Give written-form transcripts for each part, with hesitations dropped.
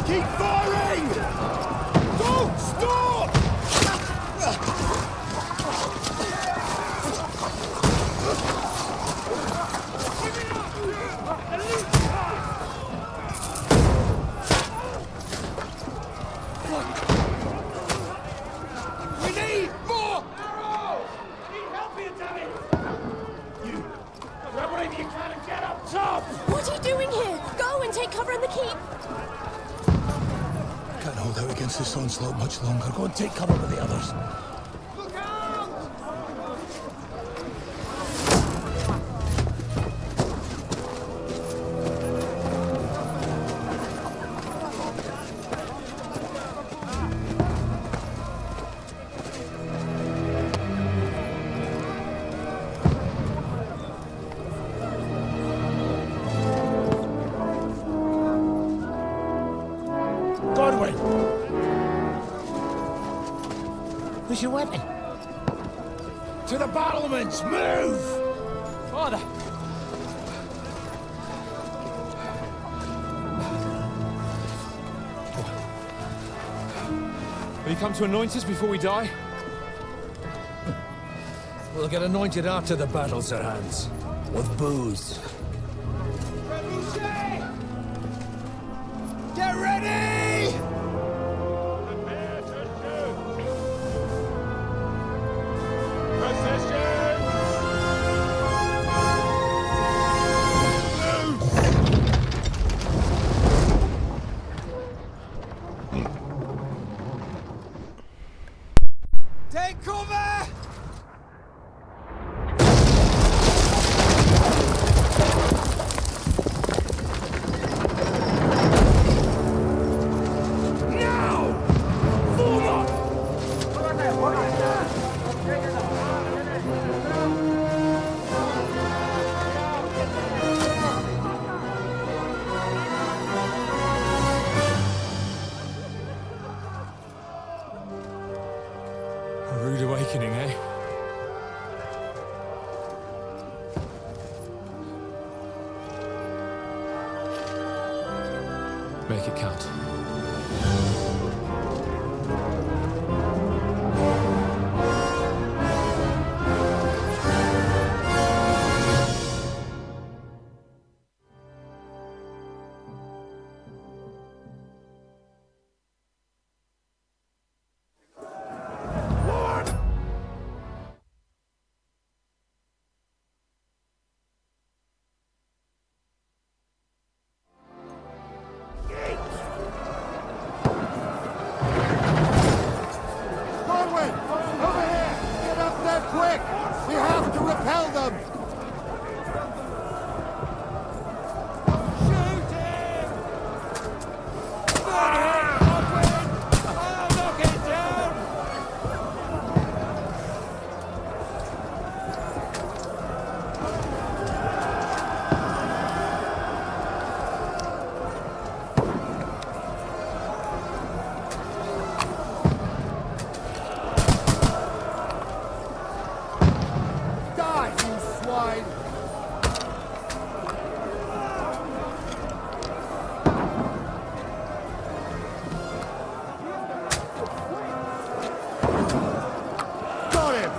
Keep firing! Don't stop! We need more arrows! I need help here, damn it! You grab whatever you can and get up top! What are you doing here? Go and take cover in the keep! Can't hold out against this onslaught much longer. Go and take cover with the others. Look out! Godwin! Where's your weapon? To the battlements! Move! Father! Will you come to anoint us before we die? We'll get anointed after the battles are hands. With booze. Get ready! Prepare to shoot! Positions! Take cover! A rude awakening, eh? Make it count. Godwin! Over here! Get up there quick! We have to repel them! Shoot him! Good hit, Godwin! Oh, knock it down! Die, you swine! Got him!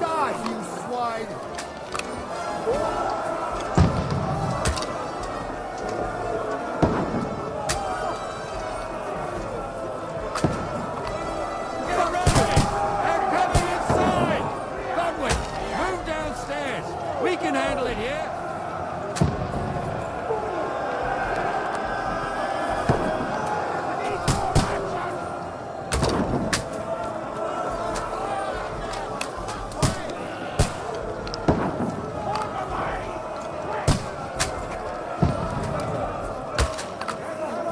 Die, you swine! Get ready! They're coming inside! Godwin, move downstairs! We can handle it here!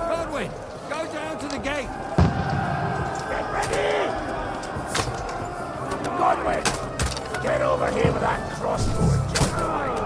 Godwin, go down to the gate! Get ready! Godwin, get over here with that crossbow and join the line.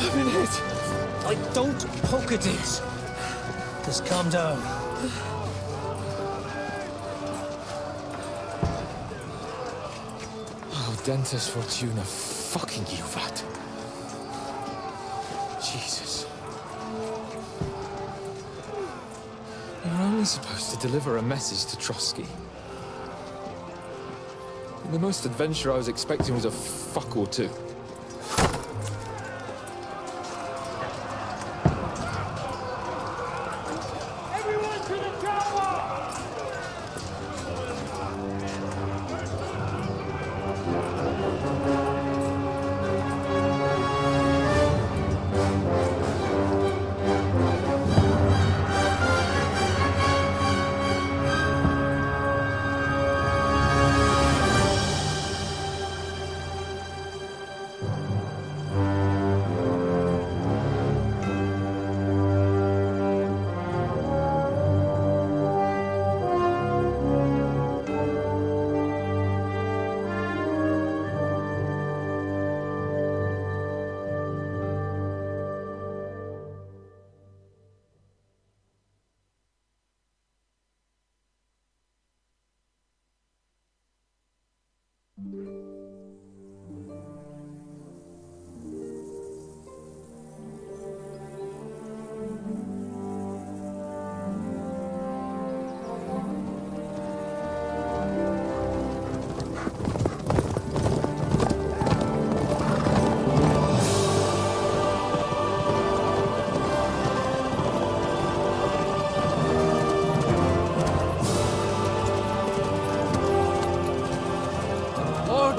I've been hit. Don't poke at it. Just calm down. Oh, Dentes Fortuna, fucking Juvat. Jesus. We were only supposed to deliver a message to Trotsky. And the most adventure I was expecting was a fuck or two. Everyone to the tower!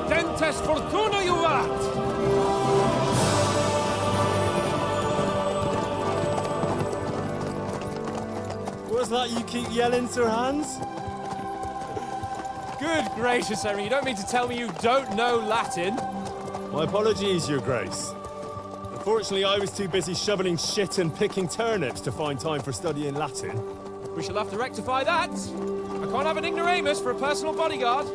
Dentes Fortuna, Juvat! What's that you keep yelling, Sir Hans? Good gracious, Henry, you don't mean to tell me you don't know Latin? My apologies, Your Grace. Unfortunately, I was too busy shoveling shit and picking turnips to find time for studying Latin. We shall have to rectify that. I can't have an ignoramus for a personal bodyguard.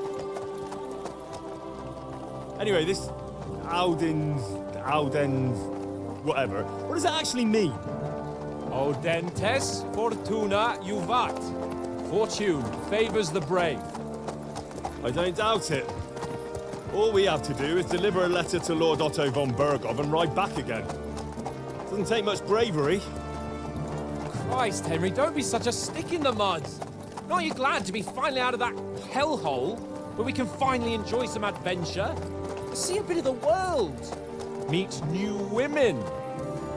Anyway, this Audens, whatever. What does that actually mean? O Dentes Fortuna Juvat. Fortune favors the brave. I don't doubt it. All we have to do is deliver a letter to Lord Otto von Bergov and ride back again. Doesn't take much bravery. Christ, Henry, don't be such a stick in the mud. Aren't you glad to be finally out of that hellhole where we can finally enjoy some adventure? See a bit of the world. Meet new women.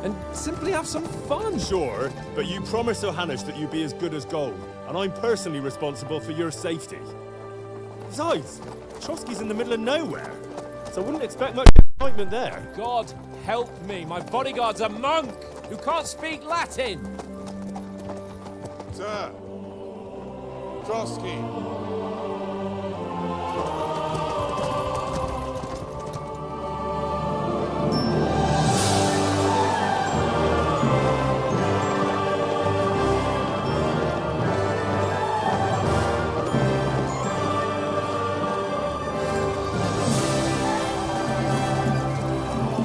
And simply have some fun. Sure, but you promised Johannes that you'd be as good as gold, and I'm personally responsible for your safety. Besides, Trotsky's in the middle of nowhere, so I wouldn't expect much excitement there. God help me, my bodyguard's a monk who can't speak Latin. Sir! Trotsky!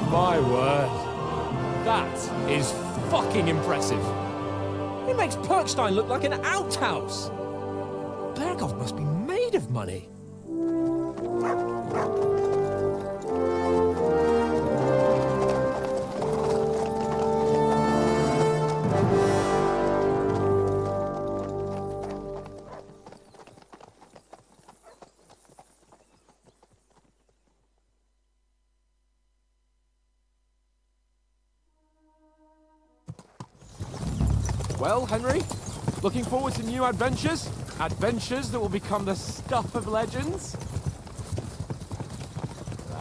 My word. That is fucking impressive. It makes Perkstein look like an outhouse. Bergov must be made of money. Well, Henry, looking forward to new adventures? Adventures that will become the stuff of legends?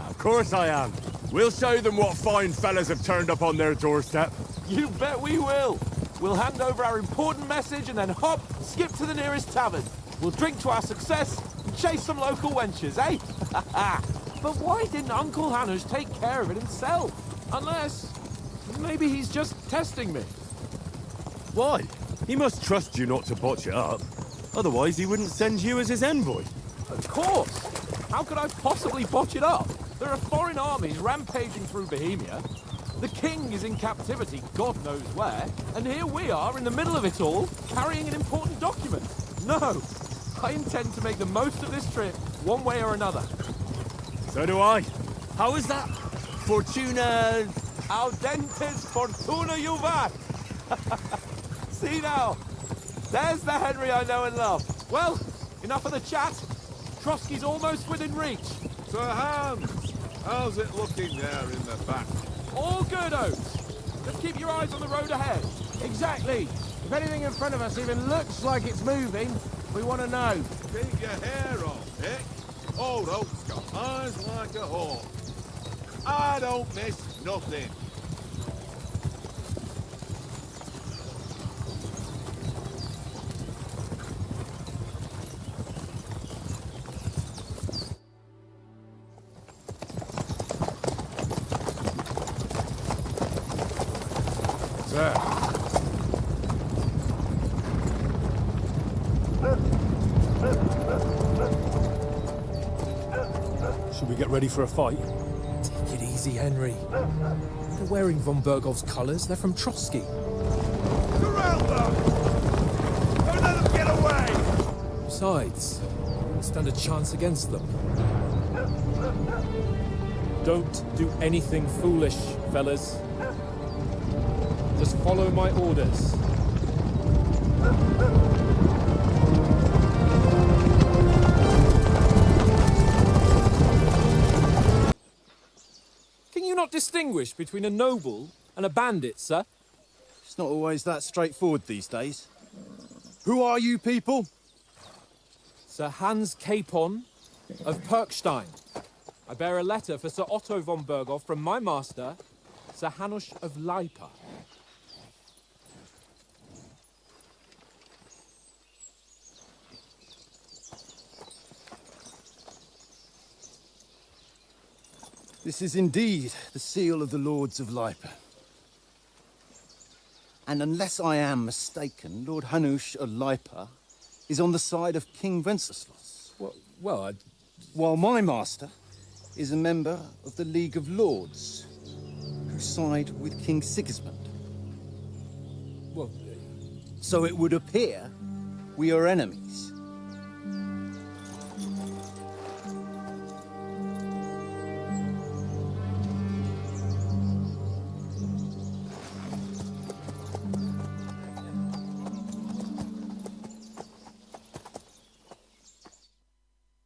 Of course I am. We'll show them what fine fellas have turned up on their doorstep. You bet we will. We'll hand over our important message and then hop, skip to the nearest tavern. We'll drink to our success and chase some local wenches, eh? But why didn't Uncle Hanners take care of it himself? Unless, maybe he's just testing me. Why? He must trust you not to botch it up. Otherwise, he wouldn't send you as his envoy. Of course. How could I possibly botch it up? There are foreign armies rampaging through Bohemia. The king is in captivity, God knows where, and here we are in the middle of it all, carrying an important document. No, I intend to make the most of this trip, one way or another. So do I. How is that? Fortuna... Audentes fortuna juvat! See now, there's the Henry I know and love. Well, enough of the chat. Trotsky's almost within reach. Sir Hans, how's it looking there in the back? All good, Oates. Just keep your eyes on the road ahead. Exactly. If anything in front of us even looks like it's moving, we want to know. Keep your hair on, Dick. Old Oak's got eyes like a hawk. I don't miss nothing. Should we get ready for a fight? Take it easy, Henry. They're wearing von Bergov's colours. They're from Trotsky. Surround them! Don't let them get away! Besides, we stand a chance against them. Don't do anything foolish, fellas. Just follow my orders. Can you not distinguish between a noble and a bandit, sir? It's not always that straightforward these days. Who are you people? Sir Hans Capon of Perkstein. I bear a letter for Sir Otto von Berghoff from my master, Sir Hanush of Lipa. This is indeed the seal of the Lords of Lipa. And unless I am mistaken, Lord Hanush of Lipa is on the side of King Wenceslas. While my master is a member of the League of Lords, who side with King Sigismund. Well, So it would appear we are enemies.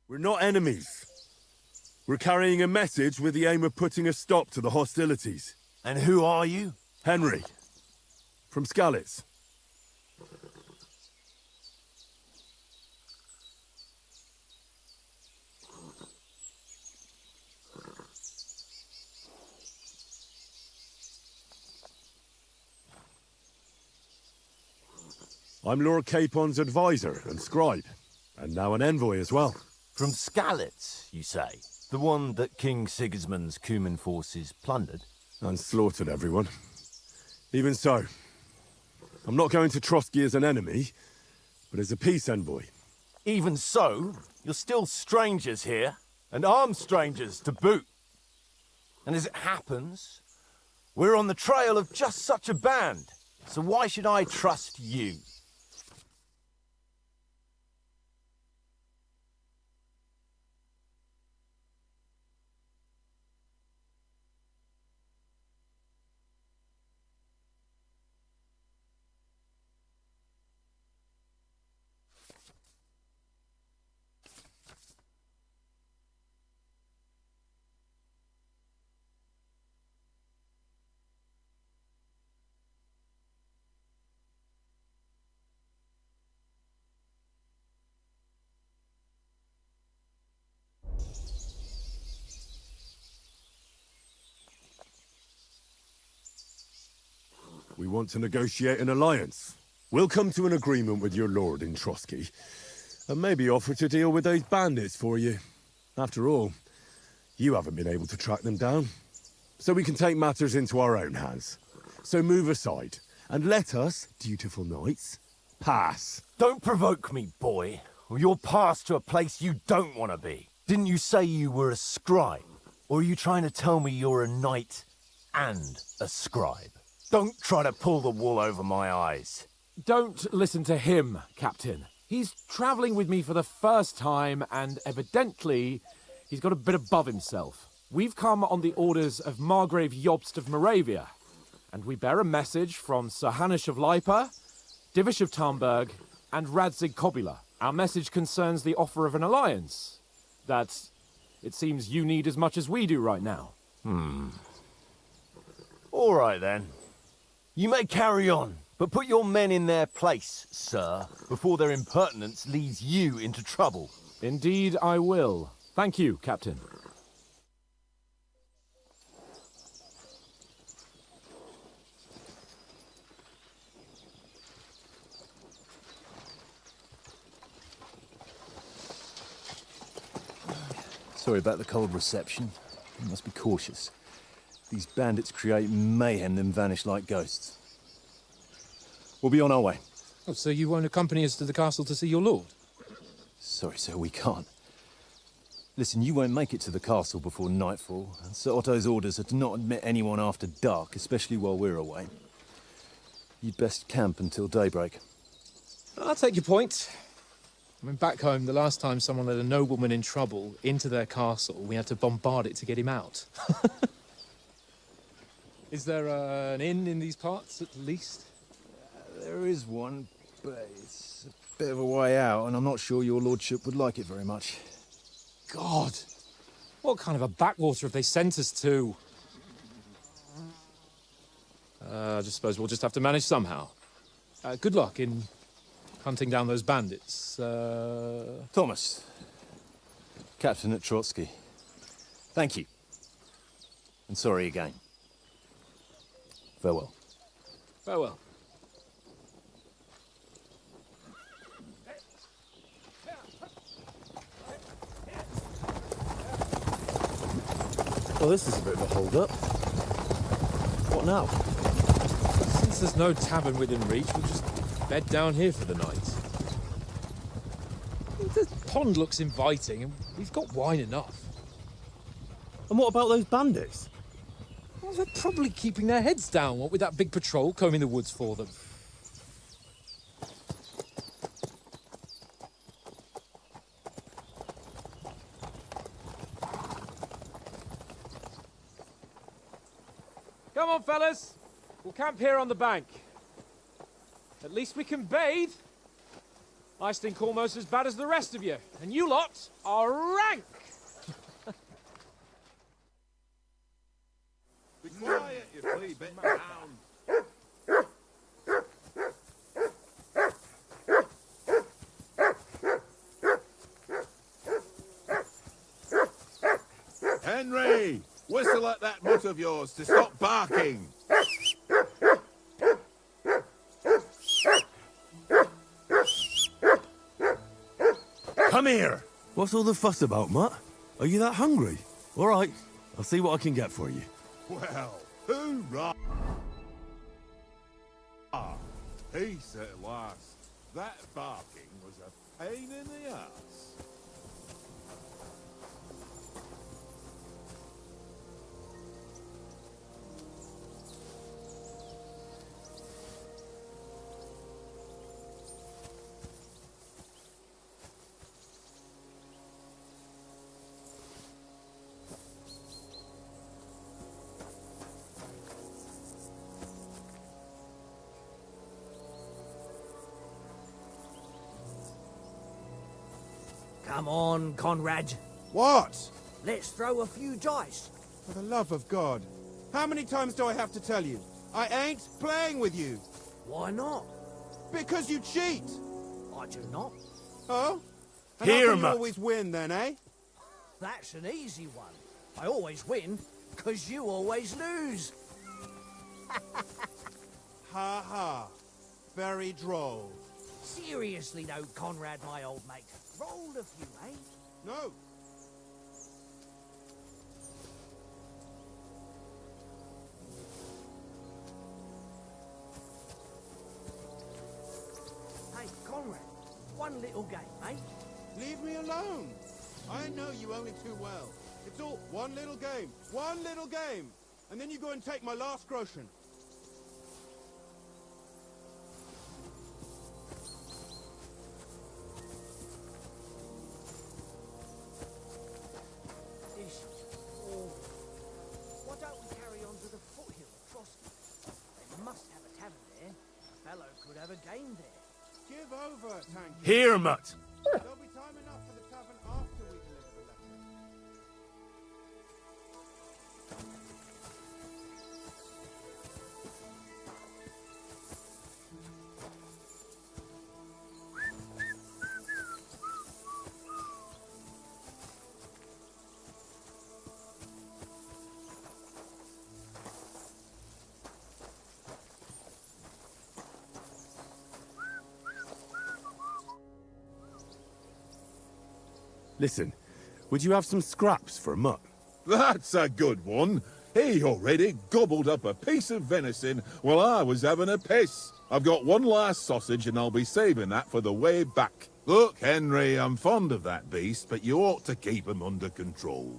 We're not enemies. We're carrying a message with the aim of putting a stop to the hostilities. And who are you? Henry. From Skalitz. I'm Lord Capon's advisor and scribe, and now an envoy as well. From Skalitz, you say? The one that King Sigismund's Cuman forces plundered? And slaughtered everyone. Even so, I'm not going to Trotsky as an enemy, but as a peace envoy. Even so, you're still strangers here, and armed strangers to boot. And as it happens, we're on the trail of just such a band, so why should I trust you? We want to negotiate an alliance. We'll come to an agreement with your lord in Trotsky, and maybe offer to deal with those bandits for you. After all, you haven't been able to track them down. So we can take matters into our own hands. So move aside, and let us, dutiful knights, pass. Don't provoke me, boy, or you'll pass to a place you don't want to be. Didn't you say you were a scribe? Or are you trying to tell me you're a knight and a scribe. Don't try to pull the wool over my eyes. Don't listen to him, Captain. He's travelling with me for the first time, and evidently he's got a bit above himself. We've come on the orders of Margrave Jobst of Moravia, and we bear a message from Sir Hanush of Lipa, Divish of Tarnberg, and Radzig Kobula. Our message concerns the offer of an alliance that it seems you need as much as we do right now. All right, then. You may carry on, but put your men in their place, sir, before their impertinence leads you into trouble. Indeed, I will. Thank you, Captain. Sorry about the cold reception. You must be cautious. These bandits create mayhem, then vanish like ghosts. We'll be on our way. Oh, so you won't accompany us to the castle to see your lord? Sorry, sir, we can't. Listen, you won't make it to the castle before nightfall, and Sir Otto's orders are to not admit anyone after dark, especially while we're away. You'd best camp until daybreak. I'll take your point. I mean, back home, the last time someone let a nobleman in trouble into their castle, we had to bombard it to get him out. Is there an inn in these parts, at least? There is one, but it's a bit of a way out, and I'm not sure your lordship would like it very much. God! What kind of a backwater have they sent us to? I just suppose we'll just have to manage somehow. Good luck in hunting down those bandits. Thomas, Captain at Trotsky. Thank you. And sorry again. Farewell. Farewell. Well, this is a bit of a hold-up. What now? Since there's no tavern within reach, we'll just bed down here for the night. The pond looks inviting, and we've got wine enough. And what about those bandits? Well, they're probably keeping their heads down, what with that big patrol combing the woods for them. Come on, fellas. We'll camp here on the bank. At least we can bathe. I stink almost as bad as the rest of you, and you lot are rank. Be quiet, you flea bit hound. Henry! Whistle at that mutt of yours to stop barking. Come here! What's all the fuss about, Mutt? Are you that hungry? All right, I'll see what I can get for you. Well, hoorah! Peace at last. That barking was a pain in the ass. Come on, Conrad. What? Let's throw a few dice. For the love of God. How many times do I have to tell you? I ain't playing with you. Why not? Because you cheat. I do not. Oh? And Here, how come you Matt. always win then, eh? That's an easy one. I always win, because you always lose. Ha ha. Very droll. Seriously though, Conrad, my old mate. Roll a few, eh? No. Hey, Conrad, one little game, eh? Leave me alone. I know you only too well. It's all one little game. One little game. and then you go and take my last groschen. Why don't we carry on to the foothill of Trotsky? They must have a tavern there. A fellow could have a game there. Give over, Tanky. Here, mutt. There'll be time enough for the tavern after we deliver the letter. Listen, would you have some scraps for a mutt? That's a good one. He already gobbled up a piece of venison while I was having a piss. I've got one last sausage and I'll be saving that for the way back. Look, Henry, I'm fond of that beast, but you ought to keep him under control.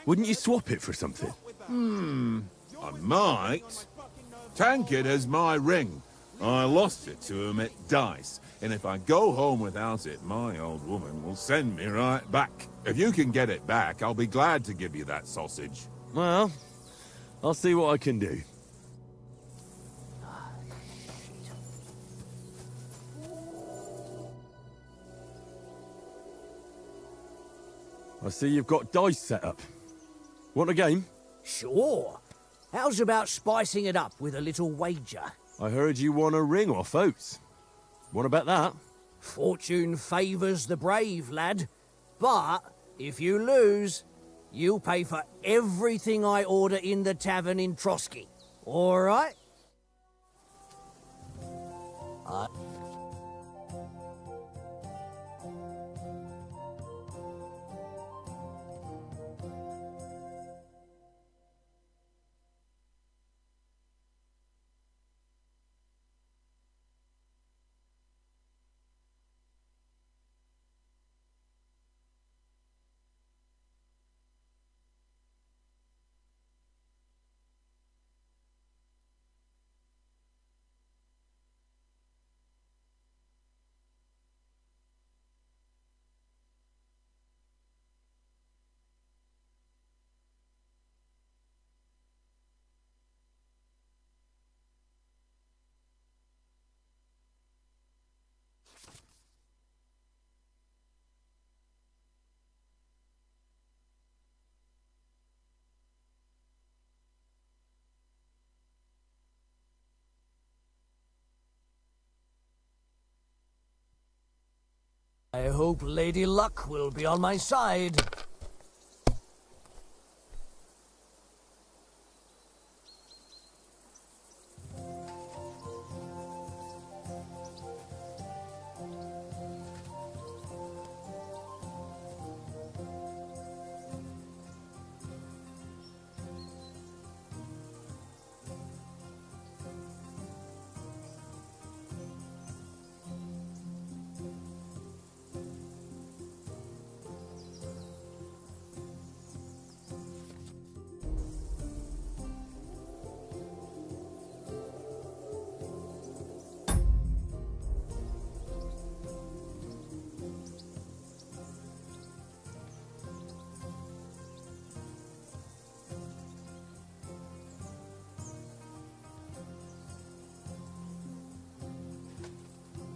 Wouldn't you swap it for something? I might. Tankard has my ring. I lost it to him at dice, and if I go home without it, my old woman will send me right back. If you can get it back, I'll be glad to give you that sausage. Well, I'll see what I can do. I see you've got dice set up. Want a game? Sure. How's about spicing it up with a little wager? I heard you won a ring off Oates. What about that? Fortune favours the brave, lad. But if you lose, you'll pay for everything I order in the tavern in Trotsky. All right? I hope Lady Luck will be on my side.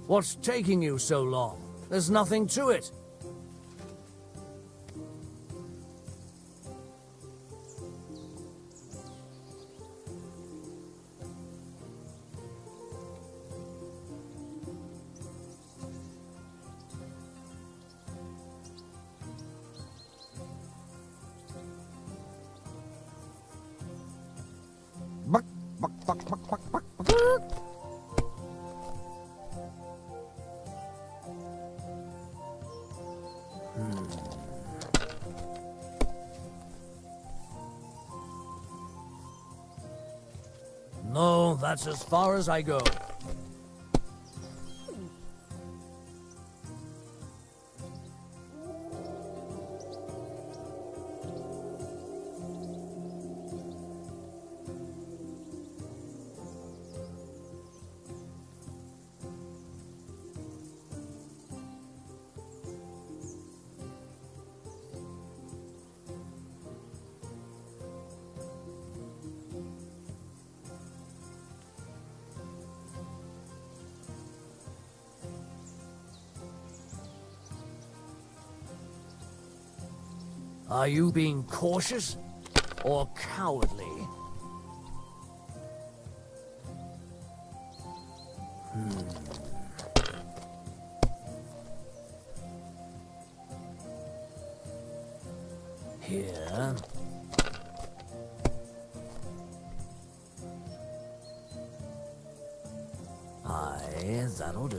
What's taking you so long? There's nothing to it. No, that's as far as I go. Are you being cautious or cowardly? Here. Aye, that'll do.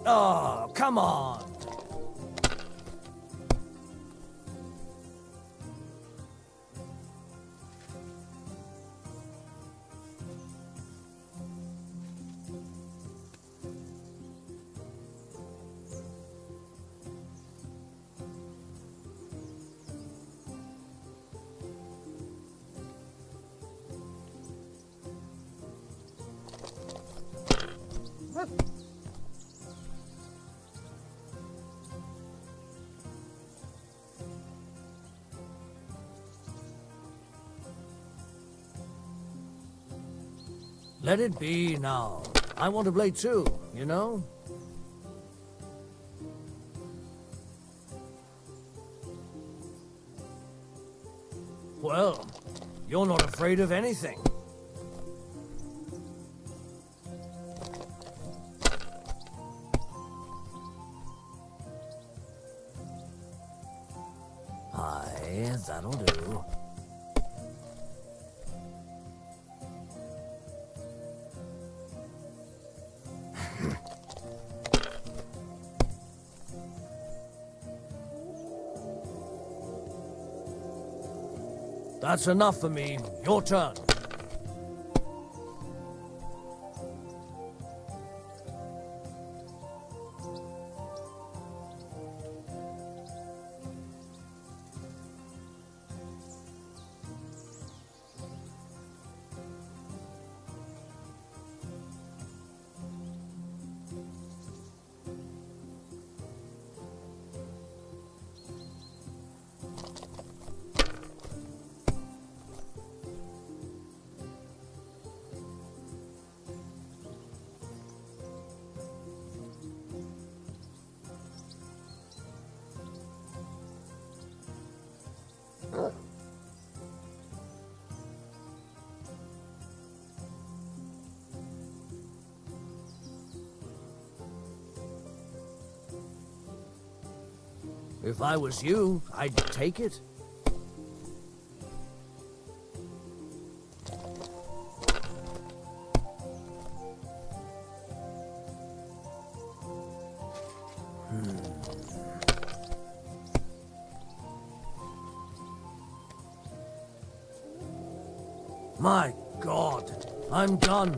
Oh, come on! Let it be now. I want to play too, you know? Well, you're not afraid of anything. Aye, that'll do. That's enough for me. Your turn. If I was you, I'd take it. My God, I'm done.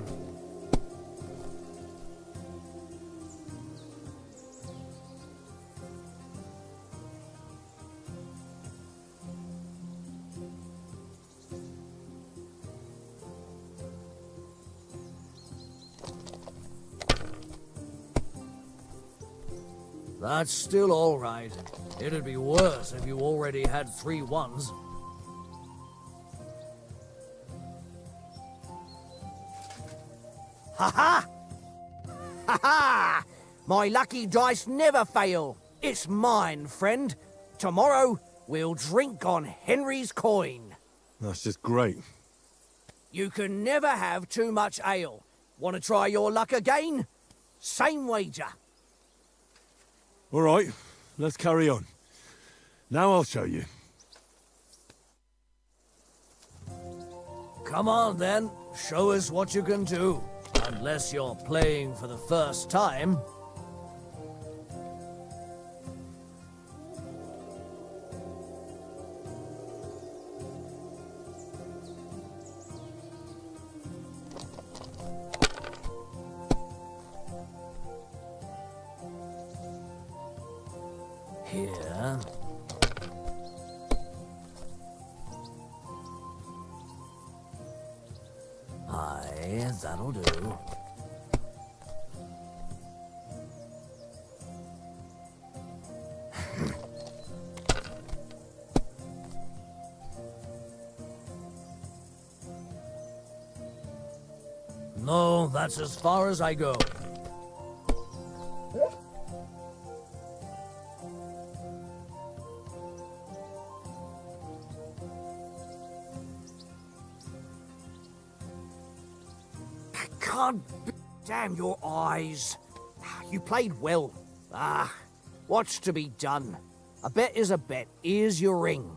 That's still all right. It'd be worse if you already had 3 ones. Ha-ha! Ha-ha! My lucky dice never fail. It's mine, friend. Tomorrow, we'll drink on Henry's coin. That's just great. You can never have too much ale. Want to try your luck again? Same wager. All right, let's carry on. Now I'll show you. Come on, then. Show us what you can do. Unless you're playing for the first time. Here. Aye, that'll do. No, that's as far as I go. God damn your eyes. You played well. What's to be done? A bet is a bet. Here's your ring.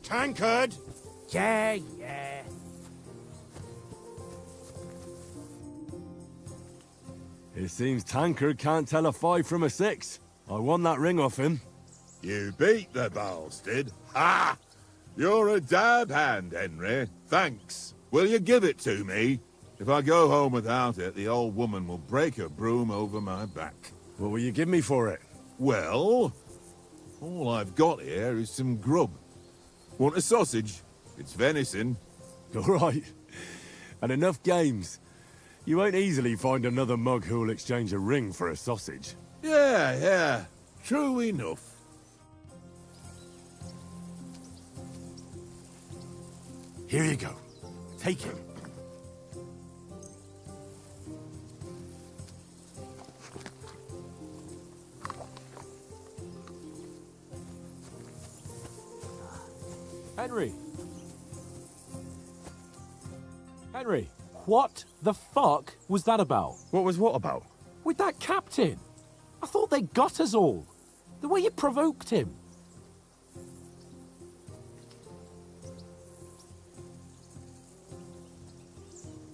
Tankard! Yeah. It seems Tankard can't tell a 5 from a 6. I won that ring off him. You beat the bastard. Ah! You're a dab hand, Henry. Thanks. Will you give it to me? If I go home without it, the old woman will break her broom over my back. What will you give me for it? Well, all I've got here is some grub. Want a sausage? It's venison. All right. And enough games. You won't easily find another mug who'll exchange a ring for a sausage. Yeah. True enough. Here you go. Take him. Henry, what the fuck was that about? What was what about? With that captain? I thought they got us all. The way you provoked him.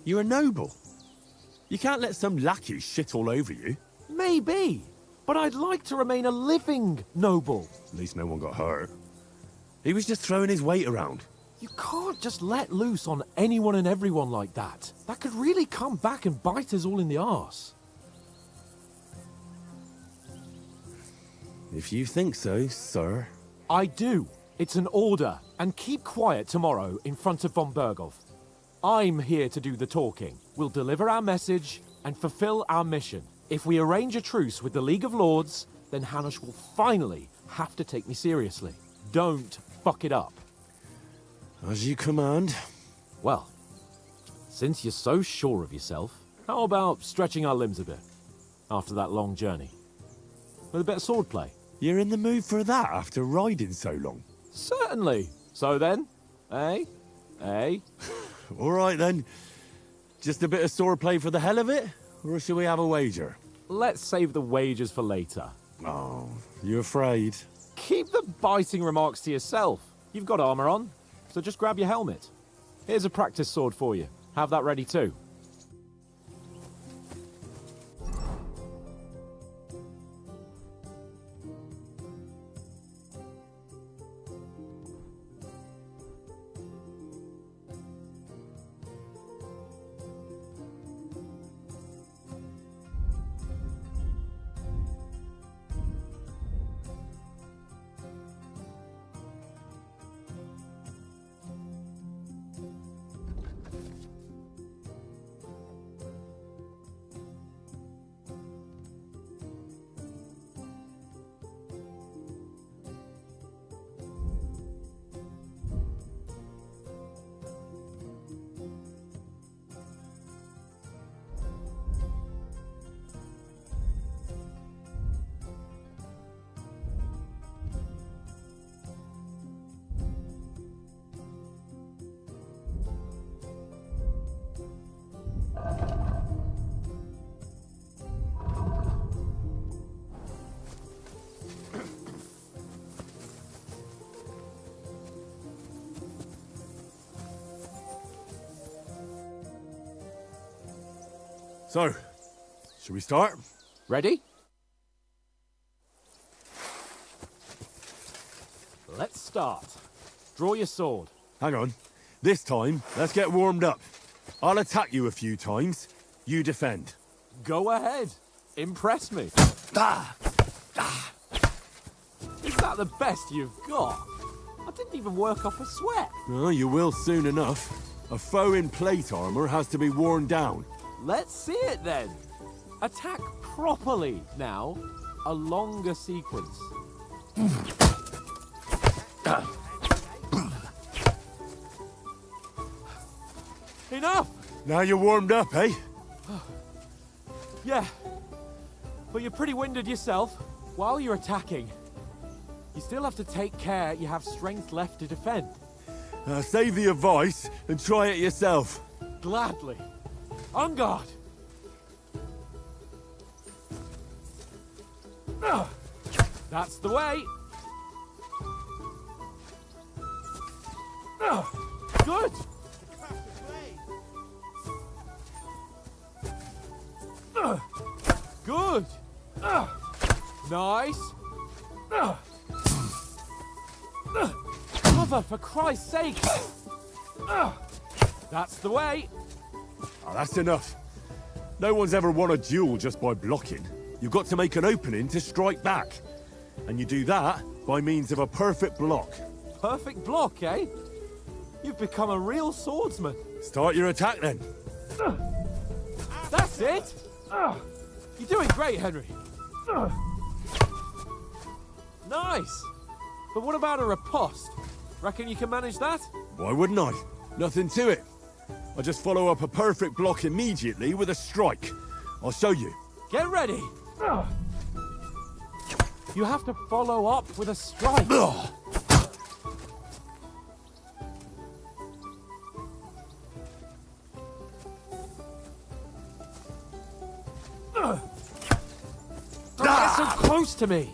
You're a noble. You can't let some lackey shit all over you. Maybe, but I'd like to remain a living noble. At least no one got hurt. He was just throwing his weight around. You can't just let loose on anyone and everyone like that. That could really come back and bite us all in the arse. If you think so, sir. I do. It's an order. And keep quiet tomorrow in front of von Berghoff. I'm here to do the talking. We'll deliver our message and fulfill our mission. If we arrange a truce with the League of Lords, then Hanush will finally have to take me seriously. Don't fuck it up. As you command. Well, since you're so sure of yourself, how about stretching our limbs a bit after that long journey? With a bit of swordplay. You're in the mood for that after riding so long? Certainly. So then, eh? All right then. Just a bit of swordplay for the hell of it? Or shall we have a wager? Let's save the wagers for later. Oh, you afraid? Keep the biting remarks to yourself. You've got armor on, so just grab your helmet. Here's a practice sword for you. Have that ready too. So, should we start? Ready? Let's start. Draw your sword. Hang on. This time, let's get warmed up. I'll attack you a few times. You defend. Go ahead. Impress me. Is that the best you've got? I didn't even work off a sweat. Oh, you will soon enough. A foe in plate armor has to be worn down. Let's see it then. Attack properly now. A longer sequence. Enough! Now you're warmed up, eh? Yeah. But you're pretty winded yourself. While you're attacking, you still have to take care you have strength left to defend. Save the advice and try it yourself. Gladly. On guard! That's the way! Good! Good! Nice! Cover, for Christ's sake! That's the way! Oh, that's enough. No one's ever won a duel just by blocking. You've got to make an opening to strike back. And you do that by means of a perfect block. Perfect block, eh? You've become a real swordsman. Start your attack then. That's it! You're doing great, Henry. Nice! But what about a riposte? Reckon you can manage that? Why wouldn't I? Nothing to it. I just follow up a perfect block immediately with a strike. I'll show you. Get ready! You have to follow up with a strike. Don't get so close to me!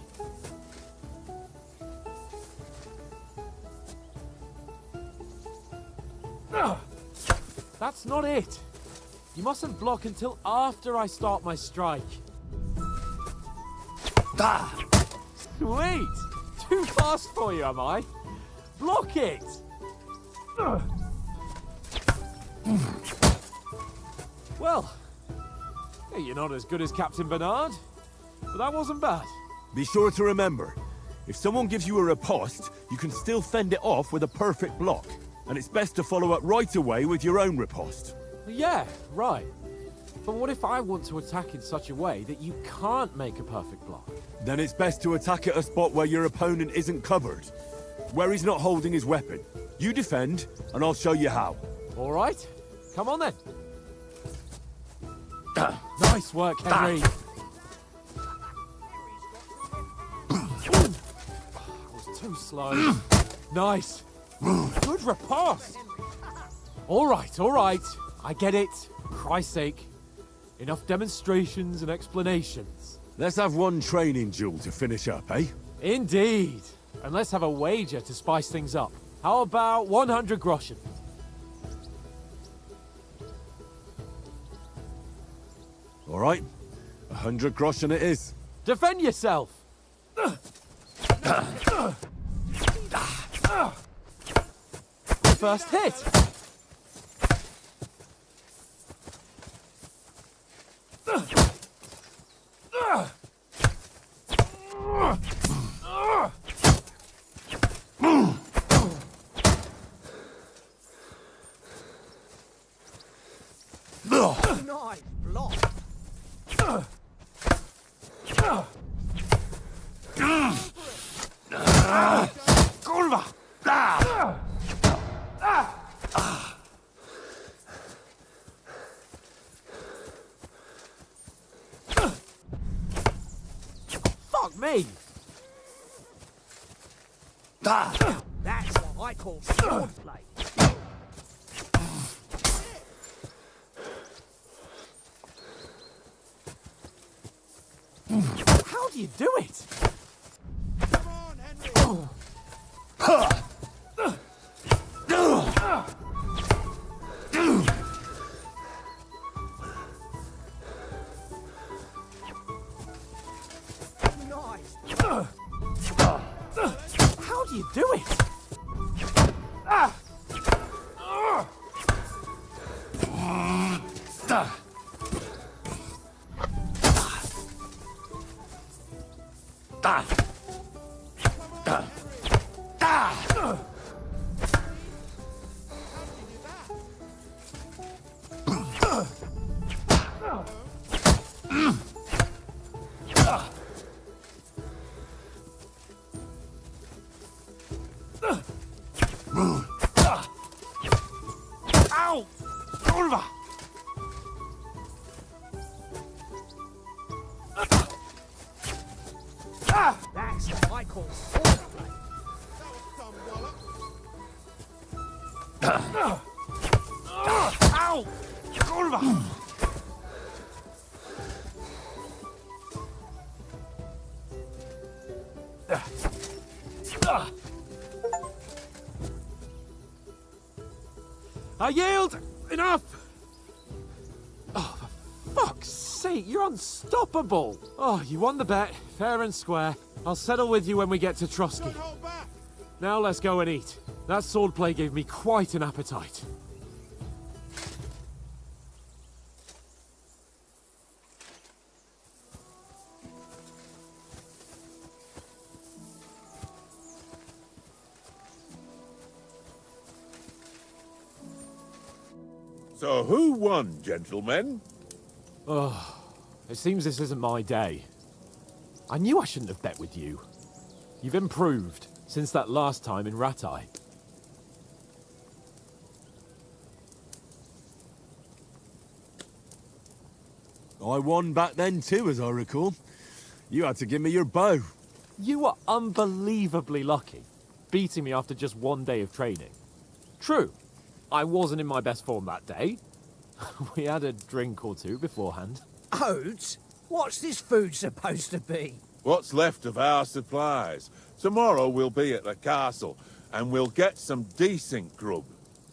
That's not it. You mustn't block until after I start my strike. Sweet! Too fast for you, am I? Block it! Well, you're not as good as Captain Bernard, but that wasn't bad. Be sure to remember, if someone gives you a riposte, you can still fend it off with a perfect block. And it's best to follow up right away with your own riposte. Yeah, right. But what if I want to attack in such a way that you can't make a perfect block? Then it's best to attack at a spot where your opponent isn't covered. Where he's not holding his weapon. You defend, and I'll show you how. All right. Come on then. Nice work, Henry. I was too slow. Nice. Good riposte. All right. I get it. For Christ's sake. Enough demonstrations and explanations. Let's have one training duel to finish up, eh? Indeed. And let's have a wager to spice things up. How about 100 groschen? All right. 100 groschen it is. Defend yourself! First hit! Nice block. Kurwa! Fuck me! That's what I call swordplay. How do you do it? Come on, Henry! Ow! Kurwa! That's what I call swordplay. Ow! Kurwa! I yield! Enough! Oh, for fuck's sake, you're unstoppable! Oh, you won the bet, fair and square. I'll settle with you when we get to Trotsky. Now let's go and eat. That swordplay gave me quite an appetite. So who won, gentlemen? Oh, it seems this isn't my day. I knew I shouldn't have bet with you. You've improved since that last time in Ratai. I won back then too, as I recall. You had to give me your bow. You were unbelievably lucky, beating me after just one day of training. True, I wasn't in my best form that day. We had a drink or two beforehand. Oats? What's this food supposed to be? What's left of our supplies. Tomorrow we'll be at the castle, and we'll get some decent grub.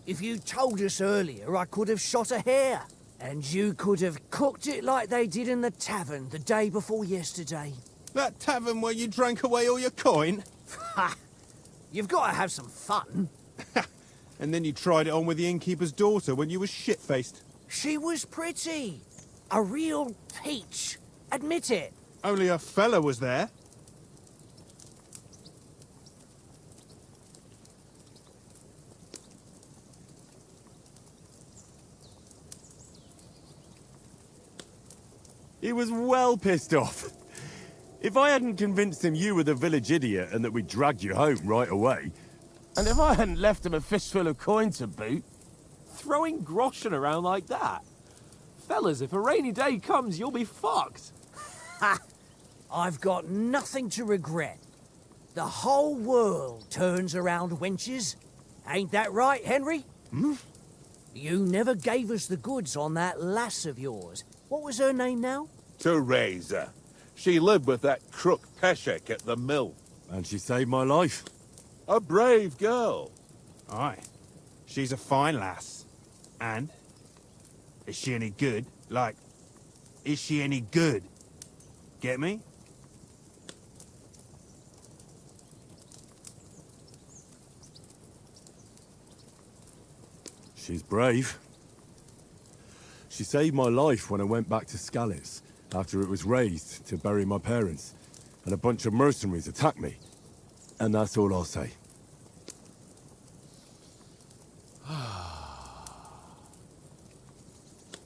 If you told us earlier, I could have shot a hare. And you could have cooked it like they did in the tavern the day before yesterday. That tavern where you drank away all your coin? Ha! You've got to have some fun. And then you tried it on with the innkeeper's daughter when you were shit-faced. She was pretty. A real peach. Admit it. Only a fella was there. He was well pissed off. If I hadn't convinced him you were the village idiot and that we dragged you home right away... And if I hadn't left him a fistful of coin to boot... Throwing groschen around like that? Fellas, if a rainy day comes, you'll be fucked. Ha! I've got nothing to regret. The whole world turns around wenches. Ain't that right, Henry? Hmm? You never gave us the goods on that lass of yours. What was her name now? Teresa. She lived with that crook Peshek at the mill. And she saved my life. A brave girl. Aye. She's a fine lass. And? Is she any good? Like, is she any good? Get me? She's brave. She saved my life when I went back to Skalitz after it was razed to bury my parents, and a bunch of mercenaries attacked me. And that's all I'll say.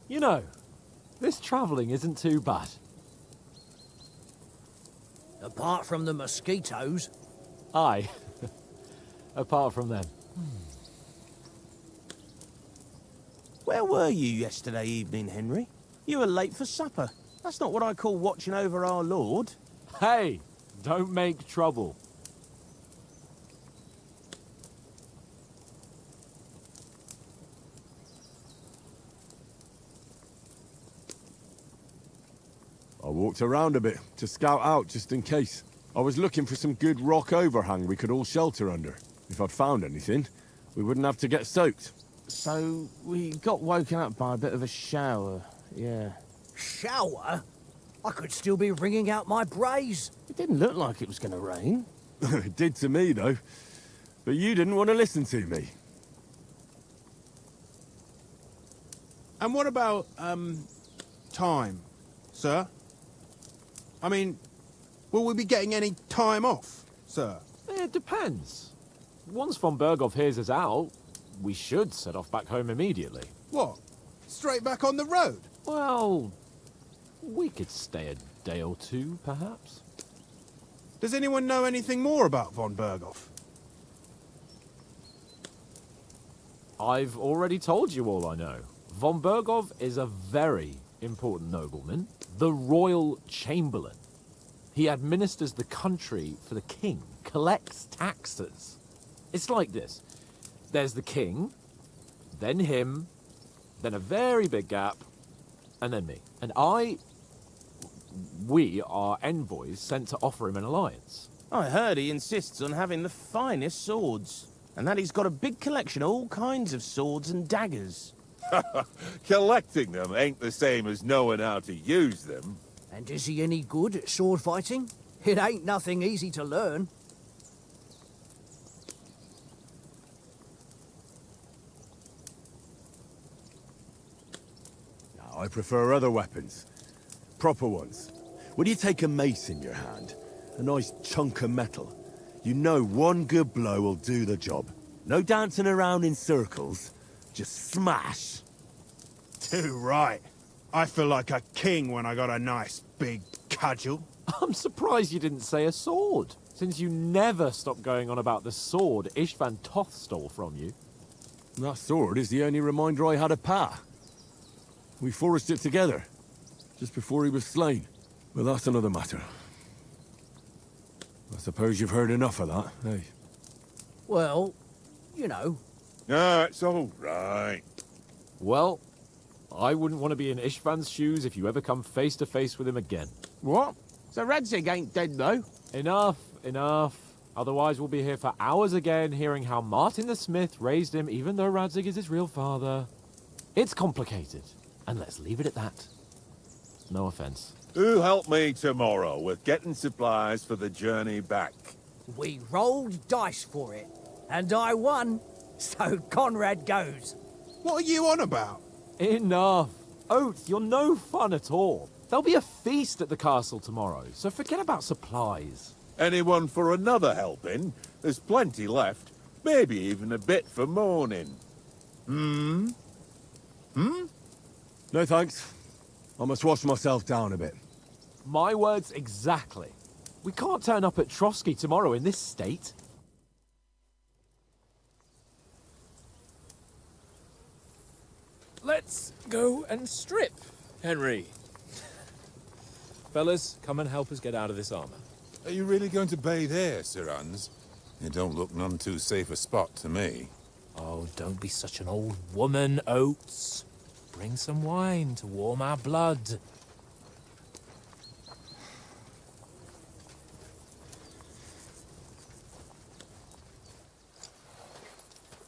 You know, this travelling isn't too bad. Apart from the mosquitoes. Aye. Apart from them. Where were you yesterday evening, Henry? You were late for supper. That's not what I call watching over our lord. Hey, don't make trouble. I walked around a bit to scout out just in case. I was looking for some good rock overhang we could all shelter under. If I'd found anything, we wouldn't have to get soaked. So, we got woken up by a bit of a shower, yeah. Shower? I could still be wringing out my brays. It didn't look like it was going to rain. It did to me, though. But you didn't want to listen to me. And what about, time, sir? I mean, will we be getting any time off, sir? It depends. Once von Berghoff hears us out, we should set off back home immediately. What? Straight back on the road? Well, we could stay a day or two, perhaps. Does anyone know anything more about von Berghoff? I've already told you all I know. Von Berghoff is a very important nobleman, the royal chamberlain. He administers the country for the king, collects taxes. It's like this. There's the king, then him, then a very big gap, and then me. And we are envoys sent to offer him an alliance. I heard he insists on having the finest swords, and that he's got a big collection of all kinds of swords and daggers. Collecting them ain't the same as knowing how to use them. And is he any good at sword fighting? It ain't nothing easy to learn. I prefer other weapons. Proper ones. When you take a mace in your hand, a nice chunk of metal, you know one good blow will do the job. No dancing around in circles, just smash. Too right. I feel like a king when I got a nice big cudgel. I'm surprised you didn't say a sword, since you never stop going on about the sword Ishvan Toth stole from you. That sword is the only reminder I had of Pa. We forged it together, just before he was slain. But that's another matter. I suppose you've heard enough of that, eh? Well, you know. No, it's all right. Well, I wouldn't want to be in Ishvan's shoes if you ever come face to face with him again. What? So Radzig ain't dead, though? Enough, enough. Otherwise we'll be here for hours again, hearing how Martin the Smith raised him, even though Radzig is his real father. It's complicated, and let's leave it at that. No offense. Who'll help me tomorrow with getting supplies for the journey back? We rolled dice for it, and I won, so Conrad goes. What are you on about? Enough. Oath, you're no fun at all. There'll be a feast at the castle tomorrow, so forget about supplies. Anyone for another helping? There's plenty left. Maybe even a bit for morning. No thanks. I must wash myself down a bit. My words exactly. We can't turn up at Trotsky tomorrow in this state. Let's go and strip, Henry. Fellas, come and help us get out of this armor. Are you really going to bathe here, Sir Hans? It don't look none too safe a spot to me. Oh, don't be such an old woman, Oates. Bring some wine to warm our blood.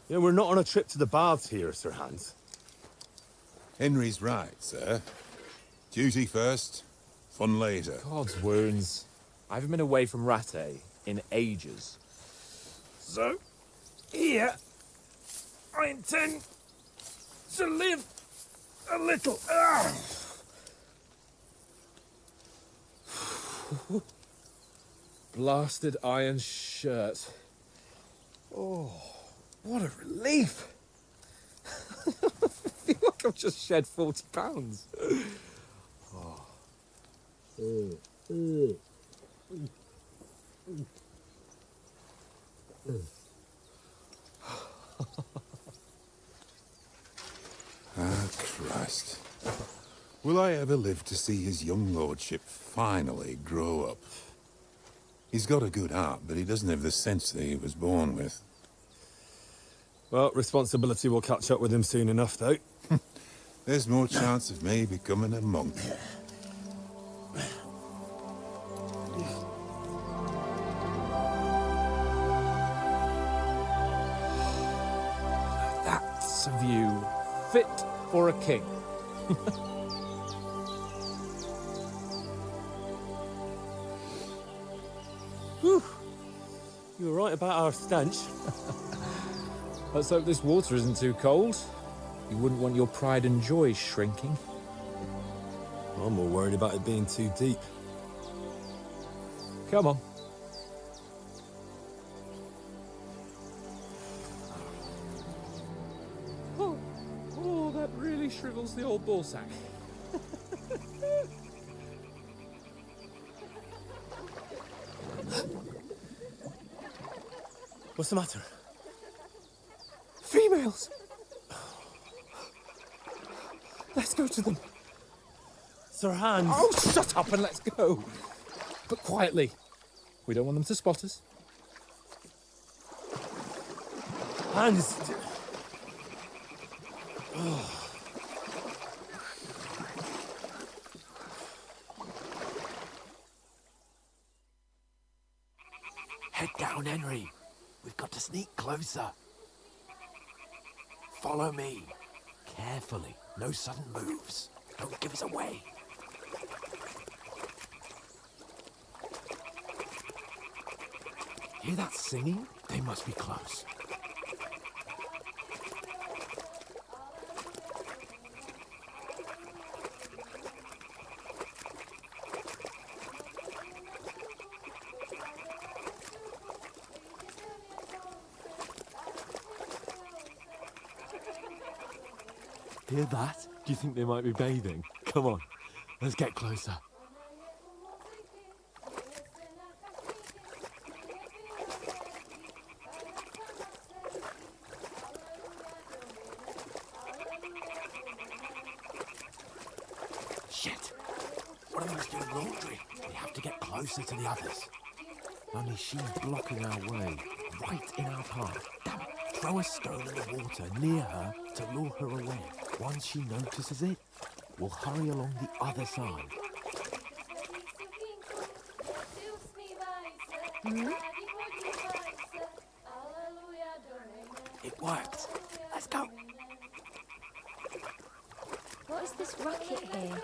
Yeah, we're not on a trip to the baths here, Sir Hans. Henry's right, sir. Duty first, fun later. God's wounds. I haven't been away from Rattay in ages. So, here, I intend to live a little. Blasted iron shirt. Oh, what a relief. I feel like I've just shed 40 pounds. Ah, Christ. Will I ever live to see his young lordship finally grow up? He's got a good heart, but he doesn't have the sense that he was born with. Well, responsibility will catch up with him soon enough, though. There's more chance of me becoming a monk. That's a view fit for a king. Whew. You were right about our stench. Let's hope this water isn't too cold. You wouldn't want your pride and joy shrinking. I'm more worried about it being too deep. Come on. Oh, that really shrivels the old ball sack. What's the matter? Females! Let's go to them. Sir Hans. Oh, shut up and let's go. But quietly. We don't want them to spot us. Hans. Head down, Henry. We've got to sneak closer. Follow me. Carefully. No sudden moves. Don't give us away. Hear that singing? They must be close. Hear that? Do you think they might be bathing? Come on, let's get closer. Shit! One of them's doing laundry. We have to get closer to the others. Only she's blocking our way, right in our path. Damn it! Throw a stone in the water near her to lure her away. Once she notices it, we'll hurry along the other side. It worked. Let's go. What is this racket here?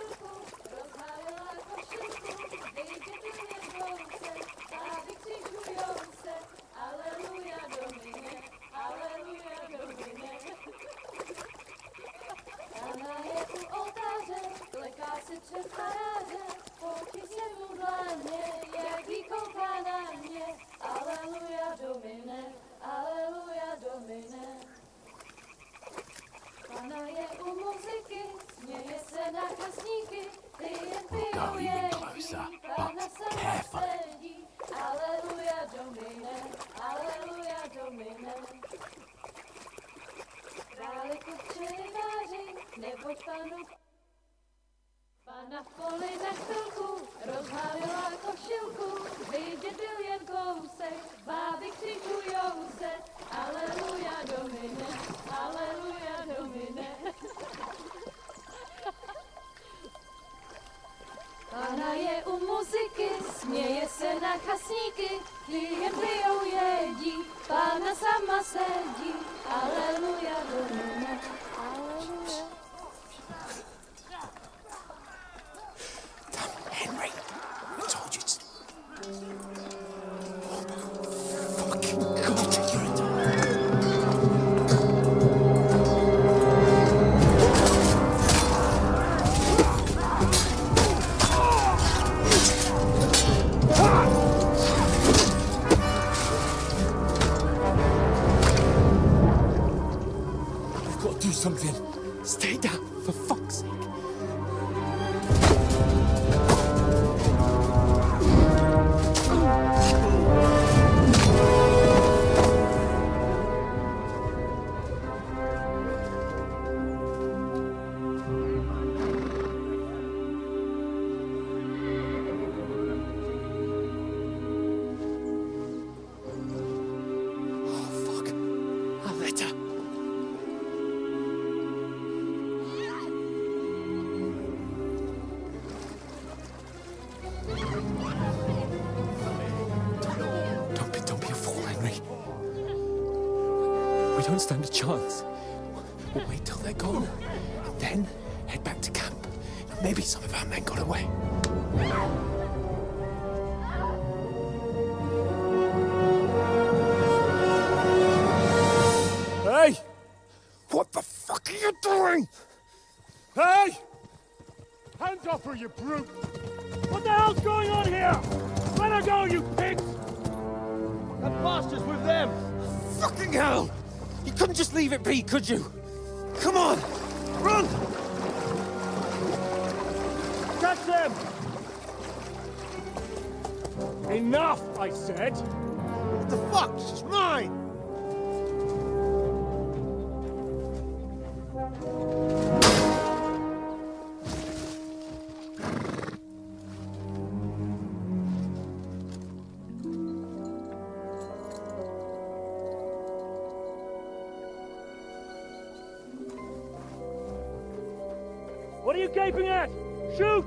We'll go even closer, but carefully. Pana v poli za chvilku rozhálila košilku, vidět byl jen kousek, báby křičujou se, aleluja Domine, aleluja Domine. Pana je u muziky, směje se na chasníky, klienty ją jedí, Pána sama sedí, aleluja Domine, aleluja. Henry, I told you to... Fucking God, you're in We've got to do something. Stay down, for fuck's sake. We don't stand a chance. We'll wait till they're gone, and then head back to camp. Maybe some of our men got away. Hey! What the fuck are you you doing? Hey! Hands off her, you brute! What the hell's going on here? Let her go, you pigs! That bastard's with them! Fucking hell! You couldn't just leave it be, could you? Come on! Run! Catch them! Enough, I said! What the fuck? She's mine! What are you gaping at? Shoot!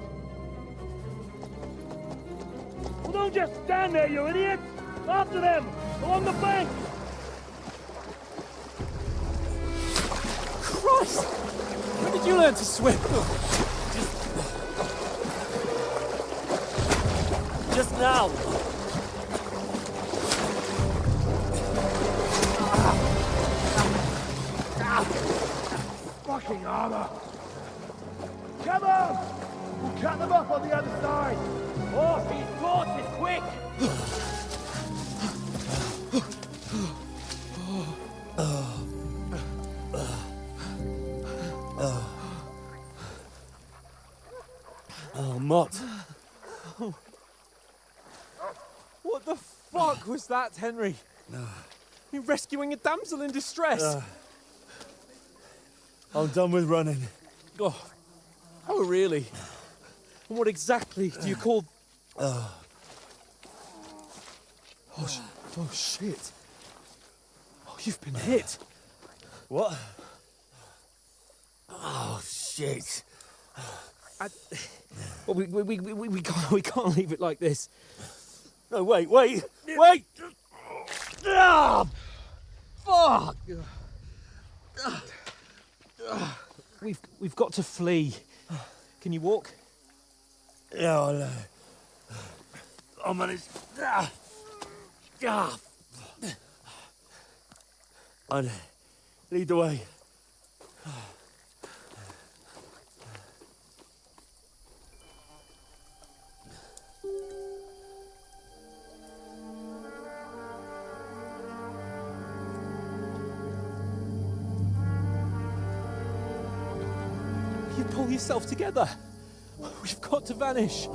Well, don't just stand there, you idiots! After them! Along the bank! Christ! When did you learn to swim? Just now. Fucking armor! Come on! We'll cut them off on the other side! Oh, he's caught it quick! Oh, Mott. What the fuck was that, Henry? You rescuing a damsel in distress? I'm done with running. Oh, really? And what exactly do you call... Oh, shit. Oh, you've been hit. What? Oh, shit. Well, we can't leave it like this. No, wait! Ah, fuck! We've got to flee. Can you walk? Yeah, I know. I'll manage. I'd lead the way. You pull yourself together. We've got to vanish.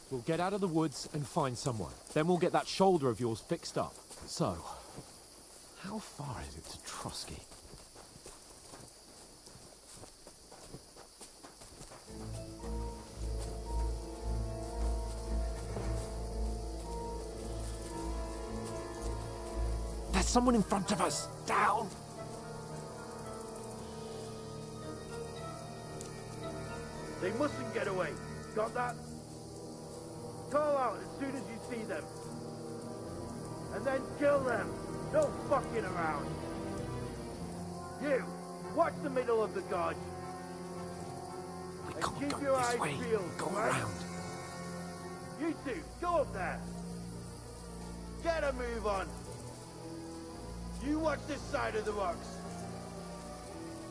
We'll get out of the woods and find someone. Then we'll get that shoulder of yours fixed up. So, how far is it to Trotsky? There's someone in front of us! Down! They mustn't get away. Got that? Call out as soon as you see them. And then kill them. No fucking around. You, watch the middle of the gorge. We can't keep go your this eyes way. peeled, Go right? around. You two, go up there. Get a move on. You watch this side of the rocks.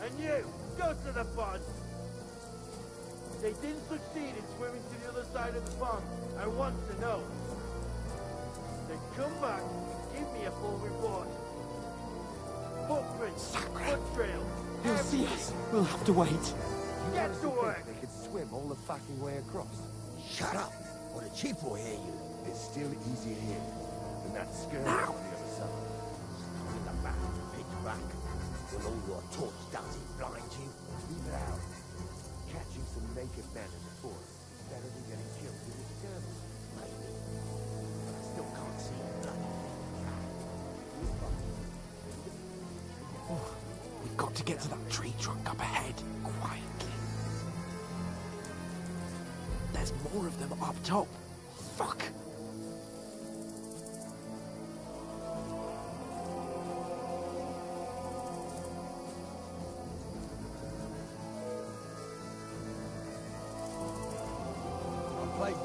And you, go to the pond. They didn't succeed in swimming to the other side of the pond. I want to know. Then come back and give me a full report. Footprints, foot trails. He'll see us. We'll have to wait. Get to work. They could swim all the fucking way across. Shut up, or the chief will hear you. It's still easier here than that skirt Now. on the other side. In the back, pitch back. Will all your torch dancing blind you? Leave it out. Catching some naked men in the forest is better than getting killed in a skirmish. Maybe. But I still can't see a bloody thing. We've got to get to that tree trunk up ahead, quietly. There's more of them up top. Fuck.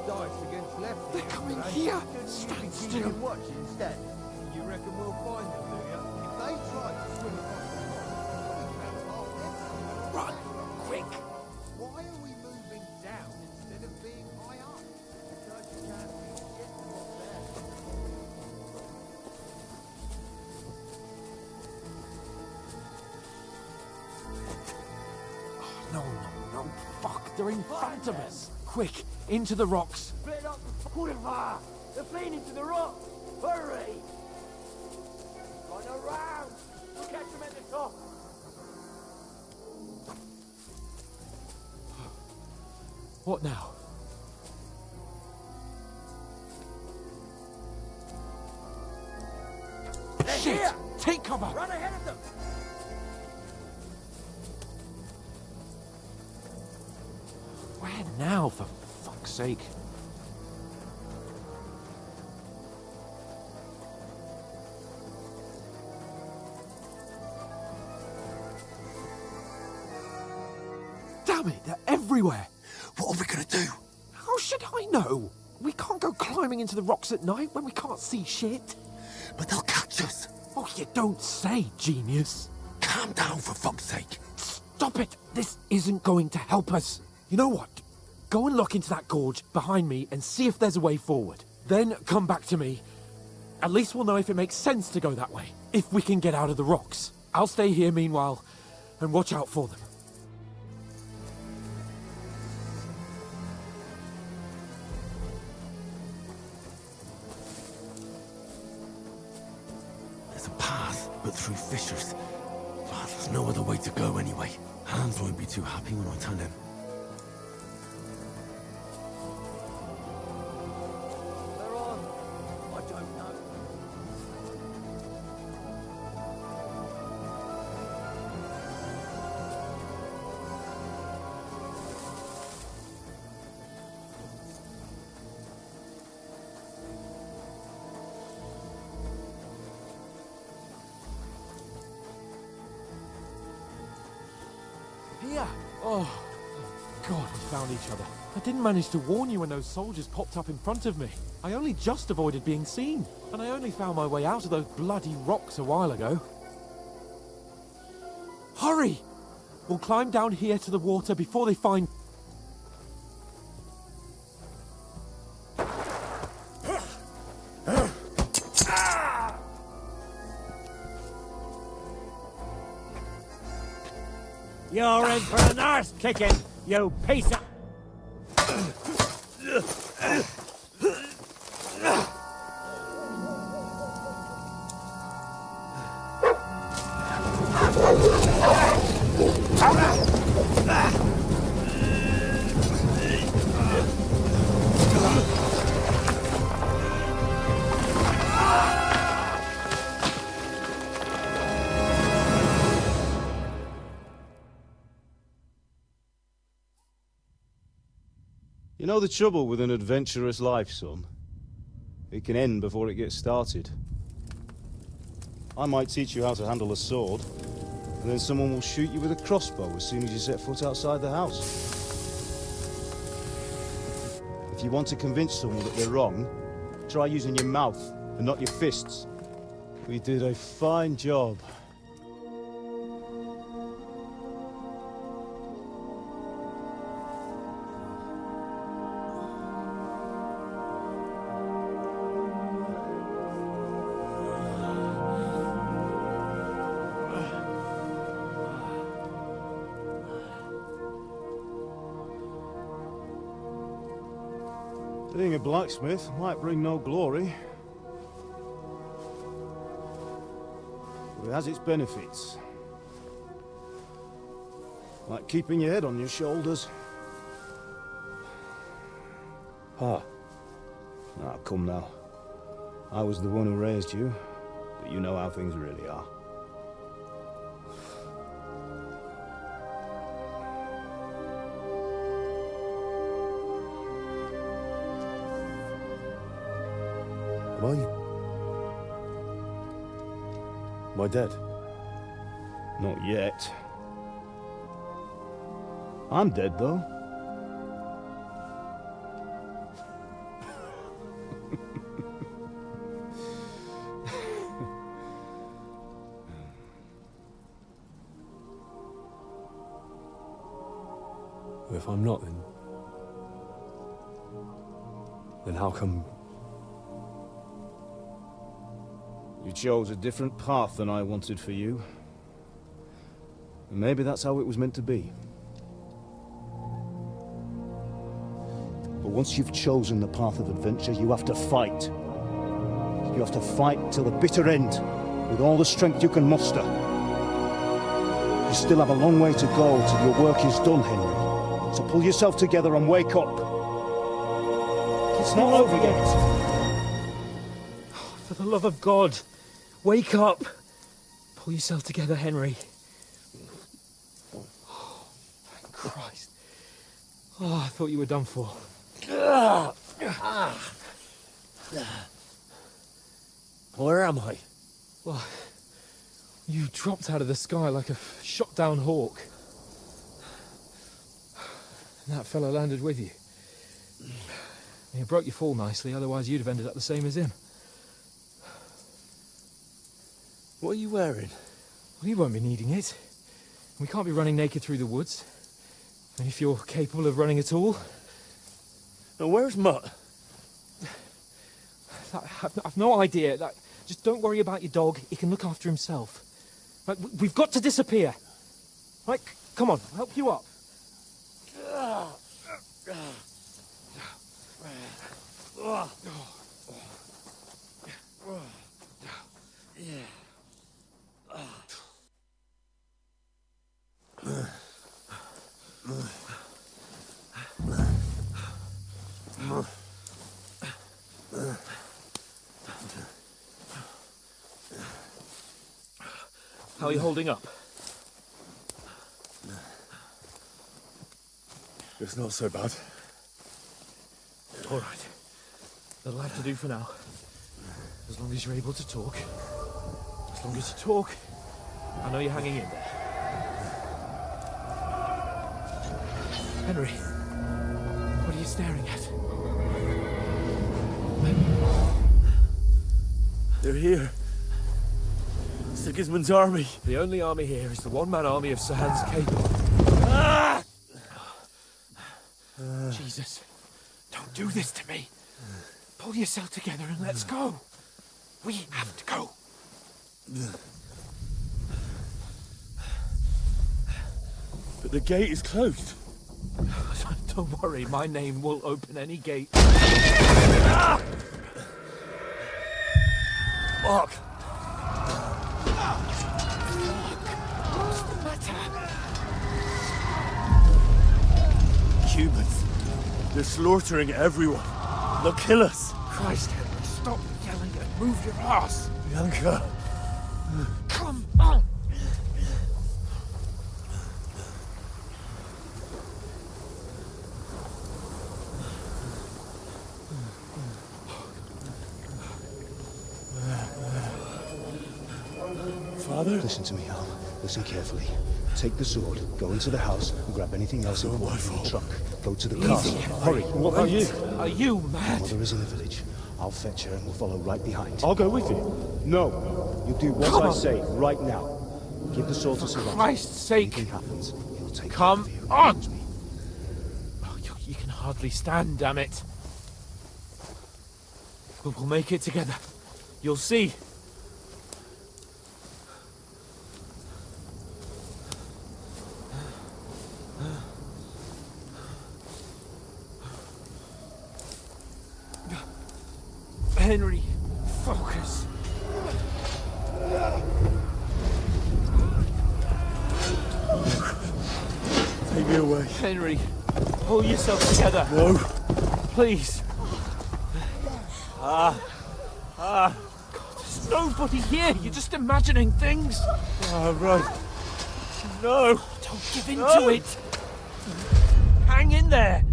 dice against left. They're coming here! Stand still! Watch instead. You reckon we'll find them, do you? If they try to swim across the pond, Run! Quick! why are we moving down instead of being high up? Because you can't see shit from up there. No, no, no. Fuck, they're in front of us. Quick, into the rocks. Split up the Kurva! They're fleeing into the rock! Hurry! Run around! We'll catch them at the top! What now? They're Shit! here! Take cover! Run ahead of them! Where now, for fuck's sake? Damn it, they're everywhere! What are we gonna do? How should I know? We can't go climbing into the rocks at night when we can't see shit. But they'll catch us. Oh, you don't say, genius. Calm down, for fuck's sake. Stop it! This isn't going to help us. You know what? Go and look into that gorge behind me and see if there's a way forward. Then come back to me. At least we'll know if it makes sense to go that way. If we can get out of the rocks. I'll stay here meanwhile and watch out for them. There's a path, but through fissures. Well, there's no other way to go anyway. Hans won't be too happy when I tell him. They're on. I don't know. Here! Oh, God, we found each other. I didn't manage to warn you when those soldiers popped up in front of me. I only just avoided being seen. And I only found my way out of those bloody rocks a while ago. Hurry! We'll climb down here to the water before they find... You're in for an arse kicking, you piece of... You know the trouble with an adventurous life, son? It can end before it gets started. I might teach you how to handle a sword, and then someone will shoot you with a crossbow as soon as you set foot outside the house. If you want to convince someone that they're wrong, try using your mouth and not your fists. We did a fine job. Being a blacksmith might bring no glory, but it has its benefits. Like keeping your head on your shoulders. Ah, come now. I was the one who raised you, but you know how things really are. Am I dead? Not yet. I'm dead, though. If I'm not, then how come... You chose a different path than I wanted for you. And maybe that's how it was meant to be. But once you've chosen the path of adventure, you have to fight. You have to fight till the bitter end, with all the strength you can muster. You still have a long way to go till your work is done, Henry. So pull yourself together and wake up. It's not over yet. For the love of God, wake up! Pull yourself together, Henry. Oh, thank Christ. Oh, I thought you were done for. Where am I? Well, you dropped out of the sky like a shot-down hawk. And that fella landed with you. He broke your fall nicely, otherwise you'd have ended up the same as him. What are you wearing? Well, you won't be needing it. We can't be running naked through the woods. And if you're capable of running at all... Now, where's Mutt? I've no idea. Just don't worry about your dog. He can look after himself. Right, we've got to disappear. Right, come on, I'll help you up. How are you holding up? It's not so bad. All right. That'll have to do for now. As long as you're able to talk. As long as you talk, I know you're hanging in there. Henry, what are you staring at? They're here. Sigismund's army. The only army here is the one-man army of Sir Hans Cable. Ah! Jesus, don't do this to me. Pull yourself together and let's go. We have to go. But the gate is closed. Don't worry, my name will open any gate. Mark! What's the matter? Humans. They're slaughtering everyone. They'll kill us. Christ, Henry, stop yelling and move your ass. Bianca. Come on. Father? Listen to me, Al. Listen carefully. Take the sword, go into the house, and grab anything else important from the truck. Go to the car. Hurry. What about you? Are you mad? Mother is in the village. I'll fetch her and we'll follow right behind. I'll go with you. No. You do what I say right now. Give the sword to Sir Roger. For Christ's sake. Anything happens, he'll take Come care of you. on. Oh, you can hardly stand, damn it. But we'll make it together. You'll see. Henry, focus. Take me away. Henry, pull yourself together. No. Please. God, there's nobody here. You're just imagining things. Right. No. Don't give in to it. Hang in there.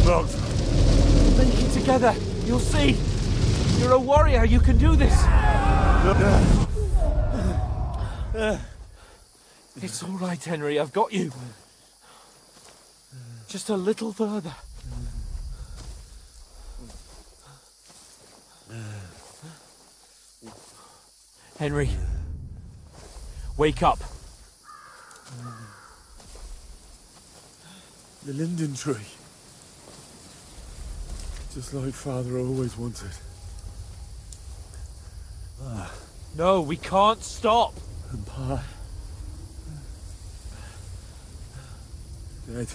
Mark. Make it together. You'll see. You're a warrior. You can do this. It's all right, Henry. I've got you. Just a little further. Henry, wake up. The linden tree. Just like Father always wanted. No, we can't stop. And Pa... dead.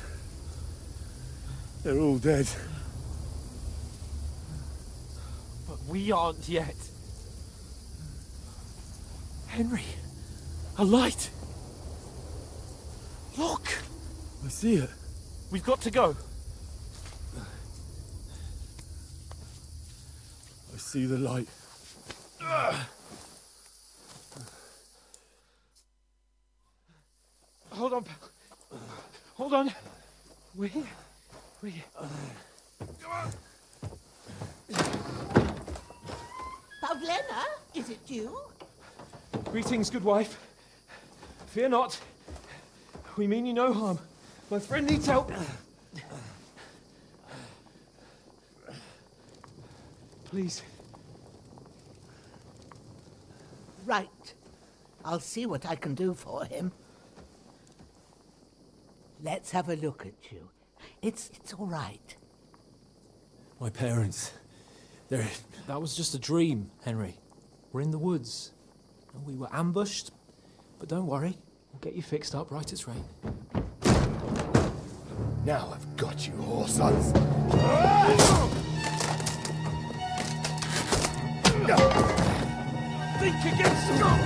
They're all dead. But we aren't yet. Henry, a light. Look. I see it. We've got to go. I see the light. Hold on, pal. Hold on. We're here. We're here. Pavlena, is it you? Greetings, good wife. Fear not. We mean you no harm. My friend needs help. Please. Right. I'll see what I can do for him. Let's have a look at you. It's all right. My parents. They're... That was just a dream, Henry. We're in the woods. And we were ambushed. But don't worry. We'll get you fixed up right as rain. Now I've got you, whoresons. Think again, Scott!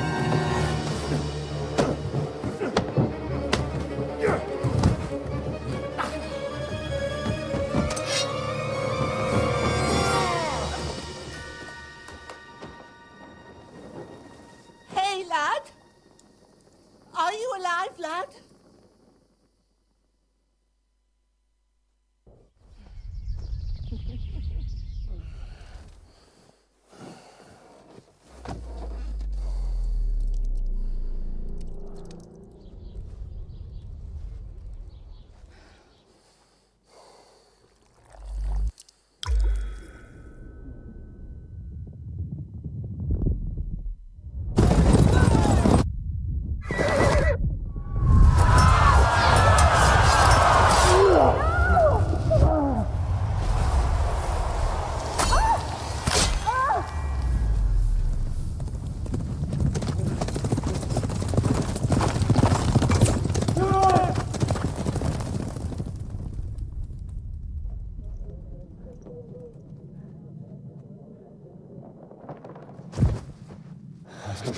Hey, lad! Are you alive, lad?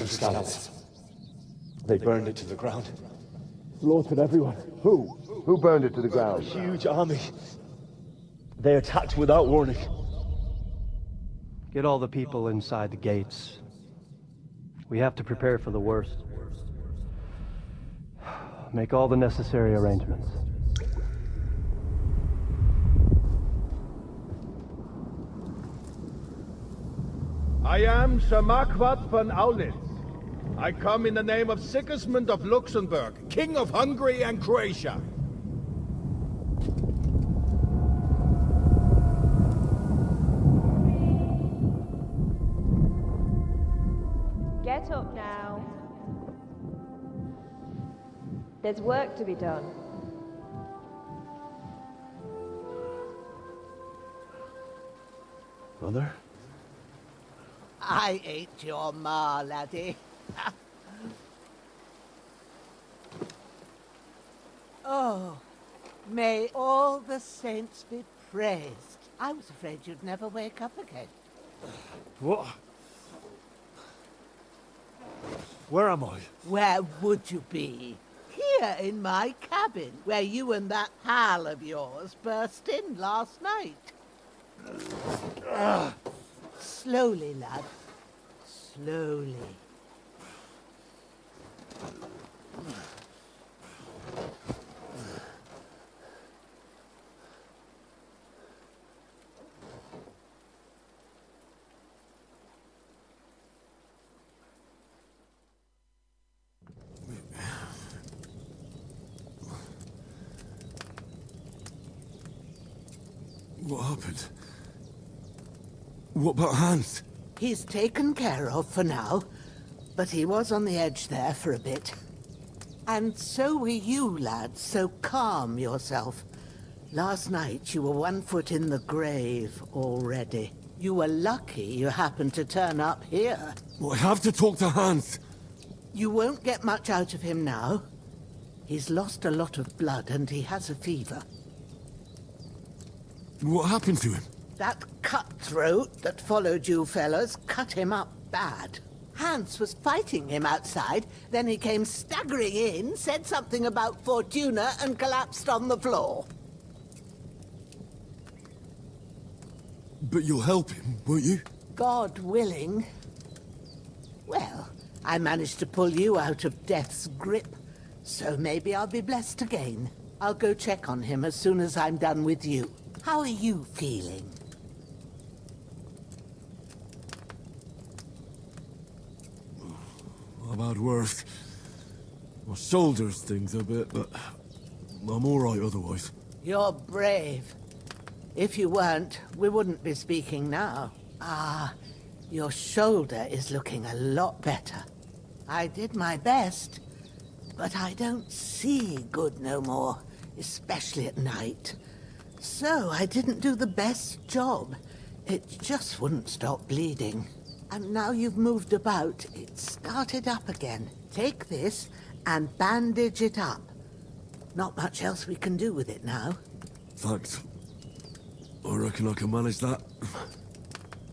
Scouts. They burned it to the ground. Slaughtered everyone. Who? Who burned it to the ground? A huge army. They attacked without warning. Get all the people inside the gates. We have to prepare for the worst. Make all the necessary arrangements. I am Sir Marquardt von Aulitz. I come in the name of Sigismund of Luxembourg, King of Hungary and Croatia. Get up now. There's work to be done. Mother? I ain't your ma, laddie. Oh, may all the saints be praised. I was afraid you'd never wake up again. What? Where am I? Where would you be? Here in my cabin, where you and that pal of yours burst in last night. Slowly, lad. Slowly. What happened? What about Hans? He's taken care of for now, but he was on the edge there for a bit. And so were you, lad, so calm yourself. Last night you were 1 foot in the grave already. You were lucky you happened to turn up here. Well, I have to talk to Hans. You won't get much out of him now. He's lost a lot of blood and he has a fever. What happened to him? That cutthroat that followed you fellas cut him up bad. Hans was fighting him outside, then he came staggering in, said something about Fortuna, and collapsed on the floor. But you'll help him, won't you? God willing. Well, I managed to pull you out of death's grip, so maybe I'll be blessed again. I'll go check on him as soon as I'm done with you. How are you feeling? I've had worse. My shoulders stings a bit, but I'm all right otherwise. You're brave. If you weren't, we wouldn't be speaking now. Ah, your shoulder is looking a lot better. I did my best, but I don't see good no more, especially at night. So I didn't do the best job. It just wouldn't stop bleeding. And now you've moved about, it started up again. Take this and bandage it up. Not much else we can do with it now. Thanks. I reckon I can manage that.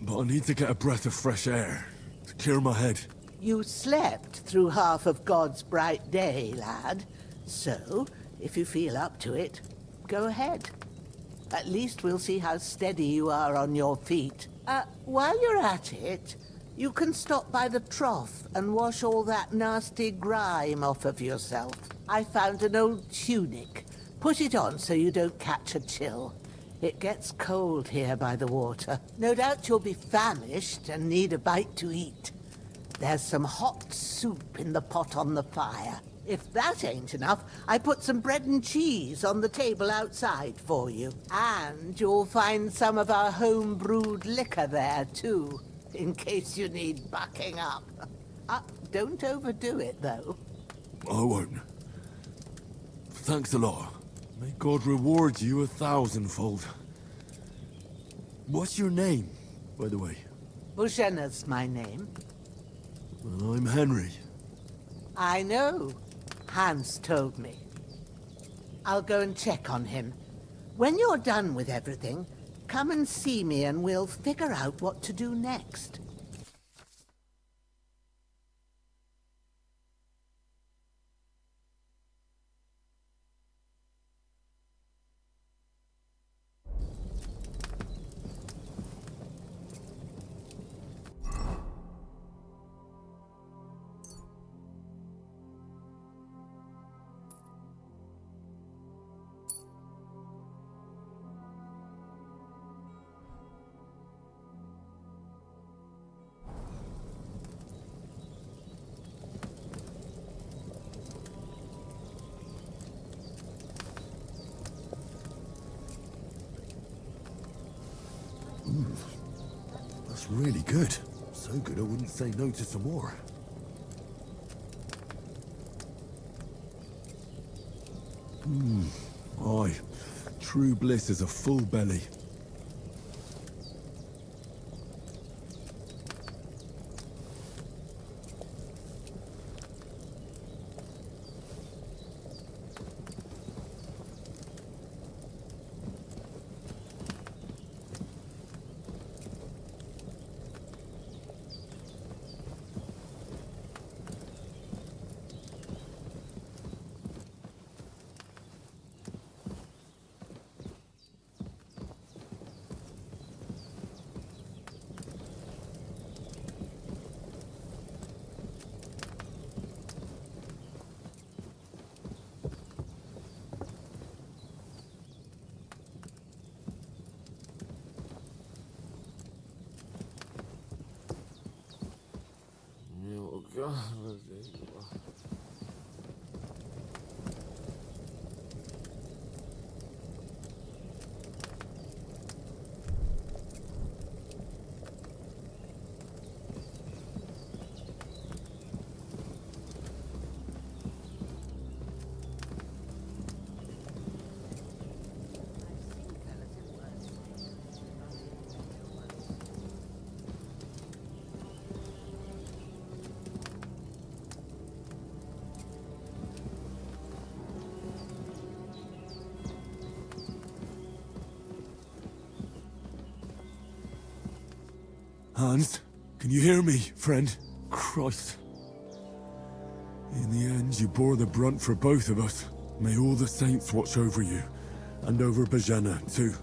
But I need to get a breath of fresh air to clear my head. You slept through half of God's bright day, lad. So, if you feel up to it, go ahead. At least we'll see how steady you are on your feet. While you're at it, you can stop by the trough and wash all that nasty grime off of yourself. I found an old tunic. Put it on so you don't catch a chill. It gets cold here by the water. No doubt you'll be famished and need a bite to eat. There's some hot soup in the pot on the fire. If that ain't enough, I put some bread and cheese on the table outside for you. And you'll find some of our home-brewed liquor there, too, in case you need bucking up. Don't overdo it, though. I won't. Thanks a lot. May God reward you 1,000-fold. What's your name, by the way? Bushenna's my name. Well, I'm Henry. I know. Hans told me. I'll go and check on him. When you're done with everything, come and see me and we'll figure out what to do next. That's really good. So good I wouldn't say no to some more. Aye. True bliss is a full belly. Hans, can you hear me, friend? Christ. In the end, you bore the brunt for both of us. May all the saints watch over you, and over Bajana, too.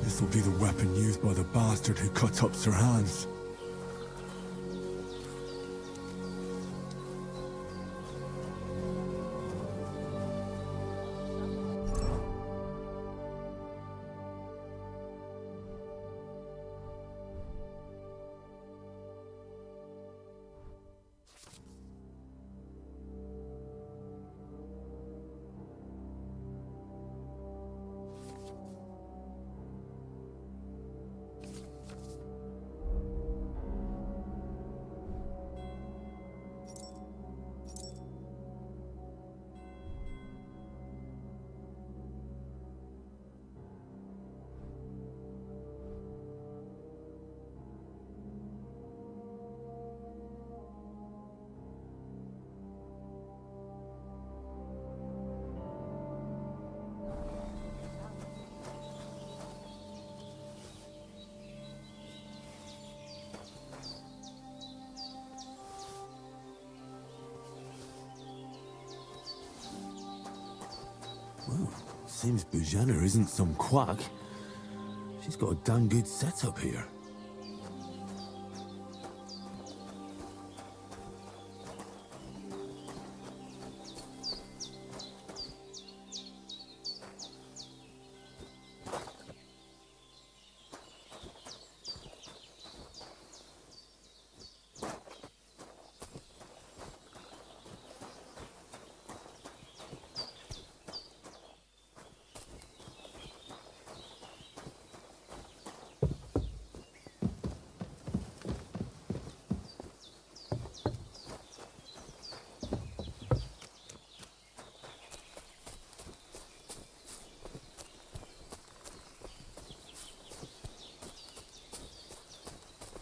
This will be the weapon used by the bastard who cut up Sir Hans. Well, seems Bujana isn't some quack. She's got a damn good setup here.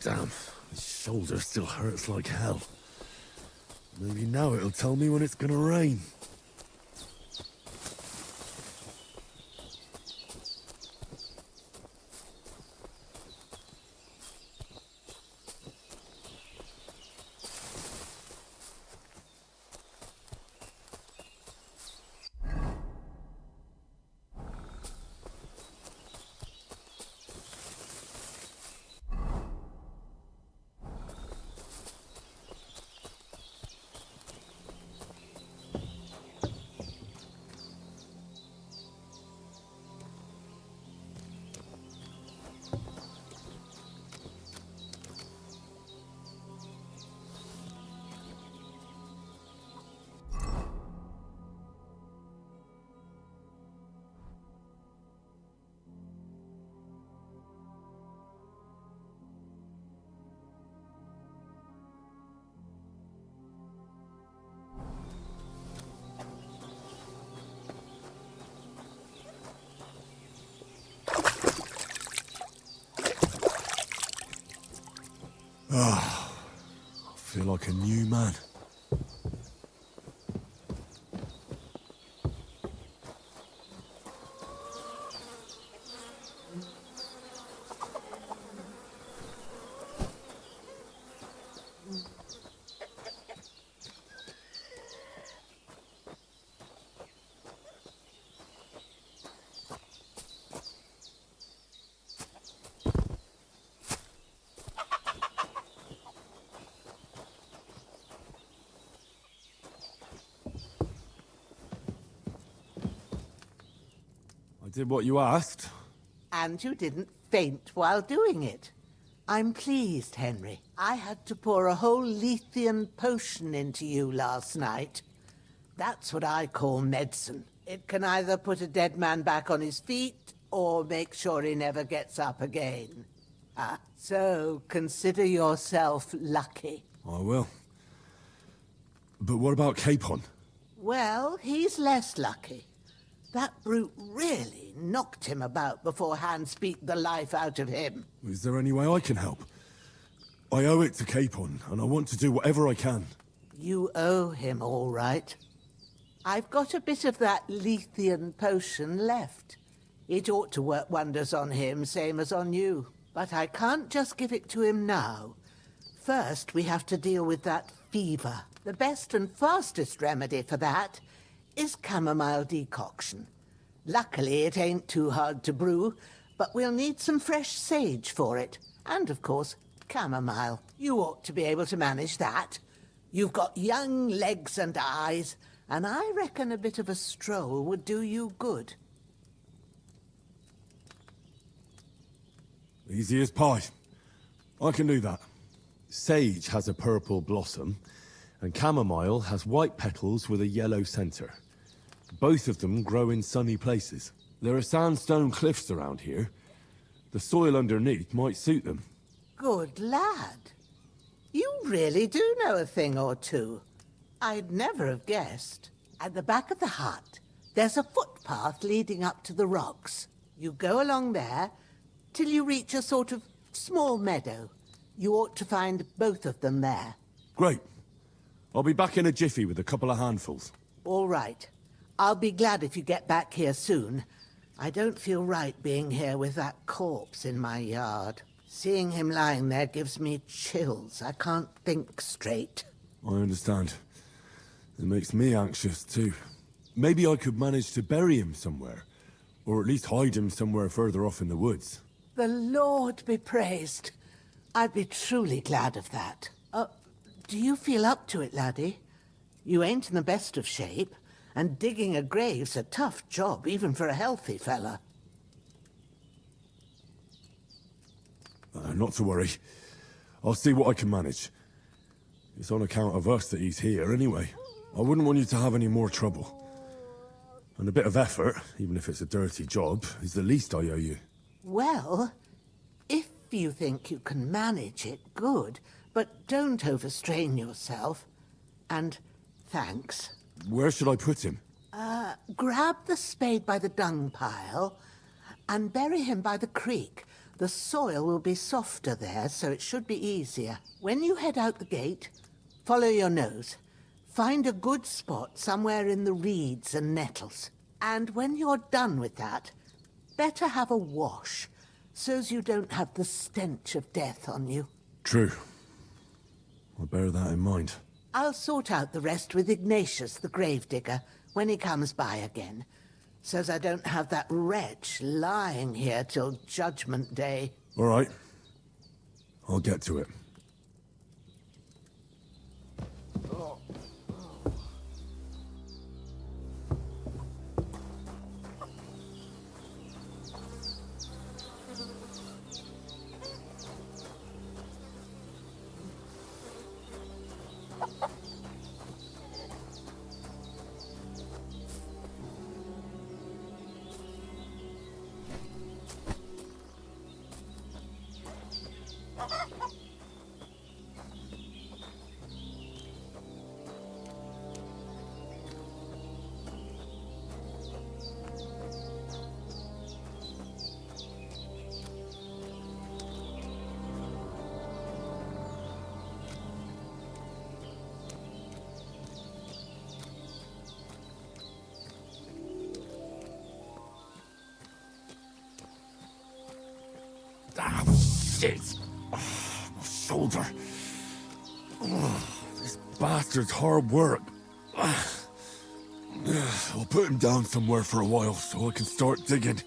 Damn, his shoulder still hurts like hell. Maybe now it'll tell me when it's gonna rain. Ah, I feel like a new man. did what you asked. And you didn't faint while doing it. I'm pleased, Henry. I had to pour a whole Lethean potion into you last night. That's what I call medicine. It can either put a dead man back on his feet, or make sure he never gets up again. So consider yourself lucky. I will. But what about Capon? Well, he's less lucky. That brute really knocked him about before Hans beat the life out of him. Is there any way I can help? I owe it to Capon, and I want to do whatever I can. You owe him, all right. I've got a bit of that Lethean potion left. It ought to work wonders on him, same as on you. But I can't just give it to him now. First, we have to deal with that fever. The best and fastest remedy for that is chamomile decoction. Luckily, it ain't too hard to brew, but we'll need some fresh sage for it. And, of course, chamomile. You ought to be able to manage that. You've got young legs and eyes, and I reckon a bit of a stroll would do you good. Easy as pie. I can do that. Sage has a purple blossom, and chamomile has white petals with a yellow center. Both of them grow in sunny places. There are sandstone cliffs around here. The soil underneath might suit them. Good lad. You really do know a thing or two. I'd never have guessed. At the back of the hut, there's a footpath leading up to the rocks. You go along there till you reach a sort of small meadow. You ought to find both of them there. Great. I'll be back in a jiffy with a couple of handfuls. All right. I'll be glad if you get back here soon. I don't feel right being here with that corpse in my yard. Seeing him lying there gives me chills. I can't think straight. I understand. It makes me anxious, too. Maybe I could manage to bury him somewhere. Or at least hide him somewhere further off in the woods. The Lord be praised. I'd be truly glad of that. Do you feel up to it, laddie? You ain't in the best of shape, and digging a grave's a tough job, even for a healthy fella. Not to worry. I'll see what I can manage. It's on account of us that he's here, anyway. I wouldn't want you to have any more trouble. And a bit of effort, even if it's a dirty job, is the least I owe you. Well, if you think you can manage it, good. But don't overstrain yourself. And thanks. Where should I put him? Grab the spade by the dung pile and bury him by the creek. The soil will be softer there, so it should be easier. When you head out the gate, follow your nose. Find a good spot somewhere in the reeds and nettles. And when you're done with that, better have a wash, so's you don't have the stench of death on you. True. I'll bear that in mind. I'll sort out the rest with Ignatius, the gravedigger, when he comes by again, so's I don't have that wretch lying here till Judgment Day. All right. I'll get to it. Ah, shit! My shoulder. This bastard's hard work. I'll put him down somewhere for a while so I can start digging.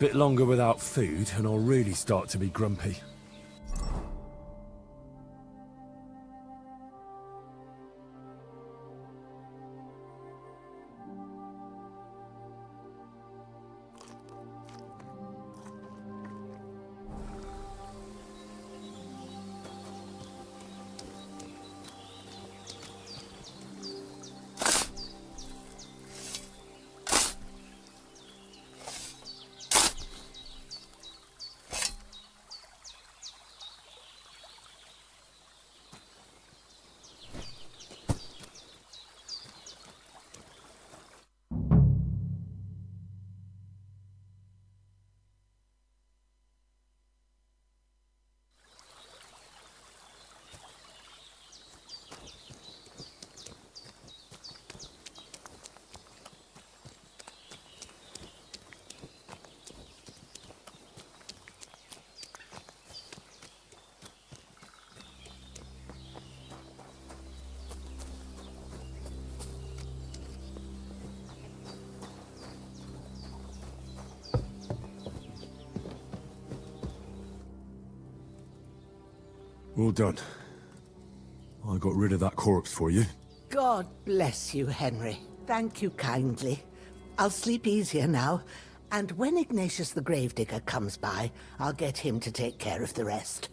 Bit longer without food, and I'll really start to be grumpy. Well done. I got rid of that corpse for you. God bless you, Henry. Thank you kindly. I'll sleep easier now, and when Ignatius the Gravedigger comes by, I'll get him to take care of the rest.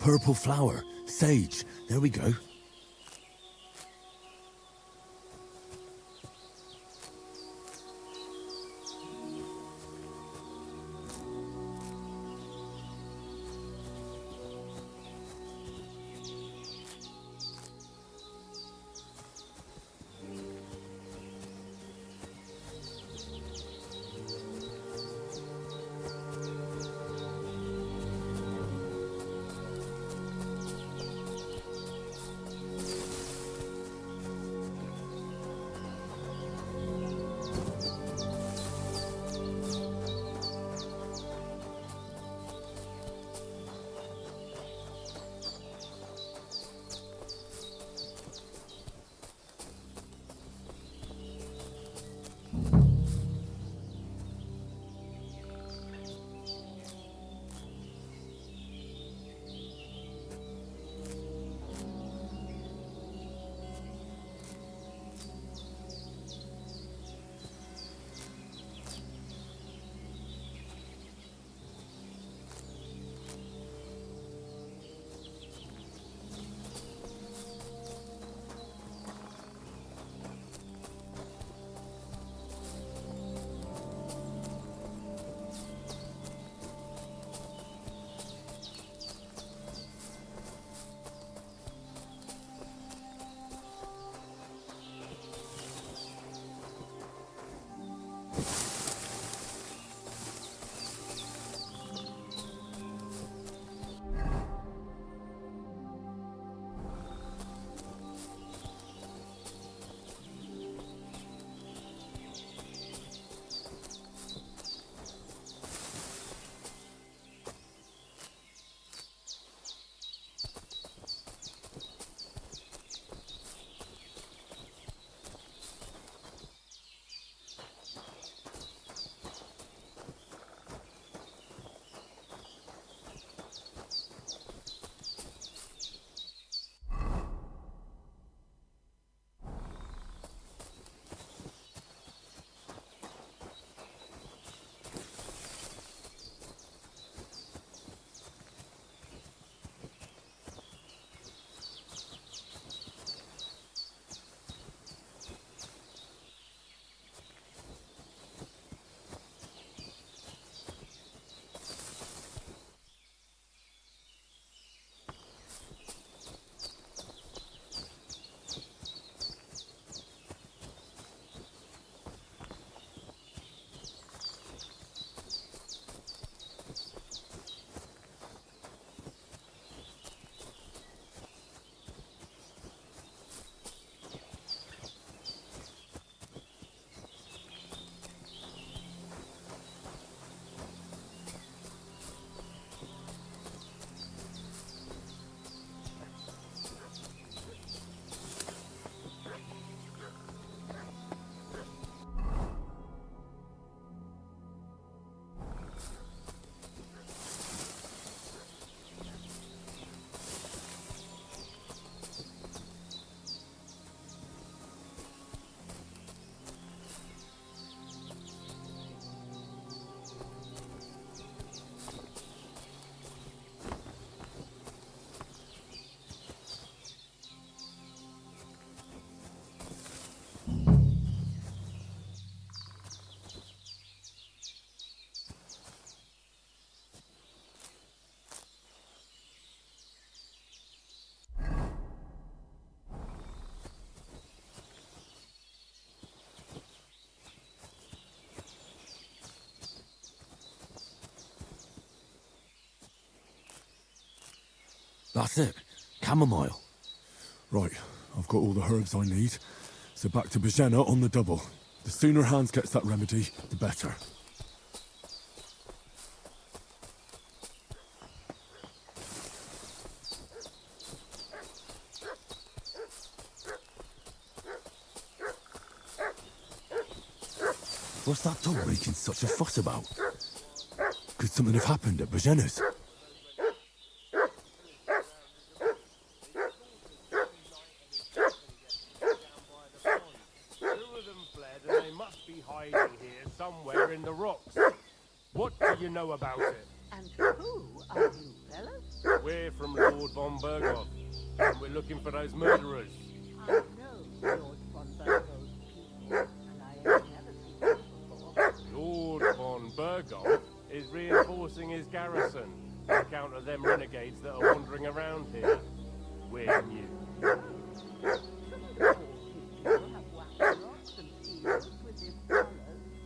Purple flower. Sage. There we go. That's it. Chamomile. Right, I've got all the herbs I need. So back to Bajena on the double. The sooner Hans gets that remedy, the better. What's that dog making such a fuss about? Could something have happened at Bajena's? Somewhere in the rocks. What do you know about it? And who are you, fellas? We're from Lord von Berghoff, and we're looking for those murderers. I know Lord von Berghoff's people, and I have never seen them before. Lord von Berghoff is reinforcing his garrison on account of them renegades that are wandering around here. We're new.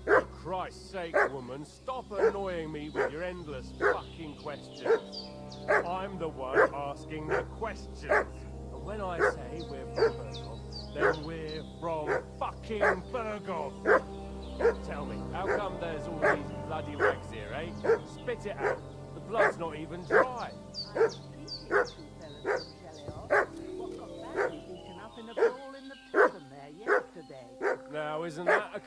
For Christ's sake, woman, stop annoying me with your endless fucking questions. I'm the one asking the questions. And when I say we're from Berghoff, then we're from fucking Berghoff. Tell me, how come there's all these bloody rags here, eh? Spit it out. The blood's not even dry. Now, isn't that a...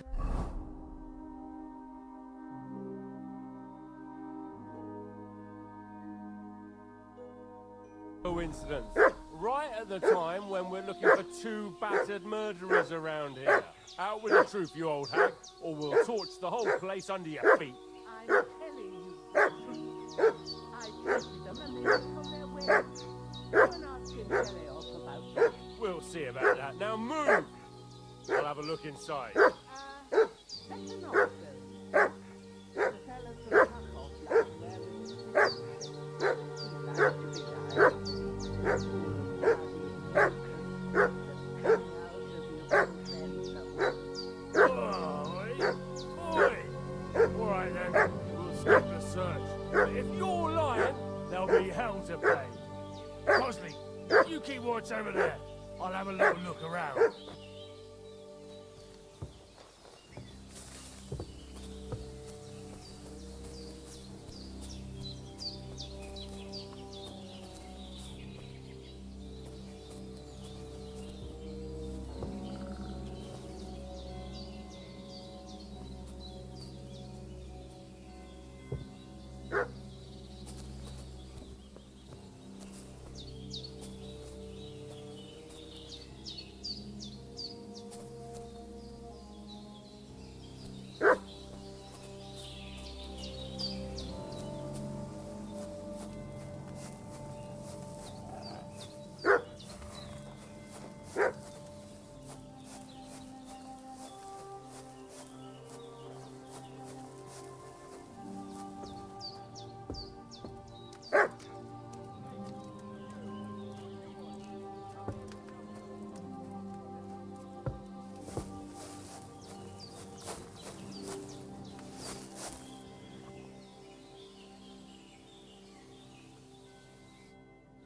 coincidence? Right at the time when we're looking for two battered murderers around here. Out with the truth, you old hag, or we'll torch the whole place under your feet. I'm telling you the truth. I chased them and they went on their way. Go and ask Geleoff about that. We'll see about that. Now move! I'll have a look inside. Better not go. The fellas from Berghoff last there Alright then, we'll skip the search. But if you're lying, there'll be hell to pay. Cosley, you keep watch over there. I'll have a little look around.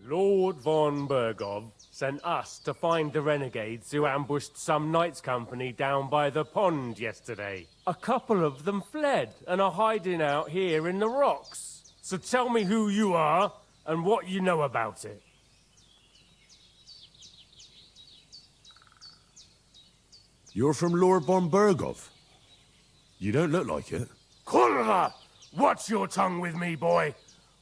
Lord von Berghoff sent us to find the renegades who ambushed some knights' company down by the pond yesterday. A couple of them fled and are hiding out here in the rocks. So tell me who you are and what you know about it. You're from Lord von Berghoff? You don't look like it. Kurva! Watch your tongue with me, boy.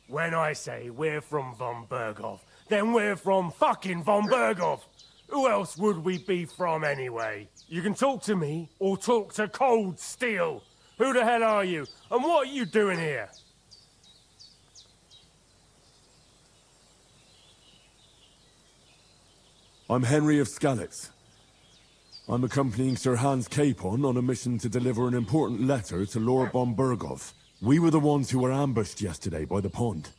When I say we're from von Berghoff, then we're from fucking von Berghoff. Who else would we be from anyway? You can talk to me or talk to cold steel. Who the hell are you? And what are you doing here? I'm Henry of Skalitz. I'm accompanying Sir Hans Capon on a mission to deliver an important letter to Lord von Berghoff. We were the ones who were ambushed yesterday by the pond.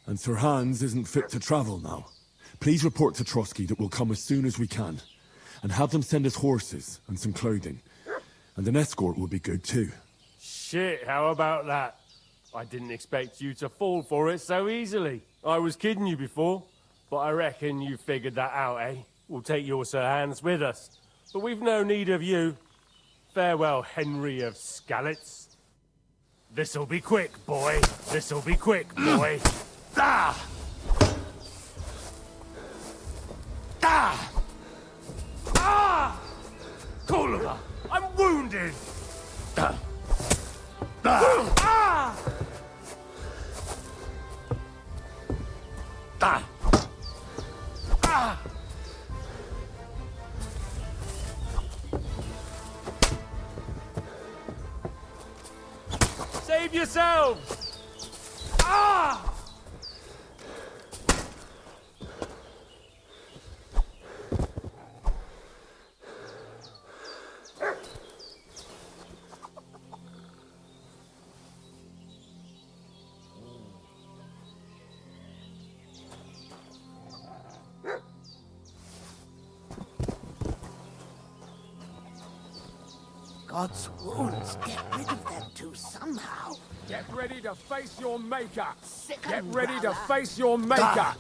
And Sir Hans isn't fit to travel now. Please report to Trotsky that we'll come as soon as we can. And have them send us horses and some clothing. And an escort will be good too. Shit, how about that? I didn't expect you to fall for it so easily. I was kidding you before, but I reckon you figured that out, eh? We'll take your Sir Hans with us, but we've no need of you. Farewell, Henry of Skalitz. This'll be quick, boy. This'll be quick, boy. Ah! Ah! Ah! Kolova, I'm wounded! Ah! Ah! Ah! Ah! Ah! Save yourselves! Ah! God's wounds, get rid of them too somehow. Get ready to face your maker! Sick Get and ready to ralla. face your maker!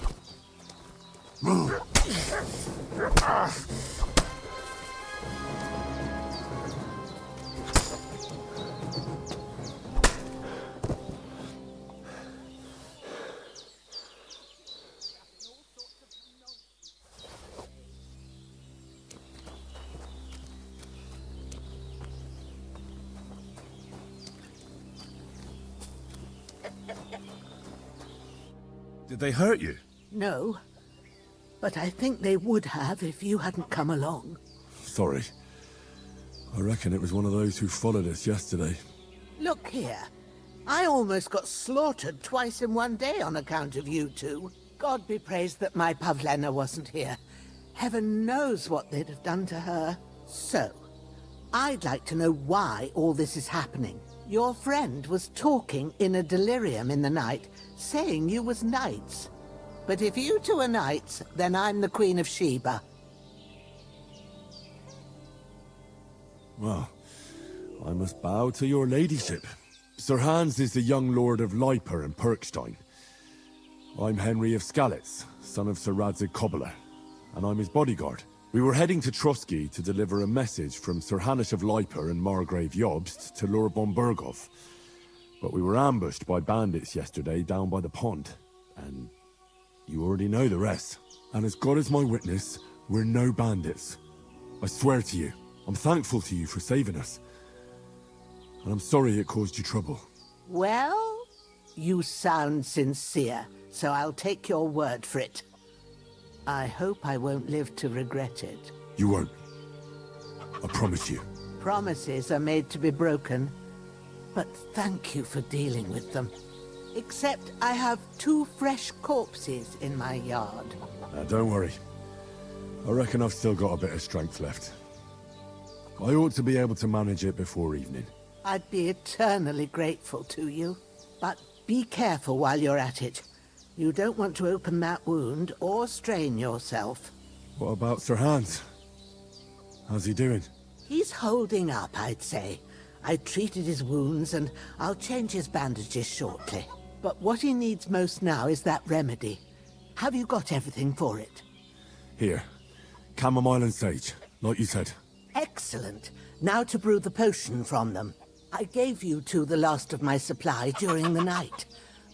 Did they hurt you? No, but I think they would have if you hadn't come along. Sorry. I reckon it was one of those who followed us yesterday. Look here. I almost got slaughtered twice in one day on account of you two. God be praised that my Pavlena wasn't here. Heaven knows what they'd have done to her. So, I'd like to know why all this is happening. Your friend was talking in a delirium in the night, saying you was knights. But if you two are knights, then I'm the Queen of Sheba. Well, I must bow to your ladyship. Sir Hans is the young lord of Leiper and Perkstein. I'm Henry of Skalitz, son of Sir Radzig Cobbler, and I'm his bodyguard. We were heading to Trotsky to deliver a message from Sir Hanush of Leiper and Margrave Jobst to Lord von Berghoff. But we were ambushed by bandits yesterday down by the pond, and you already know the rest. And as God is my witness, we're no bandits. I swear to you, I'm thankful to you for saving us. And I'm sorry it caused you trouble. Well, you sound sincere, so I'll take your word for it. I hope I won't live to regret it. You won't. I promise you. Promises are made to be broken, but thank you for dealing with them. Except I have 2 fresh corpses in my yard. Now, don't worry. I reckon I've still got a bit of strength left. I ought to be able to manage it before evening. I'd be eternally grateful to you. But be careful while you're at it. You don't want to open that wound or strain yourself. What about Sir Hans? How's he doing? He's holding up, I'd say. I treated his wounds and I'll change his bandages shortly. But what he needs most now is that remedy. Have you got everything for it? Here. Chamomile and sage, like you said. Excellent. Now to brew the potion from them. I gave you two the last of my supply during the night.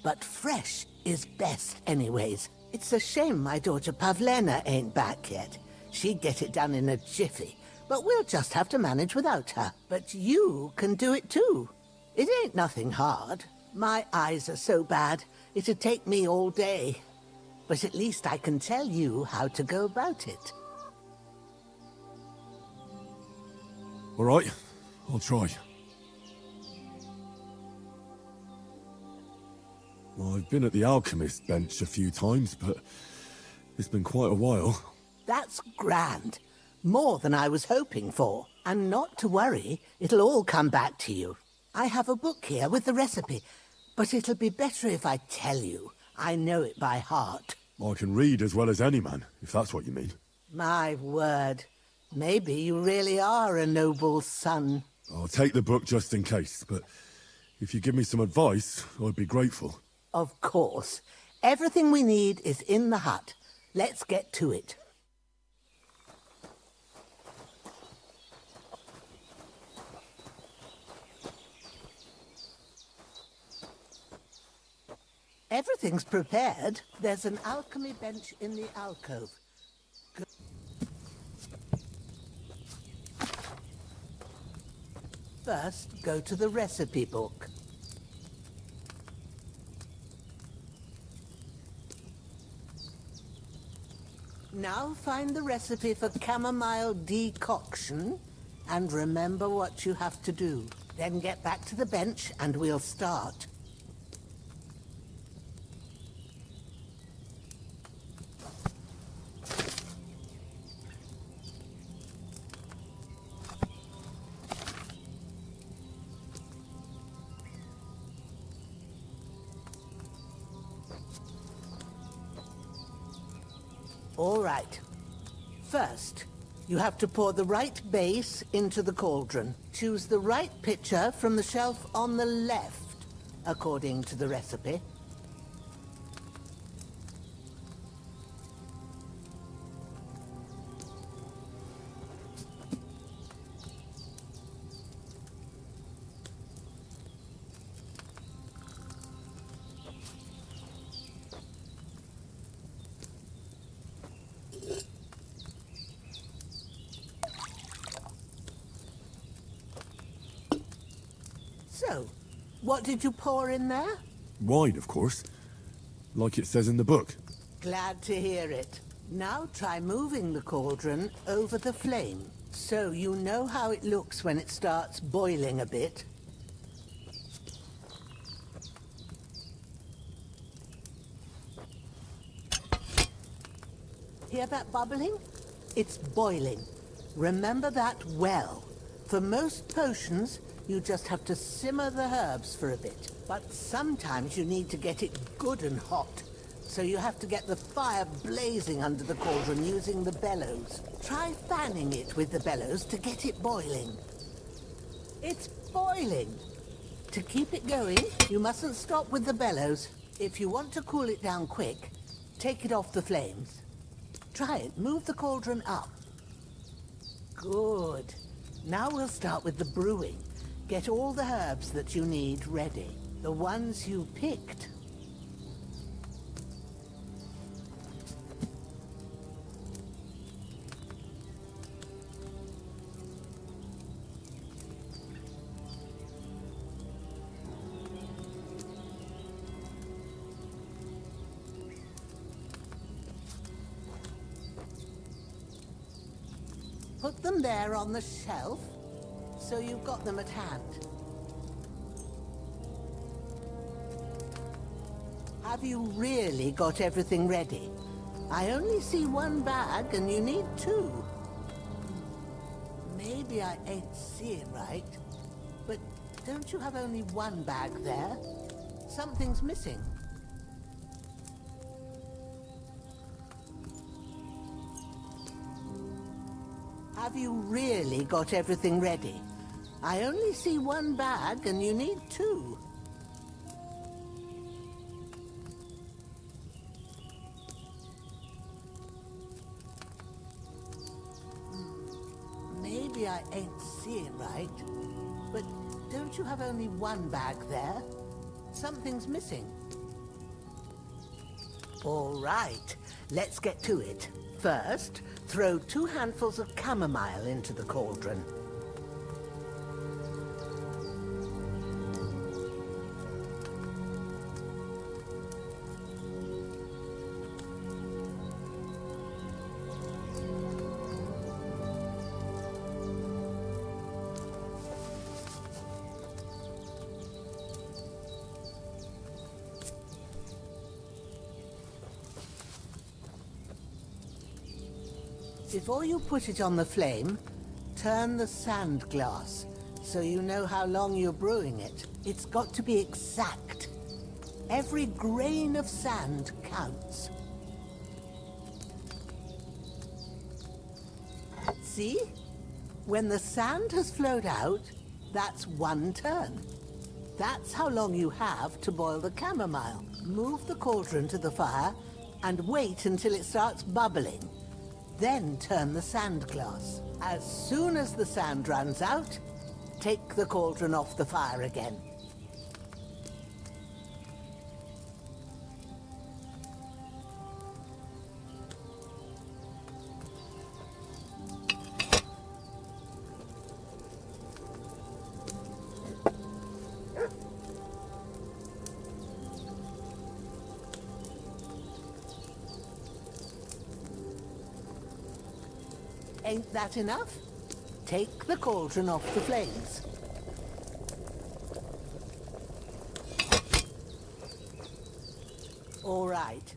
But fresh is best anyways. It's a shame my daughter Pavlena ain't back yet. She'd get it done in a jiffy. But we'll just have to manage without her. But you can do it too. It ain't nothing hard. My eyes are so bad, it'd take me all day. But at least I can tell you how to go about it. All right, I'll try. Well, I've been at the alchemist bench a few times, but it's been quite a while. That's grand. More than I was hoping for. And not to worry, it'll all come back to you. I have a book here with the recipe, but it'll be better if I tell you. I know it by heart. I can read as well as any man, if that's what you mean. My word. Maybe you really are a noble son. I'll take the book just in case, but if you give me some advice, I'd be grateful. Of course. Everything we need is in the hut. Let's get to it. Everything's prepared. There's an alchemy bench in the alcove. First, go to the recipe book. Now find the recipe for chamomile decoction and remember what you have to do. Then get back to the bench and we'll start. All right. First, you have to pour the right base into the cauldron. Choose the right pitcher from the shelf on the left, according to the recipe. So, what did you pour in there? Wine, of course. Like it says in the book. Glad to hear it. Now try moving the cauldron over the flame, so you know how it looks when it starts boiling a bit. Hear that bubbling? It's boiling. Remember that well. For most potions, you just have to simmer the herbs for a bit. But sometimes you need to get it good and hot. So you have to get the fire blazing under the cauldron using the bellows. Try fanning it with the bellows to get it boiling. It's boiling. To keep it going, you mustn't stop with the bellows. If you want to cool it down quick, take it off the flames. Try it. Move the cauldron up. Good. Now we'll start with the brewing. Get all the herbs that you need ready. The ones you picked. Put them there on the shelf, so you've got them at hand. Have you really got everything ready? I only see one bag and you need two. Maybe I ain't seeing right, but don't you have only one bag there? Something's missing. Have you really got everything ready? I only see one bag and you need two. Maybe I ain't seeing right, but don't you have only one bag there? Something's missing. All right, let's get to it. First, throw 2 handfuls of chamomile into the cauldron. Before you put it on the flame, turn the sand glass so you know how long you're brewing it. It's got to be exact. Every grain of sand counts. See? When the sand has flowed out, that's 1 turn. That's how long you have to boil the chamomile. Move the cauldron to the fire and wait until it starts bubbling. Then turn the sand glass. As soon as the sand runs out, take the cauldron off the fire again. Ain't that enough? Take the cauldron off the flames. All right.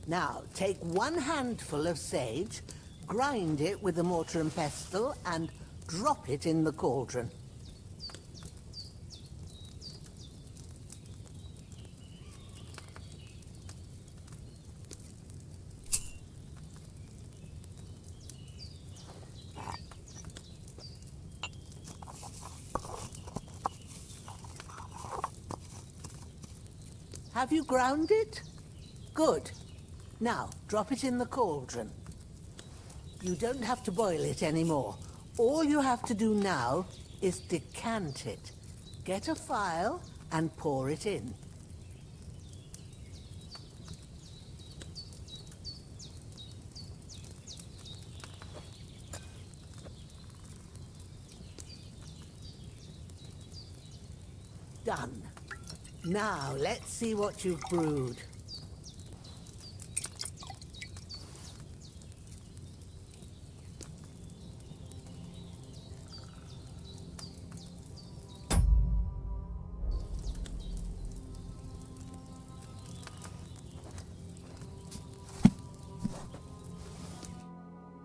Now, take 1 handful of sage, grind it with a mortar and pestle, and drop it in the cauldron. Have you ground it? Good. Now, drop it in the cauldron. You don't have to boil it anymore. All you have to do now is decant it. Get a phial and pour it in. Done. Now, let's see what you've brewed.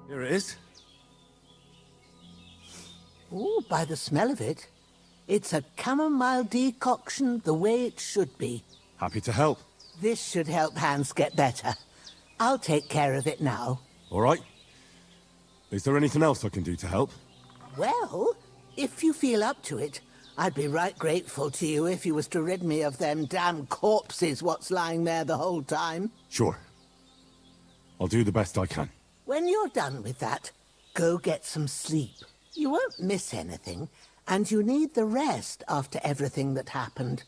Here it is. Ooh, by the smell of it, it's a chamomile decoction the way it should be. Happy to help. This should help Hans get better. I'll take care of it now. All right. Is there anything else I can do to help? Well, if you feel up to it, I'd be right grateful to you if you was to rid me of them damn corpses what's lying there the whole time. Sure. I'll do the best I can. When you're done with that, go get some sleep. You won't miss anything, and you need the rest after everything that happened.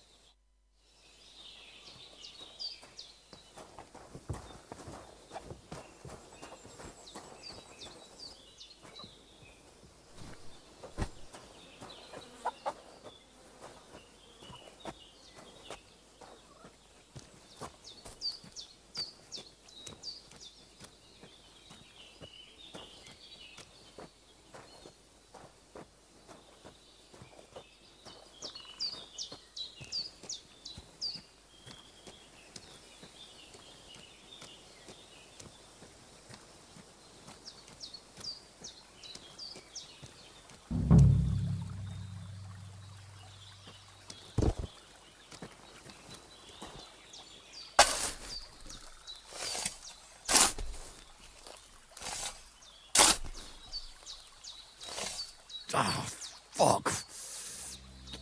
Ah, fuck.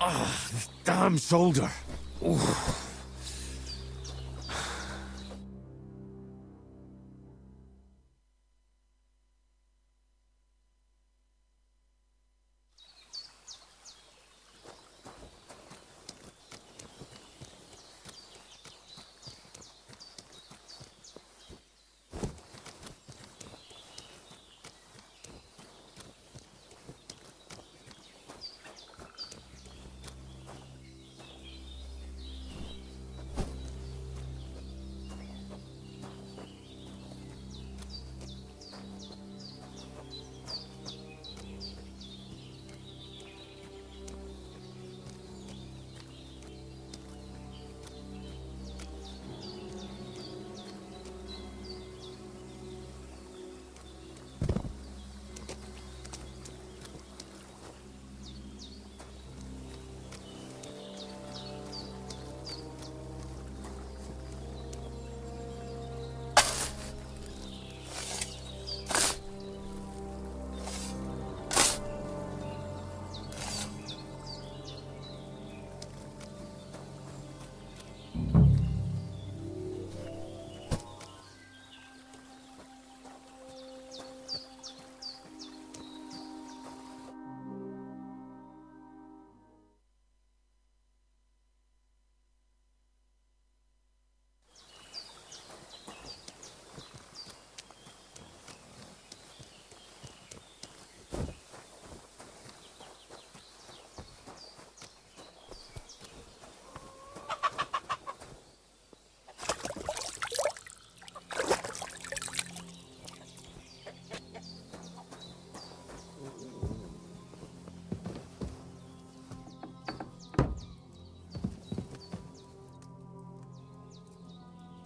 Ah, this damn shoulder. Oof.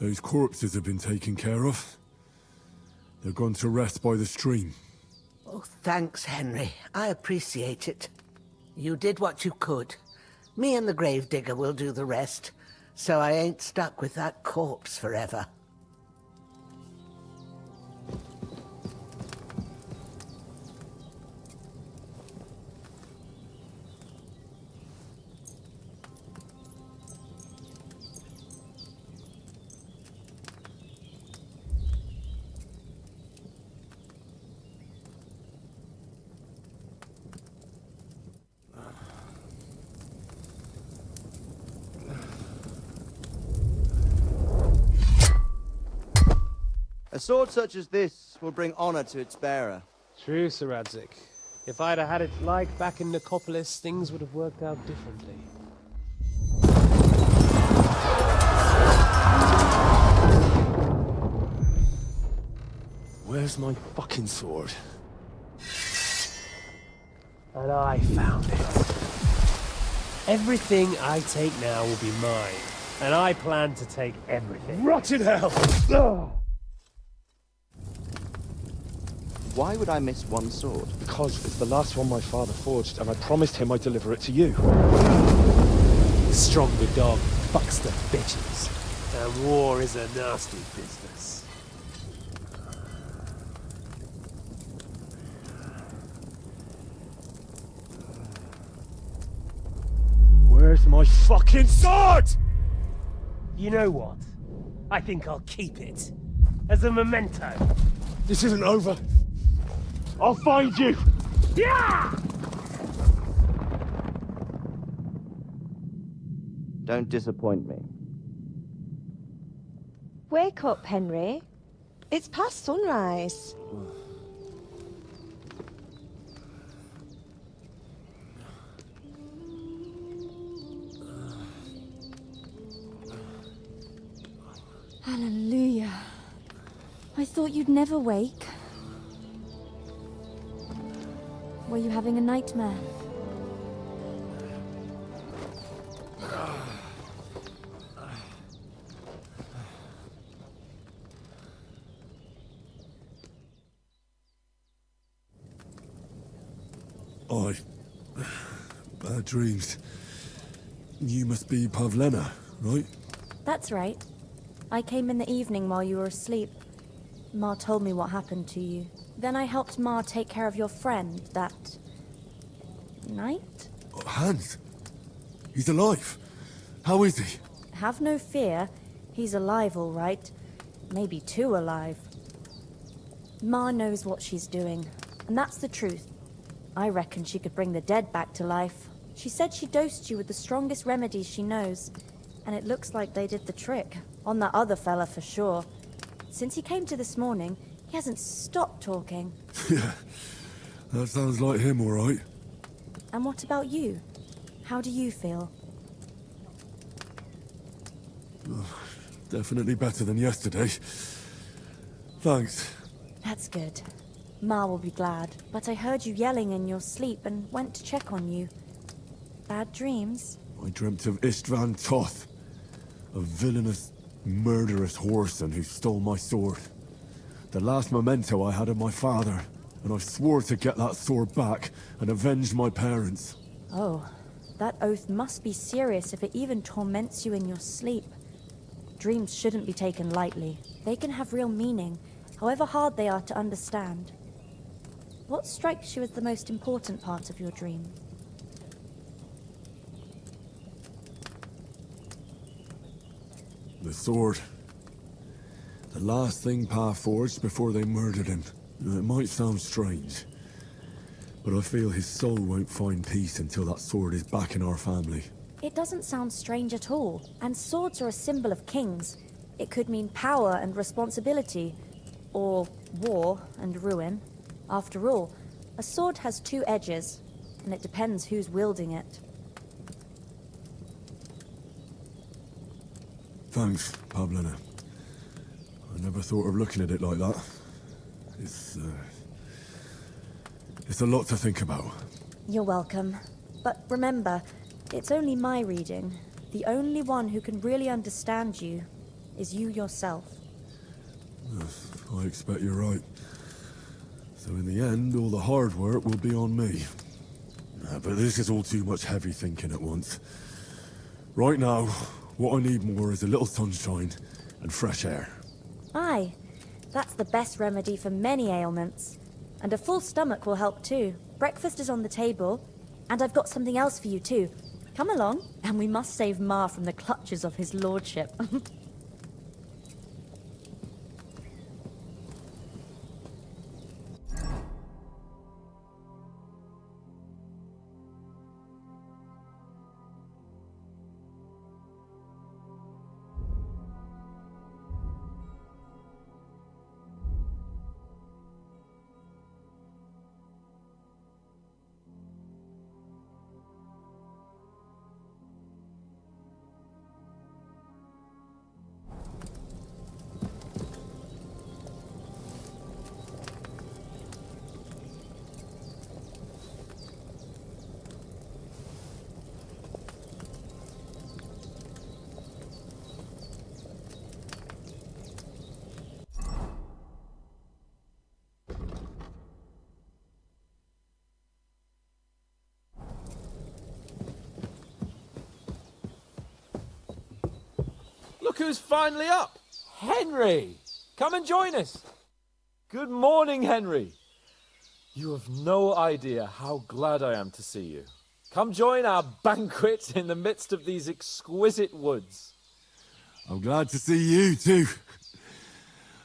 Those corpses have been taken care of. They're gone to rest by the stream. Oh, thanks, Henry. I appreciate it. You did what you could. Me and the gravedigger will do the rest, so I ain't stuck with that corpse forever. A sword such as this will bring honor to its bearer. True, Sir Radzik. If I'd have had it like back in Nicopolis, things would have worked out differently. Where's my fucking sword? And I found it. Everything I take now will be mine, and I plan to take everything. Rot in hell! Why would I miss one sword? Because it's the last one my father forged, and I promised him I'd deliver it to you. Stronger dog fucks the bitches, and war is a nasty business. Where's my fucking sword? You know what? I think I'll keep it. As a memento. This isn't over. I'll find you! Yeah! Don't disappoint me. Wake up, Henry. It's past sunrise. Hallelujah. I thought you'd never wake. Were you having a nightmare? Bad dreams. You must be Pavlena, right? That's right. I came in the evening while you were asleep. Ma told me what happened to you. Then I helped Ma take care of your friend that night? Hans? He's alive. How is he? Have no fear. He's alive, all right. Maybe too alive. Ma knows what she's doing, and that's the truth. I reckon she could bring the dead back to life. She said she dosed you with the strongest remedies she knows, and it looks like they did the trick. On that other fella for sure. Since he came to this morning, he hasn't stopped talking. Yeah, that sounds like him, all right. And what about you? How do you feel? Definitely better than yesterday. Thanks. That's good. Ma will be glad, but I heard you yelling in your sleep and went to check on you. Bad dreams? I dreamt of Istvan Toth, a villainous, murderous whoreson who stole my sword. The last memento I had of my father, and I swore to get that sword back and avenge my parents. Oh, that oath must be serious if it even torments you in your sleep. Dreams shouldn't be taken lightly. They can have real meaning, however hard they are to understand. What strikes you as the most important part of your dream? The sword. The last thing Pa forged before they murdered him. It might sound strange, but I feel his soul won't find peace until that sword is back in our family. It doesn't sound strange at all, and swords are a symbol of kings. It could mean power and responsibility, or war and ruin. After all, a sword has two edges, and it depends who's wielding it. Thanks, Pavlena. I never thought of looking at it like that. It's a lot to think about. You're welcome. But remember, it's only my reading. The only one who can really understand you is you yourself. I expect you're right. So in the end, all the hard work will be on me. But this is all too much heavy thinking at once. Right now, what I need more is a little sunshine and fresh air. Aye, that's the best remedy for many ailments. And a full stomach will help too. Breakfast is on the table, and I've got something else for you too. Come along, and we must save Ma from the clutches of his lordship. Look who's finally up! Henry! Come and join us! Good morning, Henry! You have no idea how glad I am to see you. Come join our banquet in the midst of these exquisite woods. I'm glad to see you too.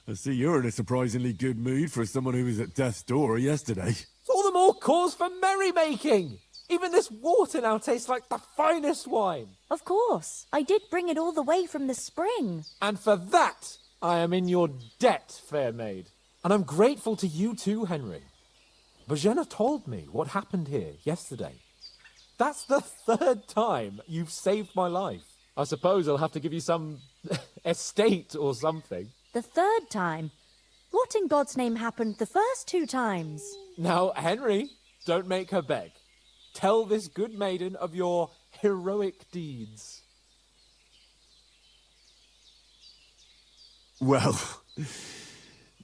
I see you're in a surprisingly good mood for someone who was at death's door yesterday. It's all the more cause for merrymaking! Even this water now tastes like the finest wine. Of course. I did bring it all the way from the spring. And for that, I am in your debt, fair maid. And I'm grateful to you too, Henry. Bajena told me what happened here yesterday. That's the 3rd time you've saved my life. I suppose I'll have to give you some estate or something. The 3rd time? What in God's name happened the first 2 times? Now, Henry, don't make her beg. Tell this good maiden of your heroic deeds. Well,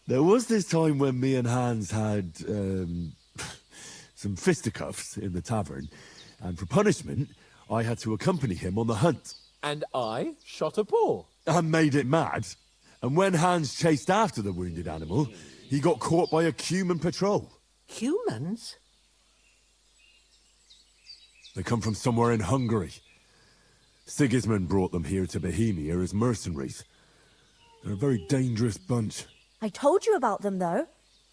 there was this time when me and Hans had some fisticuffs in the tavern, and for punishment, I had to accompany him on the hunt. And I shot a boar. And made it mad. And when Hans chased after the wounded animal, he got caught by a human patrol. Humans? They come from somewhere in Hungary. Sigismund brought them here to Bohemia as mercenaries. They're a very dangerous bunch. I told you about them, though.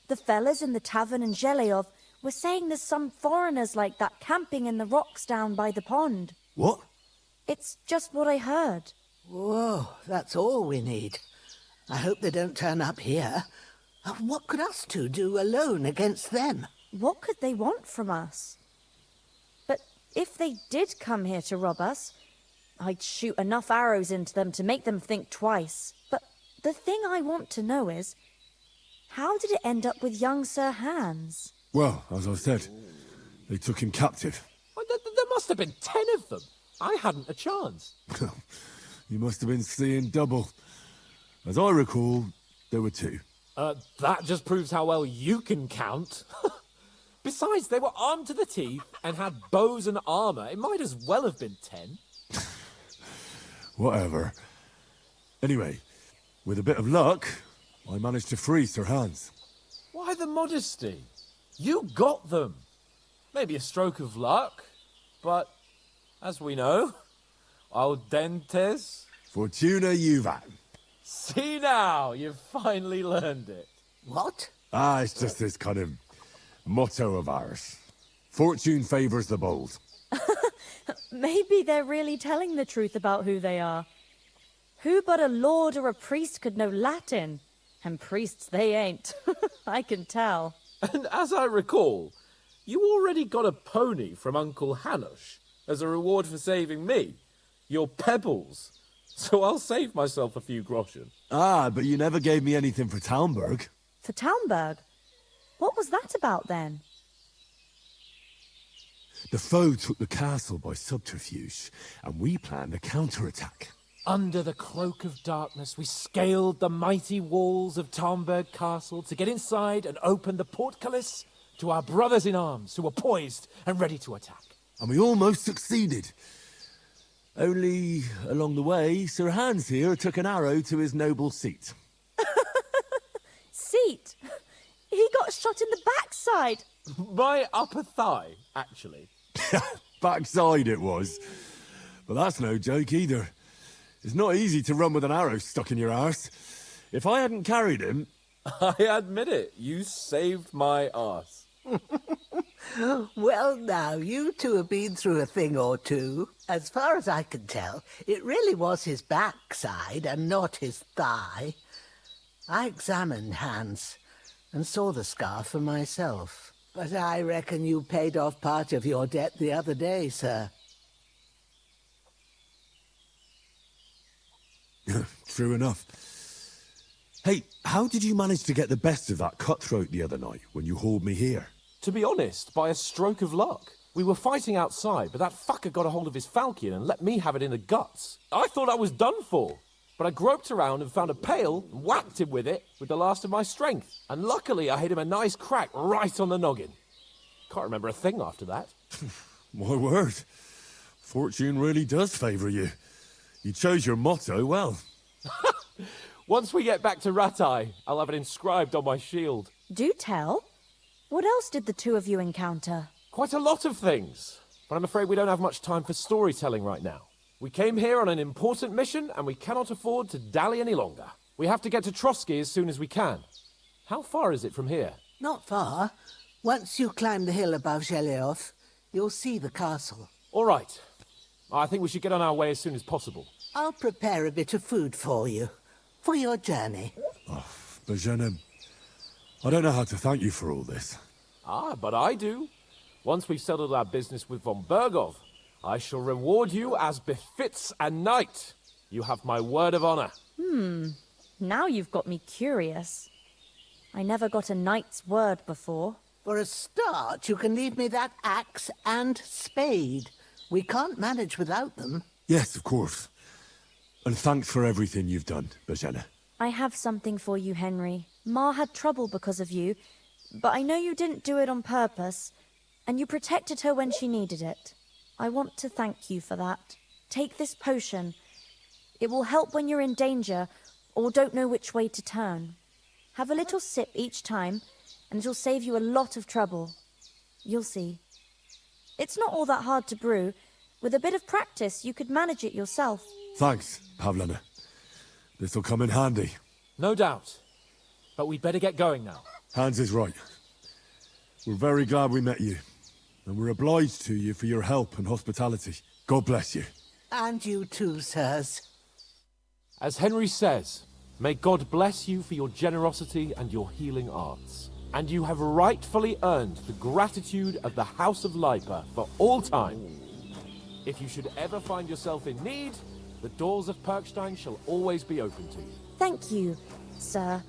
The fellas in the tavern in Zheleyov were saying there's some foreigners like that camping in the rocks down by the pond. What? It's just what I heard. Whoa, that's all we need. I hope they don't turn up here. What could us two do alone against them? What could they want from us? But if they did come here to rob us, I'd shoot enough arrows into them to make them think twice. But the thing I want to know is, how did it end up with young Sir Hans? Well, as I said, they took him captive. Well, there must have been 10 of them. I hadn't a chance. You must have been seeing double. As I recall, there were 2. That just proves how well you can count. Besides, they were armed to the teeth and had bows and armour. It might as well have been 10. Whatever. Anyway, with a bit of luck, I managed to free Sir Hans. Why the modesty? You got them. Maybe a stroke of luck, but as we know, audentes. Fortuna juvat. See now, you've finally learned it. What? It's just this kind of motto of ours. Fortune favours the bold. Maybe they're really telling the truth about who they are. Who but a lord or a priest could know Latin? And priests they ain't. I can tell. And as I recall, you already got a pony from Uncle Hanush as a reward for saving me. Your pebbles. So I'll save myself a few groschen. But you never gave me anything for Talmberg. For Talmberg? What was that about then? The foe took the castle by subterfuge, and we planned a counterattack. Under the cloak of darkness, we scaled the mighty walls of Tarnberg Castle to get inside and open the portcullis to our brothers in arms who were poised and ready to attack. And we almost succeeded. Only, along the way, Sir Hans here took an arrow to his noble seat. Seat? He got shot in the backside. My upper thigh, actually. Backside it was. But that's no joke either. It's not easy to run with an arrow stuck in your arse. If I hadn't carried him... I admit it, you saved my arse. Well, now, you two have been through a thing or two. As far as I can tell, it really was his backside and not his thigh. I examined Hans and saw the scar for myself. But I reckon you paid off part of your debt the other day, sir. True enough. Hey, how did you manage to get the best of that cutthroat the other night when you hauled me here? To be honest, by a stroke of luck. We were fighting outside, but that fucker got a hold of his falchion and let me have it in the guts. I thought I was done for. But I groped around and found a pail and whacked him with it with the last of my strength. And luckily I hit him a nice crack right on the noggin. Can't remember a thing after that. My word. Fortune really does favour you. You chose your motto well. Once we get back to Ratai, I'll have it inscribed on my shield. Do tell. What else did the two of you encounter? Quite a lot of things. But I'm afraid we don't have much time for storytelling right now. We came here on an important mission, and we cannot afford to dally any longer. We have to get to Trotsky as soon as we can. How far is it from here? Not far. Once you climb the hill above Zheleoth, you'll see the castle. All right. I think we should get on our way as soon as possible. I'll prepare a bit of food for you, for your journey. Oh, Bozhena, I don't know how to thank you for all this. Ah, but I do. Once we've settled our business with von Bergov, I shall reward you as befits a knight. You have my word of honor. Now you've got me curious. I never got a knight's word before. For a start, you can leave me that axe and spade. We can't manage without them. Yes, of course. And thanks for everything you've done, Bozhena. I have something for you, Henry. Ma had trouble because of you, but I know you didn't do it on purpose, and you protected her when she needed it. I want to thank you for that. Take this potion. It will help when you're in danger or don't know which way to turn. Have a little sip each time, and it'll save you a lot of trouble. You'll see. It's not all that hard to brew. With a bit of practice, you could manage it yourself. Thanks, Pavlena. This'll come in handy. No doubt. But we'd better get going now. Hans is right. We're very glad we met you. And we're obliged to you for your help and hospitality. God bless you. And you too, sirs. As Henry says, may God bless you for your generosity and your healing arts. And you have rightfully earned the gratitude of the House of Lipa for all time. If you should ever find yourself in need, the doors of Perkstein shall always be open to you. Thank you, sir.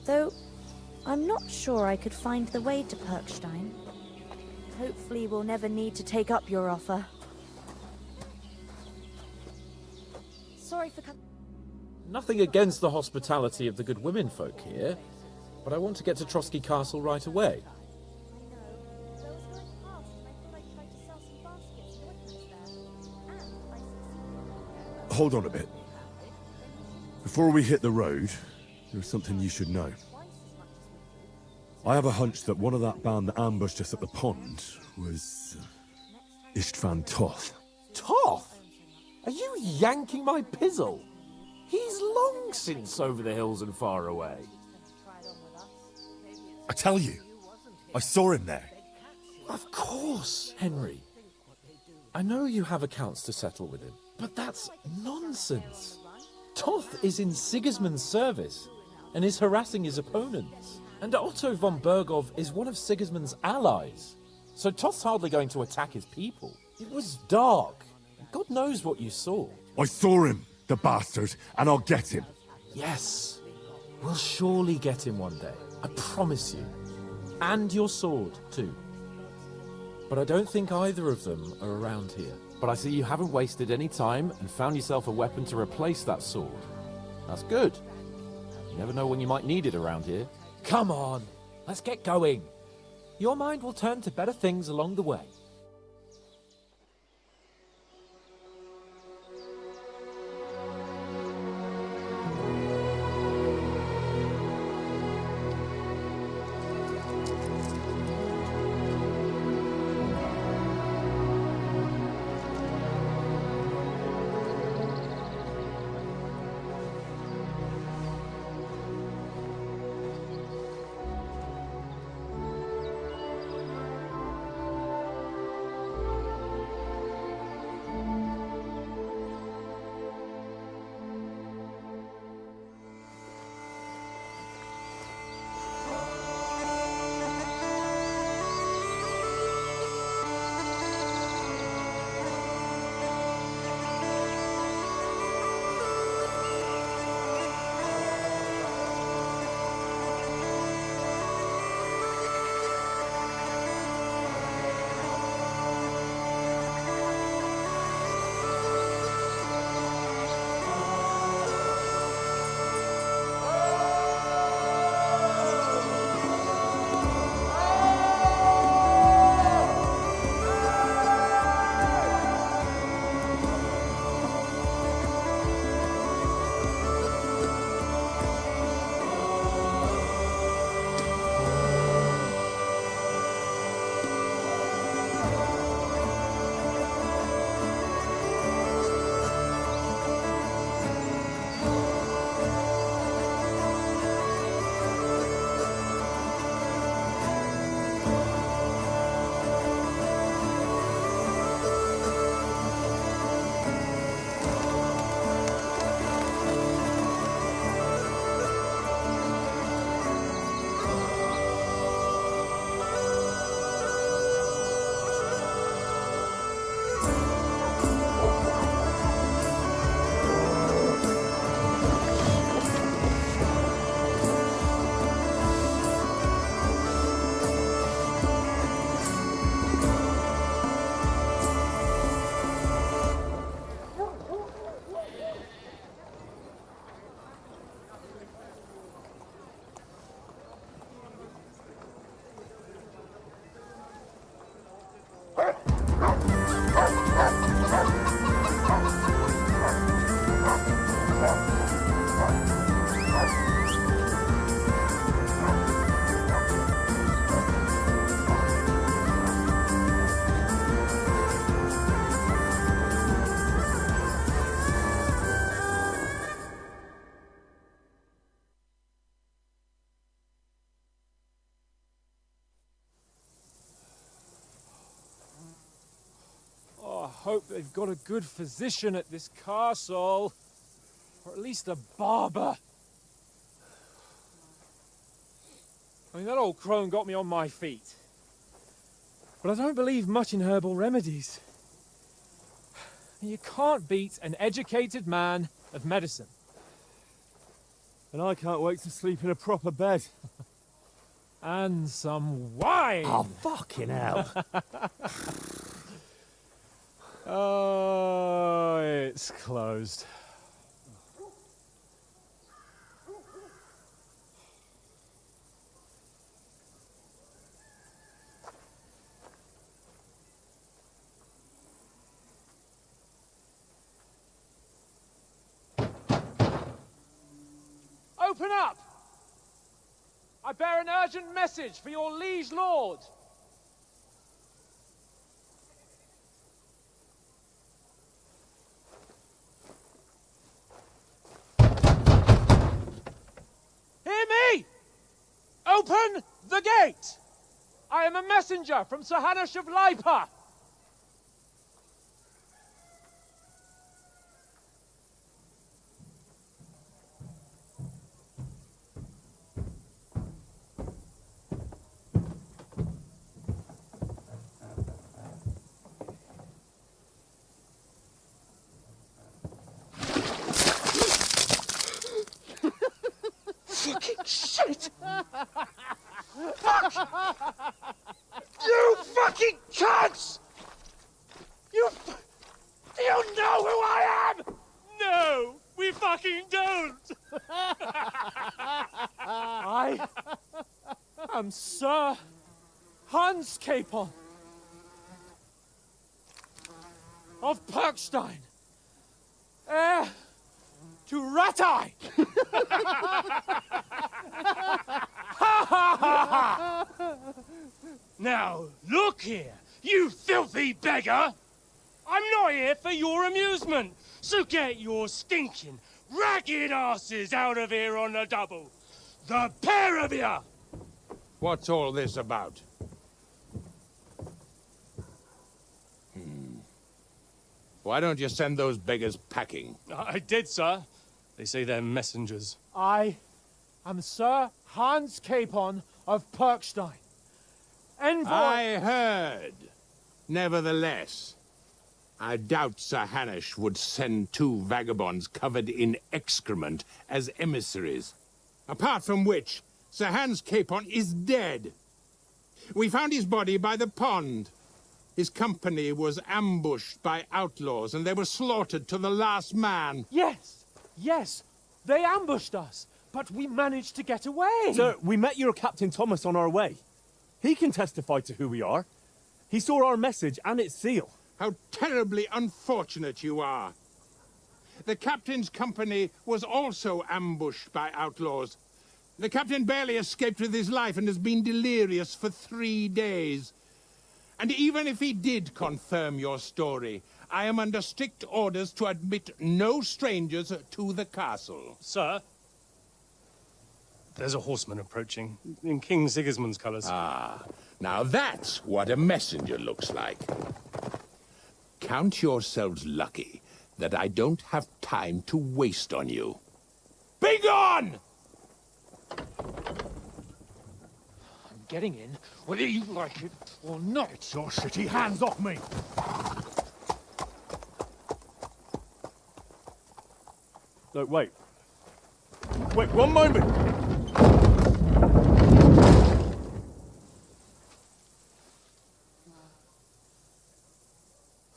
Though, I'm not sure I could find the way to Perkstein. Hopefully we'll never need to take up your offer. Sorry for Nothing against the hospitality of the good women folk here, but I want to get to Trotsky Castle right away. Hold on a bit. Before we hit the road, there's something you should know. I have a hunch that one of that band that ambushed us at the pond was Istvan Toth. Toth? Are you yanking my pizzle? He's long since over the hills and far away. I tell you, I saw him there. Of course, Henry. I know you have accounts to settle with him, but that's nonsense. Toth is in Sigismund's service and is harassing his opponents. And Otto von Bergov is one of Sigismund's allies. So Toth's hardly going to attack his people. It was dark. God knows what you saw. I saw him, the bastard, and I'll get him. Yes. We'll surely get him one day. I promise you. And your sword, too. But I don't think either of them are around here. But I see you haven't wasted any time and found yourself a weapon to replace that sword. That's good. You never know when you might need it around here. Come on, let's get going. Your mind will turn to better things along the way. I hope they've got a good physician at this castle. Or at least a barber. I mean, that old crone got me on my feet. But I don't believe much in herbal remedies. You can't beat an educated man of medicine. And I can't wait to sleep in a proper bed. And some wine! Oh, fucking hell. Oh, it's closed. Open up! I bear an urgent message for your liege lord. Hear me! Open the gate! I am a messenger from Sir Hanush of Lipa. Fucking shit! Fuck! You fucking cunts! am Sir Hans Capon of Perkstein, heir to Ratai. Now, look here, you filthy beggar! I'm not here for your amusement, so get your stinking, ragged asses out of here on the double. The pair of you! What's all this about? Why don't you send those beggars packing? I did, sir. They say they're messengers. I am Sir Hans Capon of Perkstein. Envoy... I heard. Nevertheless, I doubt Sir Hanush would send two vagabonds covered in excrement as emissaries. Apart from which, Sir Hans Capon is dead. We found his body by the pond. His company was ambushed by outlaws, and they were slaughtered to the last man. Yes, yes, they ambushed us, but we managed to get away. Sir, we met your Captain Thomas on our way. He can testify to who we are. He saw our message and its seal. How terribly unfortunate you are. The captain's company was also ambushed by outlaws. The captain barely escaped with his life and has been delirious for 3 days. And even if he did confirm your story, I am under strict orders to admit no strangers to the castle. Sir, there's a horseman approaching, in King Sigismund's colours. Ah, now that's what a messenger looks like. Count yourselves lucky that I don't have time to waste on you. Be gone! Getting in, whether you like it or not. Get your shitty hands off me! No, wait. Wait, one moment!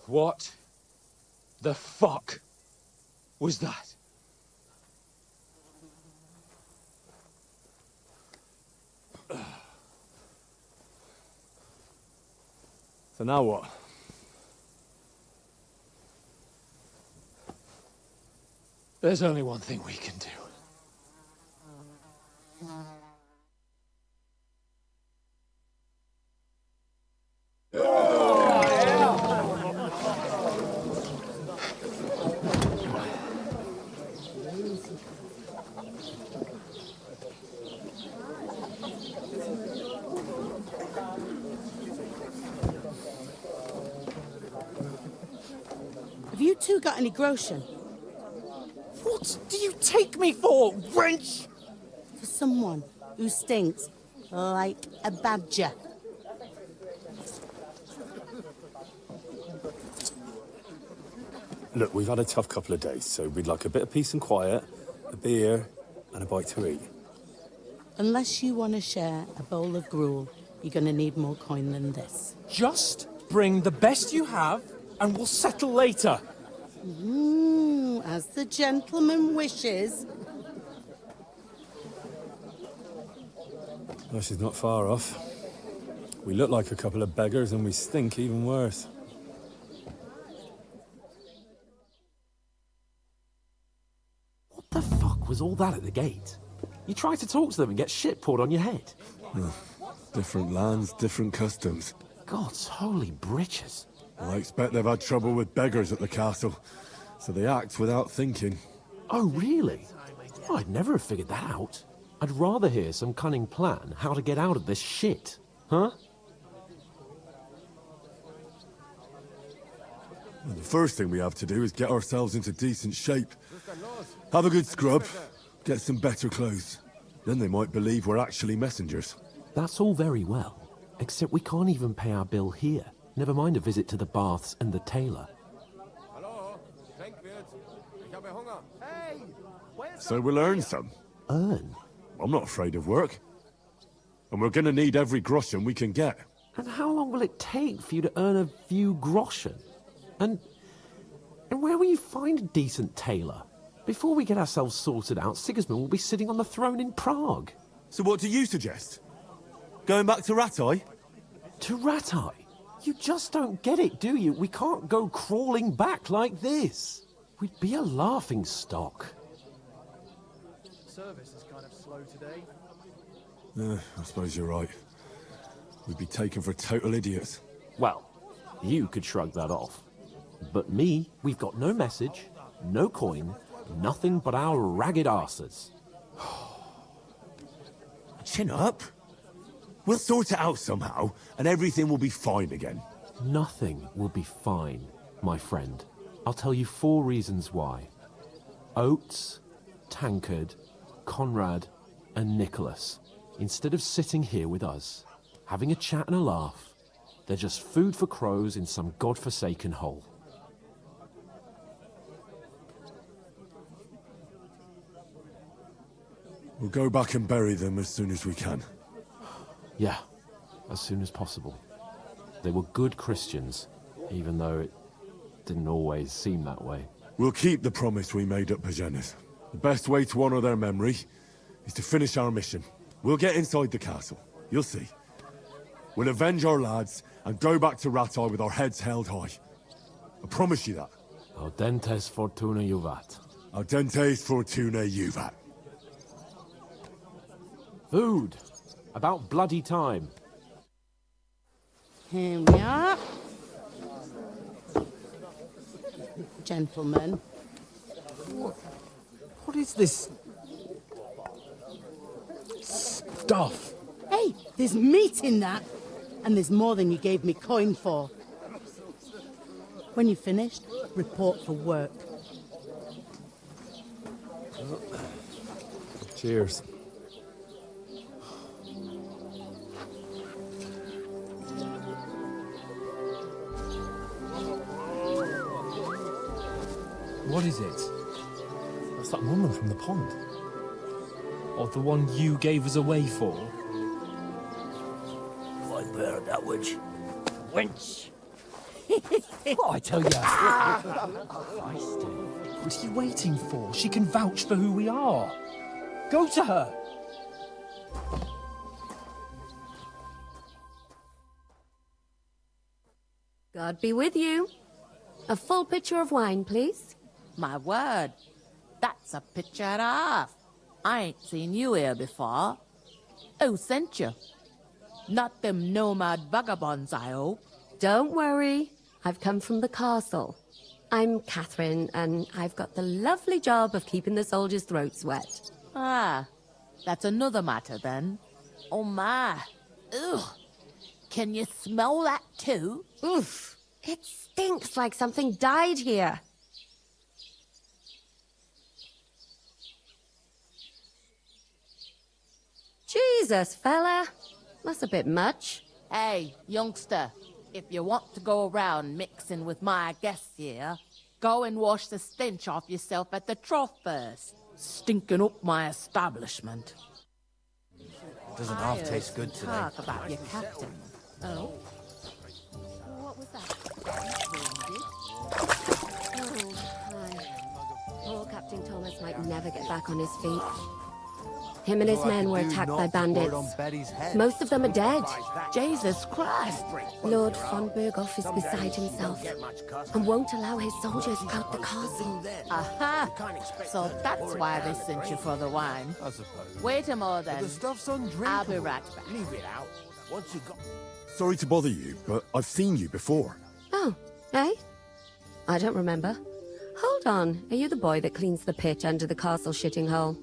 What the fuck was that? So now what? There's only one thing we can do. Have you two got any groschen? What do you take me for, wench? For someone who stinks like a badger. Look, we've had a tough couple of days, so we'd like a bit of peace and quiet, a beer, and a bite to eat. Unless you want to share a bowl of gruel, you're going to need more coin than this. Just bring the best you have, and we'll settle later. As the gentleman wishes. Well, she's not far off. We look like a couple of beggars, and we stink even worse. What the fuck was all that at the gate? You try to talk to them and get shit poured on your head. Different lands, different customs. God's holy britches. I expect they've had trouble with beggars at the castle, so they act without thinking. Oh, really? Oh, I'd never have figured that out. I'd rather hear some cunning plan how to get out of this shit. Huh? And the first thing we have to do is get ourselves into decent shape. Have a good scrub, get some better clothes. Then they might believe we're actually messengers. That's all very well, except we can't even pay our bill here. Never mind a visit to the baths and the tailor. So we'll earn some. Earn? I'm not afraid of work. And we're gonna need every groschen we can get. And how long will it take for you to earn a few groschen? And where will you find a decent tailor? Before we get ourselves sorted out, Sigismund will be sitting on the throne in Prague. So what do you suggest? Going back to Ratai? To Ratai? You just don't get it, do you? We can't go crawling back like this. We'd be a laughing stock. Service is kind of slow today. I suppose you're right. We'd be taken for total idiots. Well, you could shrug that off. But me, we've got no message, no coin, nothing but our ragged arses. Chin up. We'll sort it out somehow, and everything will be fine again. Nothing will be fine, my friend. I'll tell you 4 reasons why. Oates, Tankard, Conrad, and Nicholas, instead of sitting here with us, having a chat and a laugh, they're just food for crows in some godforsaken hole. We'll go back and bury them as soon as we can. Yeah, as soon as possible. They were good Christians, even though it didn't always seem that way. We'll keep the promise we made at Pagenis. The best way to honor their memory is to finish our mission. We'll get inside the castle. You'll see. We'll avenge our lads and go back to Ratai with our heads held high. I promise you that. Audentes fortuna juvat. Audentes fortuna juvat. Food. About bloody time. Here we are. Gentlemen. What is this stuff? Hey, there's meat in that. And there's more than you gave me coin for. When you're finished, report for work. Cheers. What is it? That's that woman from the pond. Or the one you gave us away for? I bear that witch. Wench! What I tell you? What are you waiting for? She can vouch for who we are. Go to her. God be with you. A full pitcher of wine, please. My word, that's a picture and a half. I ain't seen you here before. Who sent you? Not them nomad vagabonds, I hope. Don't worry. I've come from the castle. I'm Catherine, and I've got the lovely job of keeping the soldiers' throats wet. Ah, that's another matter then. Oh my. Ugh. Can you smell that too? Oof. It stinks like something died here. Jesus, fella. That's a bit much. Hey, youngster, if you want to go around mixing with my guests here, go and wash the stench off yourself at the trough first. Stinking up my establishment. Doesn't half taste good today. Talk about your captain. Oh? What was that? Oh, hi. Poor Captain Thomas might never get back on his feet. Him and his men were attacked by bandits. Most of them are dead. Jesus Christ! Lord von Berghoff is beside himself and won't allow his soldiers out the castle. Aha! So that's why they sent you for the wine. Wait a moment then. The stuff's undrinkable. I'll be right back. Leave it out. Once you got... Sorry to bother you, but I've seen you before. Oh, eh? I don't remember. Hold on, are you the boy that cleans the pit under the castle shitting hole?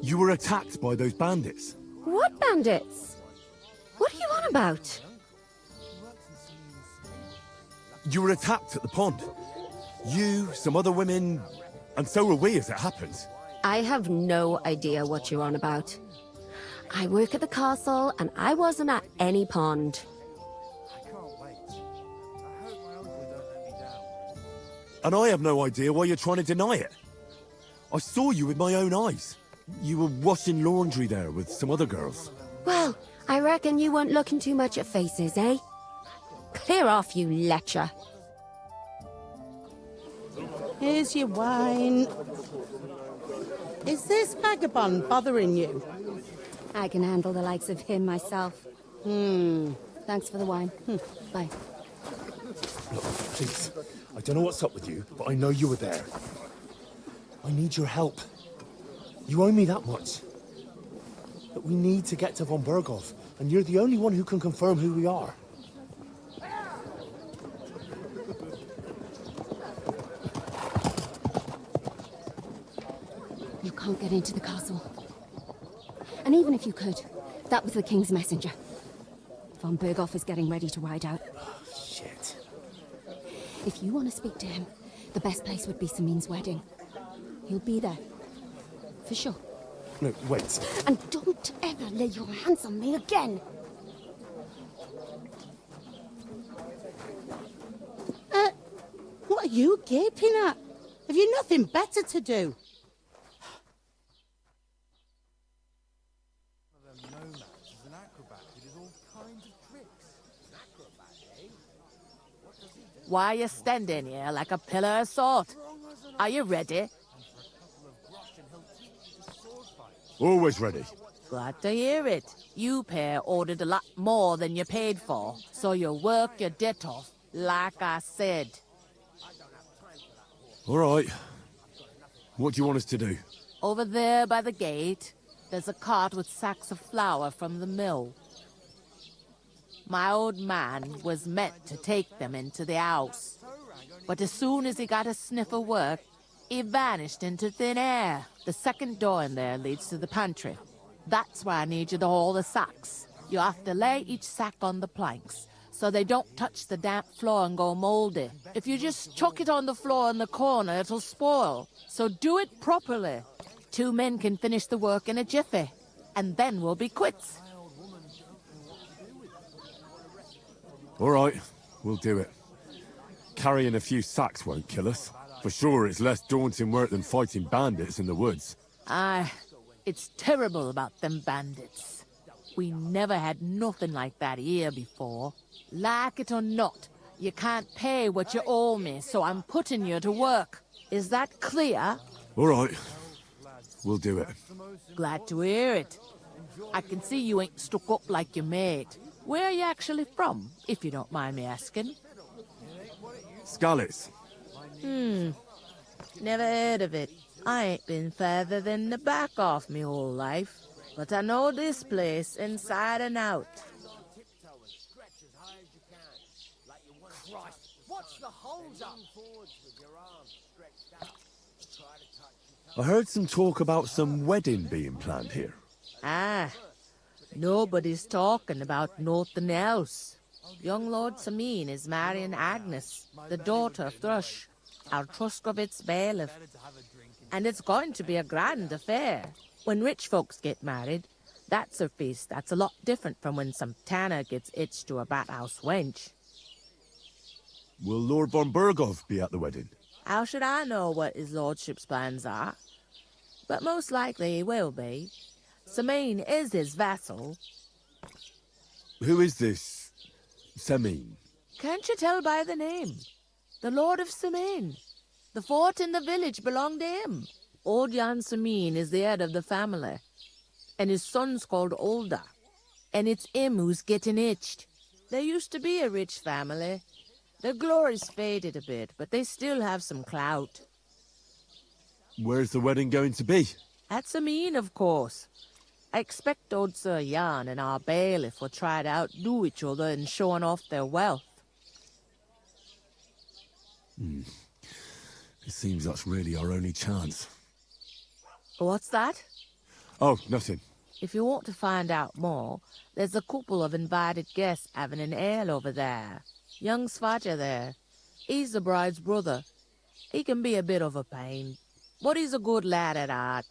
You were attacked by those bandits. What bandits? What are you on about? You were attacked at the pond. You, some other women, and so were we as it happens. I have no idea what you're on about. I work at the castle, and I wasn't at any pond. And I have no idea why you're trying to deny it. I saw you with my own eyes. You were washing laundry there with some other girls. Well, I reckon you weren't looking too much at faces, eh? Clear off, you lecher. Here's your wine. Is this vagabond bothering you? I can handle the likes of him myself. Thanks for the wine. Bye. Look, please. I don't know what's up with you, but I know you were there. I need your help. You owe me that much. But we need to get to von Berghoff, and you're the only one who can confirm who we are. You can't get into the castle. And even if you could, that was the King's messenger. Von Berghoff is getting ready to ride out. Shit. If you want to speak to him, the best place would be Samin's wedding. He'll be there. For sure. No, wait. And don't ever lay your hands on me again! What are you gaping at? Have you nothing better to do? Why are you standing here like a pillar of salt? Are you ready? Always ready. Glad to hear it. You pair ordered a lot more than you paid for, so you'll work your debt off, like I said. All right. What do you want us to do? Over there by the gate, there's a cart with sacks of flour from the mill. My old man was meant to take them into the house. But as soon as he got a sniff of work, he vanished into thin air. The second door in there leads to the pantry. That's where I need you to haul the sacks. You have to lay each sack on the planks, so they don't touch the damp floor and go mouldy. If you just chuck it on the floor in the corner, it'll spoil. So do it properly. 2 men can finish the work in a jiffy, and then we'll be quits. All right, we'll do it. Carrying a few sacks won't kill us. For sure, it's less daunting work than fighting bandits in the woods. Aye, it's terrible about them bandits. We never had nothing like that here before. Like it or not, you can't pay what you owe me, so I'm putting you to work. Is that clear? All right, we'll do it. Glad to hear it. I can see you ain't stuck up like your mate. Where are you actually from, if you don't mind me asking? Skalitz. Never heard of it. I ain't been further than the back off me whole life. But I know this place inside and out. I heard some talk about some wedding being planned here. Ah, nobody's talking about nothing else. Young Lord Samin is marrying Agnes, the daughter of Thrush, our Truscovitz bailiff. And it's going to be a grand affair. When rich folks get married, that's a feast that's a lot different from when some tanner gets hitched to a bathouse wench. Will Lord von Berghoff be at the wedding? How should I know what his lordship's plans are? But most likely he will be. Samin is his vassal. Who is this Samin? Can't you tell by the name? The Lord of Samin. The fort in the village belonged to him. Old Jan Samin is the head of the family. And his son's called Olda. And it's him who's getting hitched. There used to be a rich family. Their glory's faded a bit, but they still have some clout. Where's the wedding going to be? At Samin, of course. I expect old Sir Jan and our bailiff will try to outdo each other in showing off their wealth. It seems that's really our only chance. What's that? Oh, nothing. If you want to find out more, there's a couple of invited guests having an ale over there. Young Svaja there. He's the bride's brother. He can be a bit of a pain, but he's a good lad at heart.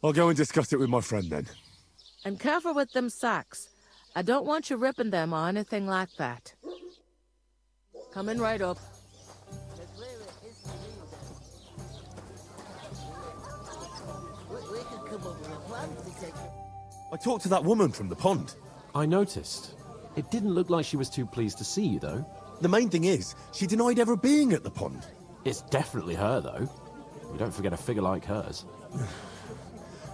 I'll go and discuss it with my friend then. And careful with them sacks. I don't want you ripping them or anything like that. Coming right up. I talked to that woman from the pond. I noticed. It didn't look like she was too pleased to see you, though. The main thing is, she denied ever being at the pond. It's definitely her, though. We don't forget a figure like hers.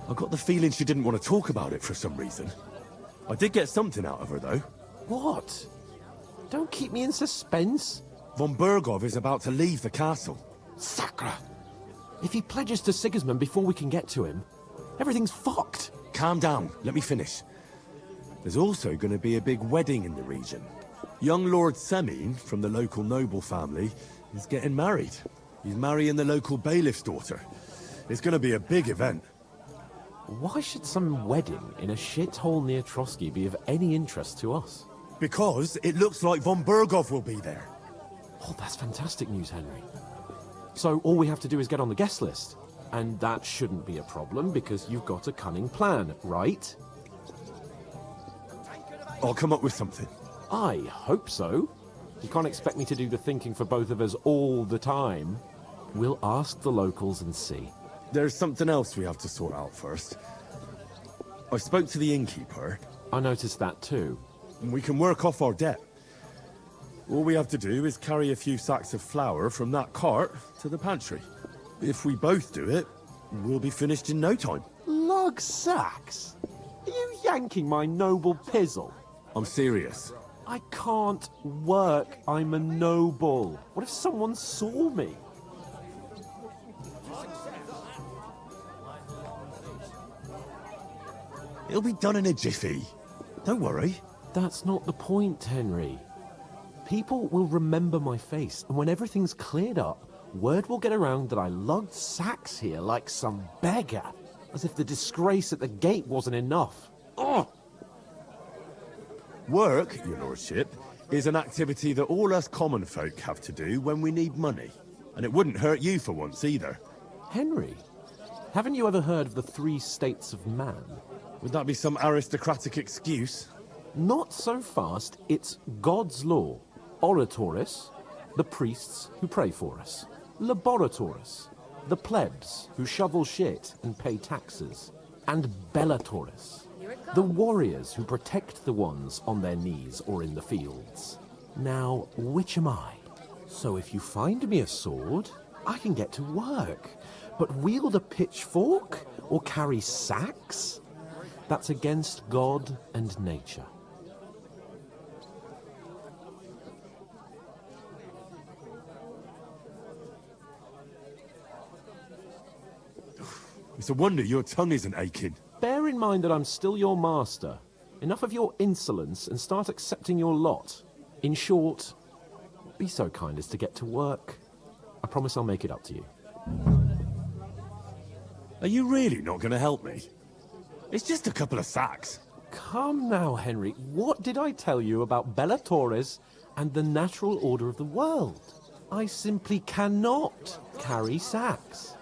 I got the feeling she didn't want to talk about it for some reason. I did get something out of her, though. What? Don't keep me in suspense. Von Bergov is about to leave the castle. Sacre! If he pledges to Sigismund before we can get to him, everything's fucked. Calm down. Let me finish. There's also going to be a big wedding in the region. Young Lord Semin, from the local noble family, is getting married. He's marrying the local bailiff's daughter. It's going to be a big event. Why should some wedding in a shithole near Trotsky be of any interest to us? Because it looks like von Bergov will be there. Oh, that's fantastic news, Henry. So all we have to do is get on the guest list. And that shouldn't be a problem because you've got a cunning plan, right? I'll come up with something. I hope so. You can't expect me to do the thinking for both of us all the time. We'll ask the locals and see. There's something else we have to sort out first. I spoke to the innkeeper. I noticed that too. We can work off our debt. All we have to do is carry a few sacks of flour from that cart to the pantry. If we both do it, we'll be finished in no time. Lug sacks? Are you yanking my noble pizzle? I'm serious. I can't work. I'm a noble. What if someone saw me? It'll be done in a jiffy. Don't worry. That's not the point, Henry. People will remember my face, and when everything's cleared up, word will get around that I lugged sacks here like some beggar, as if the disgrace at the gate wasn't enough. Ugh! Work, your lordship, is an activity that all us common folk have to do when we need money. And it wouldn't hurt you for once either. Henry, haven't you ever heard of the 3 states of man? Would that be some aristocratic excuse? Not so fast. It's God's law. Oratoris, the priests who pray for us. Laboratoris, the plebs who shovel shit and pay taxes. And Bellatoris, the warriors who protect the ones on their knees or in the fields. Now, which am I? So if you find me a sword, I can get to work. But wield a pitchfork or carry sacks? That's against God and nature. It's a wonder your tongue isn't aching. Bear in mind that I'm still your master. Enough of your insolence and start accepting your lot. In short, be so kind as to get to work. I promise I'll make it up to you. Are you really not going to help me? It's just a couple of sacks. Come now, Henry. What did I tell you about Bellatoris and the natural order of the world? I simply cannot carry sacks.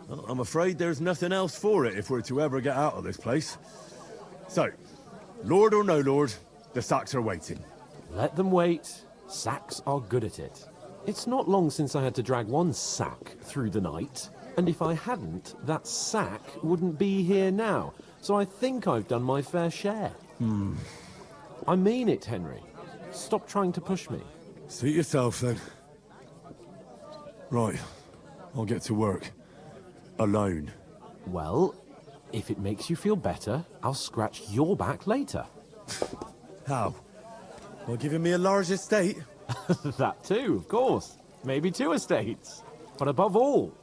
Well, I'm afraid there's nothing else for it if we're to ever get out of this place. So, lord or no lord, the sacks are waiting. Let them wait. Sacks are good at it. It's not long since I had to drag one sack through the night, and if I hadn't, that sack wouldn't be here now. So I think I've done my fair share. I mean it, Henry. Stop trying to push me. Suit yourself, then. Right. I'll get to work. Alone. Well, if it makes you feel better, I'll scratch your back later. How? By giving me a large estate? That too, of course. Maybe 2 estates. But above all,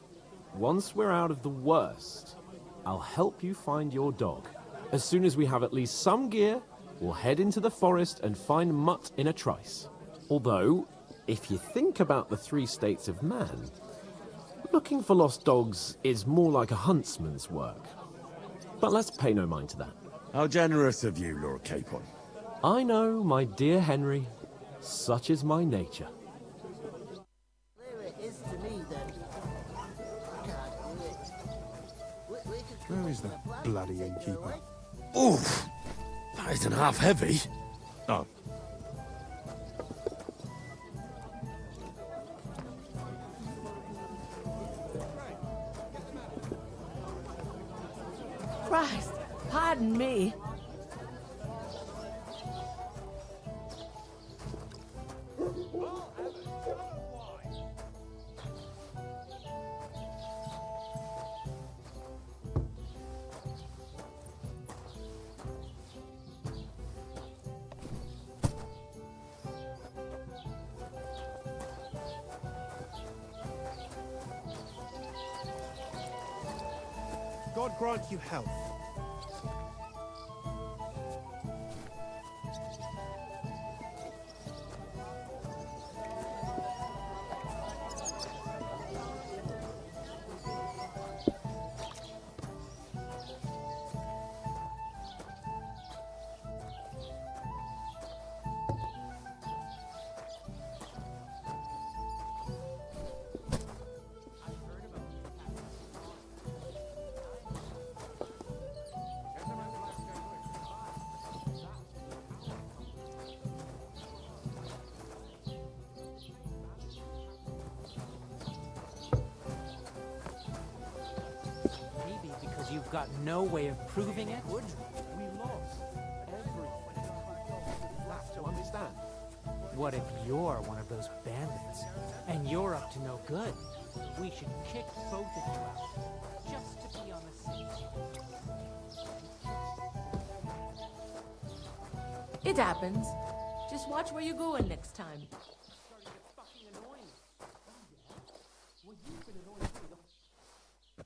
once we're out of the worst, I'll help you find your dog. As soon as we have at least some gear, we'll head into the forest and find Mutt in a trice. Although, if you think about the 3 states of man, looking for lost dogs is more like a huntsman's work. But let's pay no mind to that. How generous of you, Lord Capon. I know, my dear Henry. Such is my nature. There it is to me, then. Where is the bloody innkeeper? Oof! That isn't half heavy. Oh. Christ, pardon me. God grant you health. Maybe because you've got no way of proving it? We lost everything. That's to understand. What if you're one of those bandits, and you're up to no good? We should kick both of you out, just to be on the safe side. It happens. Just watch where you're going next time.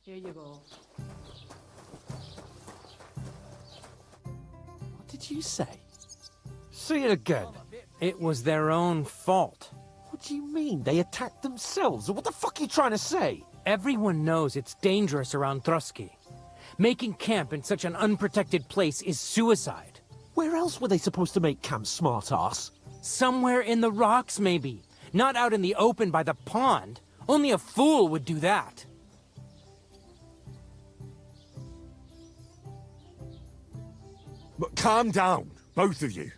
Here you go. What did you say? Say it again. It was their own fault. What do you mean? They attacked themselves? What the fuck are you trying to say? Everyone knows it's dangerous around Trotsky. Making camp in such an unprotected place is suicide. Where else were they supposed to make camp, smart-ass? Somewhere in the rocks, maybe. Not out in the open by the pond. Only a fool would do that. But calm down, both of you.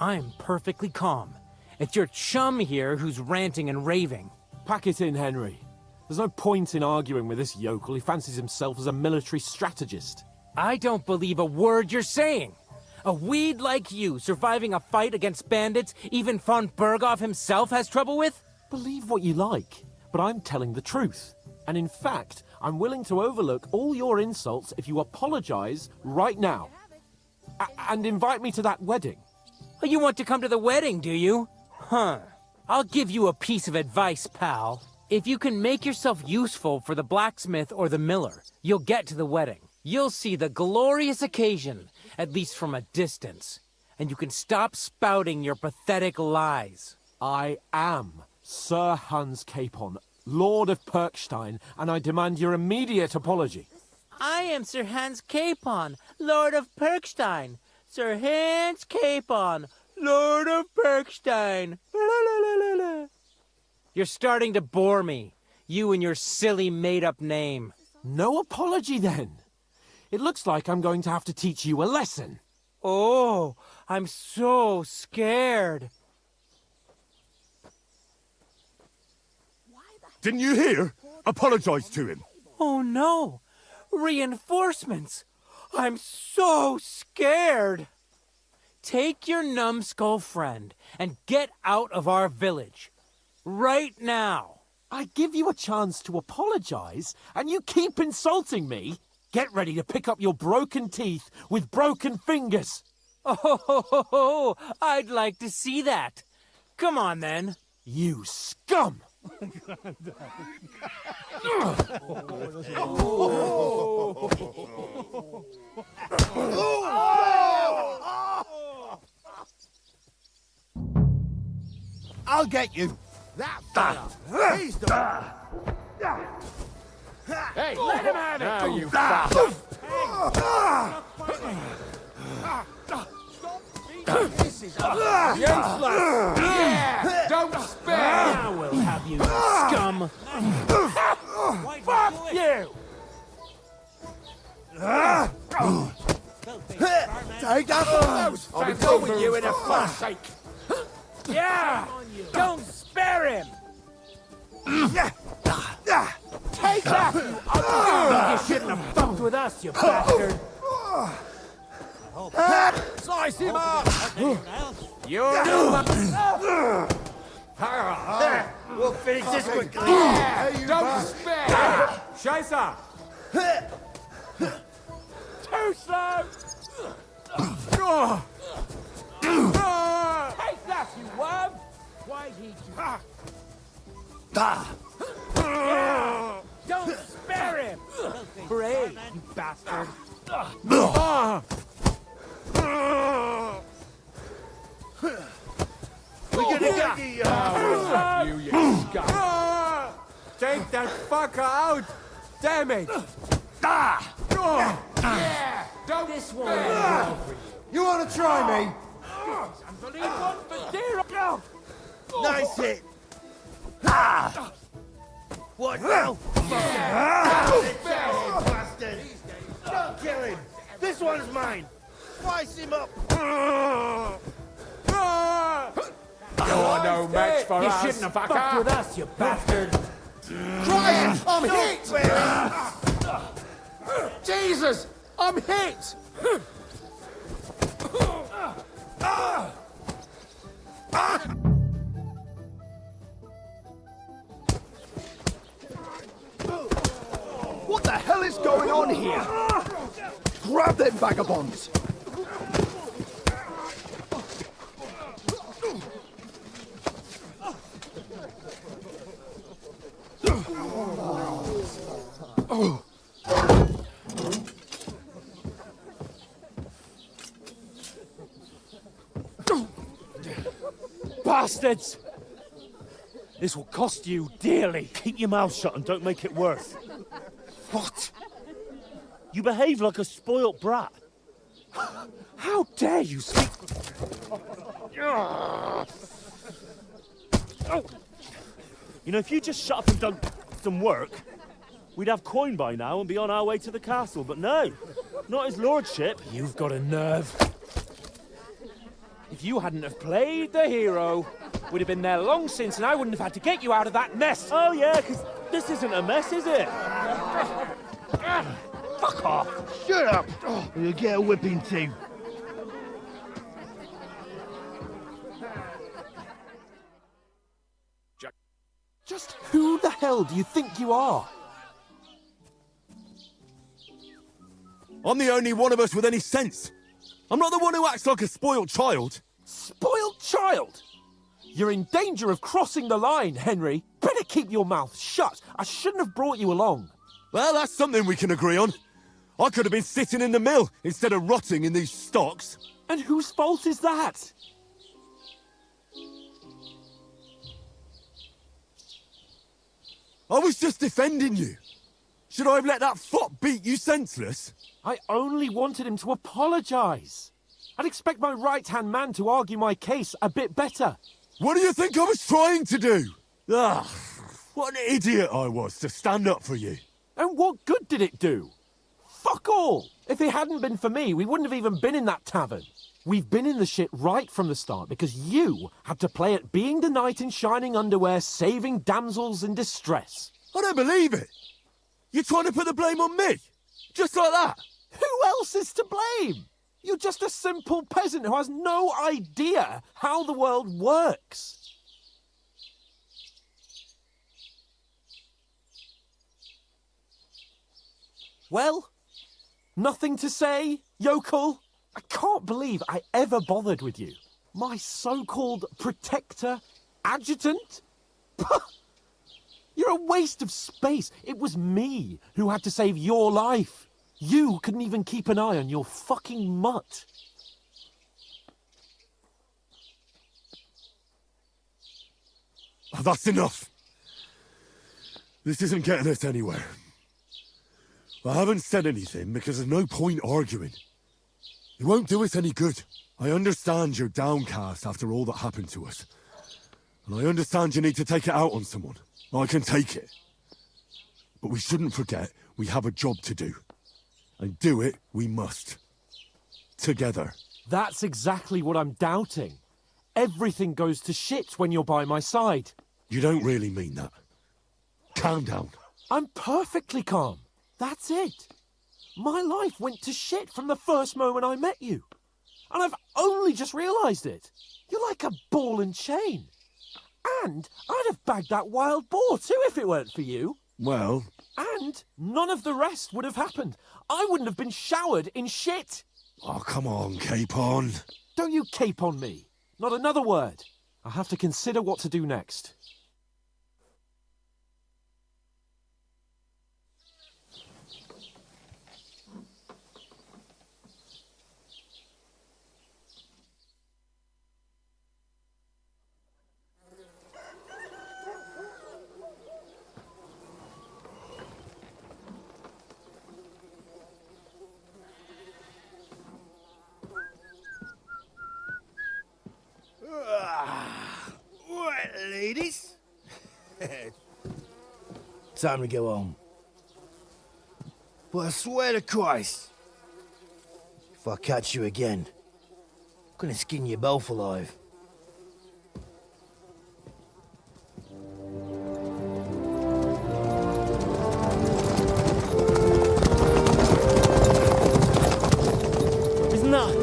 I'm perfectly calm. It's your chum here who's ranting and raving. Pack it in, Henry. There's no point in arguing with this yokel. He fancies himself as a military strategist. I don't believe a word you're saying. A weed like you surviving a fight against bandits even von Berghoff himself has trouble with? Believe what you like, but I'm telling the truth. And in fact, I'm willing to overlook all your insults if you apologize right now. And invite me to that wedding. Oh, you want to come to the wedding, do you? Huh. I'll give you a piece of advice, pal. If you can make yourself useful for the blacksmith or the miller, you'll get to the wedding. You'll see the glorious occasion, at least from a distance. And you can stop spouting your pathetic lies. I am Sir Hans Capon, Lord of Perkstein, and I demand your immediate apology. I am Sir Hans Capon, Lord of Perkstein. Sir Hans Capon, Lord of Perkstein. You're starting to bore me. You and your silly made-up name. No apology, then. It looks like I'm going to have to teach you a lesson. Oh, I'm so scared. Didn't you hear? Apologize to him. Oh, no. Reinforcements! I'm so scared! Take your numbskull friend and get out of our village. Right now! I give you a chance to apologize, and you keep insulting me? Get ready to pick up your broken teeth with broken fingers! Oh, I'd like to see that. Come on, then. You scum! I'll get you. That fella. He's the one. Hey, let him have it! Now you bastard. This is useless! Yeah! Don't spare! Now we'll have you, scum! Fuck you! Take out those! I'll be done with you in a flash! Yeah! Don't spare him! Take that, you ugly! You shouldn't have fucked with us, you bastard! Slice him up! You're We'll finish this quickly. Don't spare! Scheiße! Too slow! Take that, you worm! Why'd he do Yeah. Don't spare him! Pray, you bastard. We're gonna get you! You scum! Take that fucker out! Damn it! Yeah! Don't this one ain't well for you. You wanna try me? Unbelievable for zero! Nice hit! What now? Bastard! Don't kill him! This one's mine! Slice him up! You're no match for You us, shouldn't have fucker. fucked with us, you bastard! Try it! I'm hit! Jesus! I'm hit! What the hell is going on here? Grab them vagabonds! Bastards! This will cost you dearly. Keep your mouth shut and don't make it worse. What? You behave like a spoilt brat. How dare you speak? You know, if you just shut up and done some work, we'd have coin by now and be on our way to the castle. But no, not his lordship. You've got a nerve. If you hadn't have played the hero, we'd have been there long since and I wouldn't have had to get you out of that mess. Oh yeah, because this isn't a mess, is it? Fuck off. Shut up! Or you'll get a whipping too. Just who the hell do you think you are? I'm the only one of us with any sense. I'm not the one who acts like a spoiled child. Spoiled child? You're in danger of crossing the line, Henry. Better keep your mouth shut. I shouldn't have brought you along. Well, that's something we can agree on. I could have been sitting in the mill instead of rotting in these stocks. And whose fault is that? I was just defending you. Should I have let that fop beat you senseless? I only wanted him to apologise. I'd expect my right-hand man to argue my case a bit better. What do you think I was trying to do? Ah, what an idiot I was to stand up for you. And what good did it do? Fuck all! If it hadn't been for me, we wouldn't have even been in that tavern. We've been in the shit right from the start because you had to play at being the knight in shining underwear, saving damsels in distress. I don't believe it. You're trying to put the blame on me? Just like that? Who else is to blame? You're just a simple peasant who has no idea how the world works. Well, nothing to say, yokel? I can't believe I ever bothered with you. My so-called protector, adjutant? You're a waste of space. It was me who had to save your life. You couldn't even keep an eye on your fucking mutt. Oh, that's enough. This isn't getting us anywhere. I haven't said anything because there's no point arguing. It won't do us any good. I understand you're downcast after all that happened to us. And I understand you need to take it out on someone. I can take it. But we shouldn't forget we have a job to do. And do it we must. Together. That's exactly what I'm doubting. Everything goes to shit when you're by my side. You don't really mean that. Calm down. I'm perfectly calm. That's it. My life went to shit from the first moment I met you. And I've only just realised it. You're like a ball and chain. And I'd have bagged that wild boar too if it weren't for you. Well... And none of the rest would have happened. I wouldn't have been showered in shit. Oh, come on, Capon. Don't you cape on me. Not another word. I have to consider what to do next. Time to go home. But I swear to Christ, if I catch you again, I'm gonna skin you both alive. Isn't that?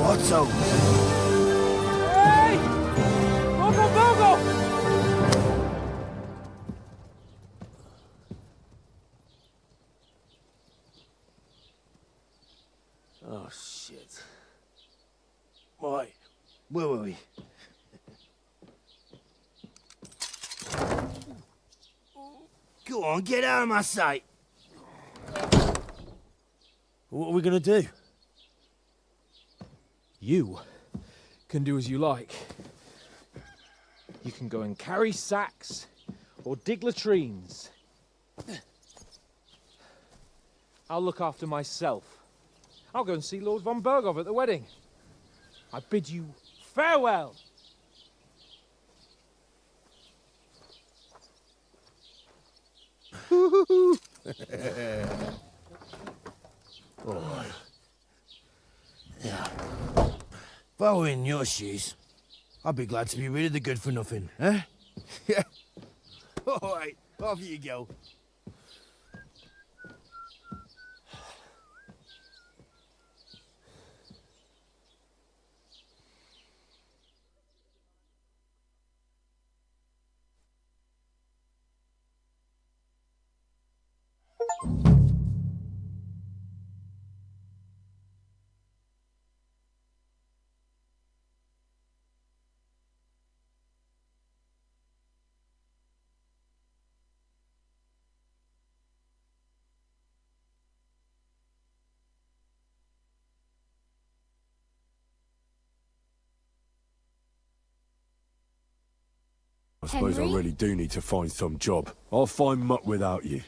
Otto! Hey! Bogo, Bogo! Oh, shit. Right, where were we? Go on, get out of my sight! What are we gonna do? You can do as you like. You can go and carry sacks or dig latrines. I'll look after myself. I'll go and see Lord von Berghoff at the wedding. I bid you farewell. Oh. Yeah. If I were in your shoes, I'd be glad to be rid of the good for nothing, eh? Yeah. All right, off you go. I suppose Henry? I really do need to find some job. I'll find muck without you.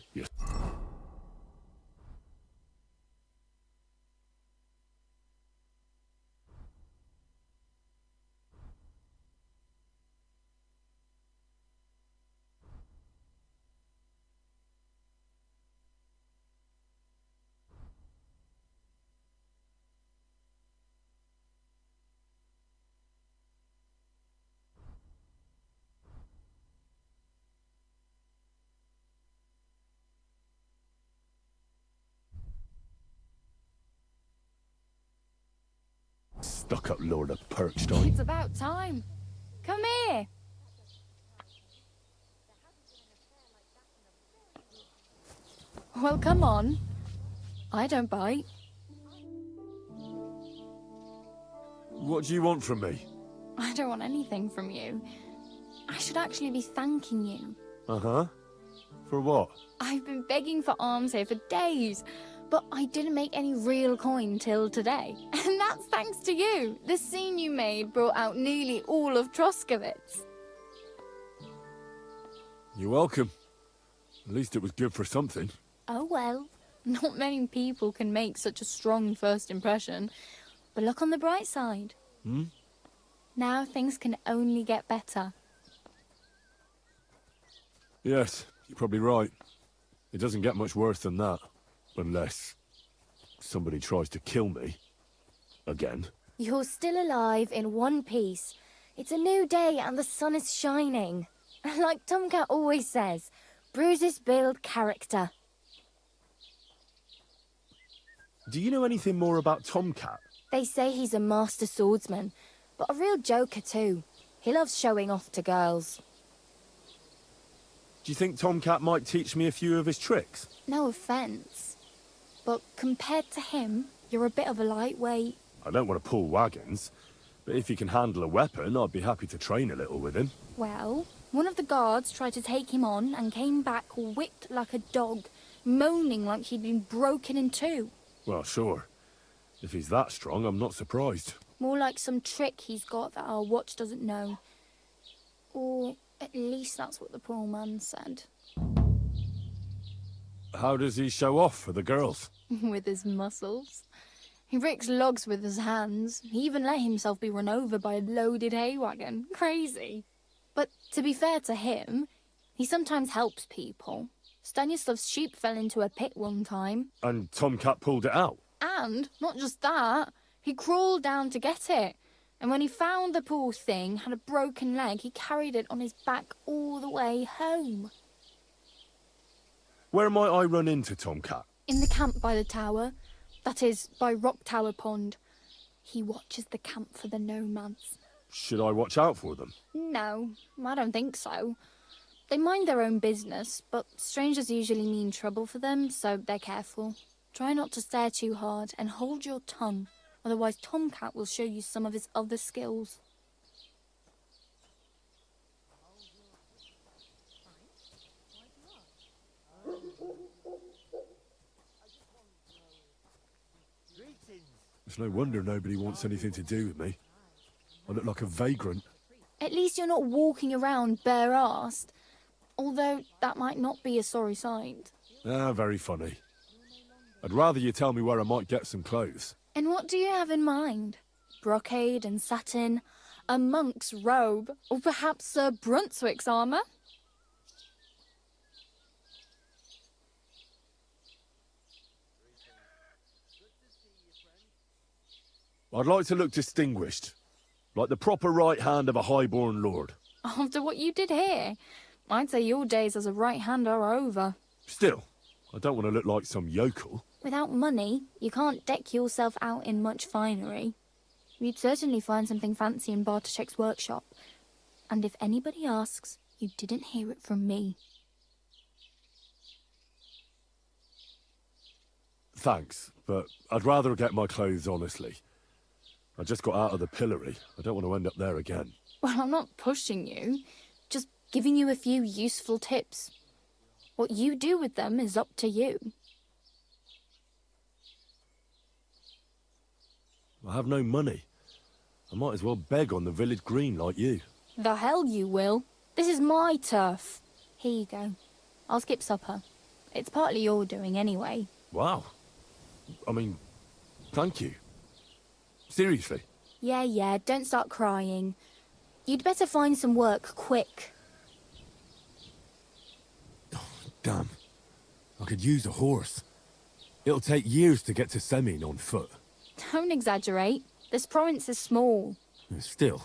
Stuck-up Lord of Perkstein. It's about time. Come here. Well, come on. I don't bite. What do you want from me? I don't want anything from you. I should actually be thanking you. Uh-huh. For what? I've been begging for alms here for days, but I didn't make any real coin till today. And that's thanks to you. The scene you made brought out nearly all of Troskowitz. You're welcome. At least it was good for something. Oh well. Not many people can make such a strong first impression. But look on the bright side. Hmm? Now things can only get better. Yes, you're probably right. It doesn't get much worse than that. Unless somebody tries to kill me. Again. You're still alive in one piece. It's a new day and the sun is shining. Like Tomcat always says, bruises build character. Do you know anything more about Tomcat? They say he's a master swordsman, but a real joker too. He loves showing off to girls. Do you think Tomcat might teach me a few of his tricks? No offence, but compared to him, you're a bit of a lightweight. I don't want to pull wagons, but if he can handle a weapon, I'd be happy to train a little with him. Well, one of the guards tried to take him on and came back whipped like a dog, moaning like he'd been broken in two. Well, sure. If he's that strong, I'm not surprised. More like some trick he's got that our watch doesn't know. Or at least that's what the poor man said. How does he show off for the girls? With his muscles. He ricks logs with his hands. He even let himself be run over by a loaded hay wagon. Crazy. But to be fair to him, he sometimes helps people. Stanislav's sheep fell into a pit one time. And Tomcat pulled it out? And, not just that, he crawled down to get it. And when he found the poor thing had a broken leg, he carried it on his back all the way home. Where might I run into Tomcat? In the camp by the tower. That is, by Rock Tower Pond. He watches the camp for the nomads. Should I watch out for them? No, I don't think so. They mind their own business, but strangers usually mean trouble for them, so they're careful. Try not to stare too hard and hold your tongue, otherwise Tomcat will show you some of his other skills. It's no wonder nobody wants anything to do with me. I look like a vagrant. At least you're not walking around bare-arsed, although that might not be a sorry sight. Ah, very funny. I'd rather you tell me where I might get some clothes. And what do you have in mind? Brocade and satin, a monk's robe, or perhaps Sir Brunswick's armour? I'd like to look distinguished, like the proper right hand of a highborn lord. After what you did here, I'd say your days as a right hand are over. Still, I don't want to look like some yokel. Without money, you can't deck yourself out in much finery. You'd certainly find something fancy in Bartoszek's workshop. And if anybody asks, you didn't hear it from me. Thanks, but I'd rather get my clothes honestly. I just got out of the pillory. I don't want to end up there again. Well, I'm not pushing you, just giving you a few useful tips. What you do with them is up to you. I have no money. I might as well beg on the village green like you. The hell you will. This is my turf. Here you go. I'll skip supper. It's partly your doing anyway. Wow. I mean, thank you. Seriously. Yeah, don't start crying. You'd better find some work quick. Damn. I could use a horse. It'll take years to get to Semin on foot. Don't exaggerate. This province is small. Still,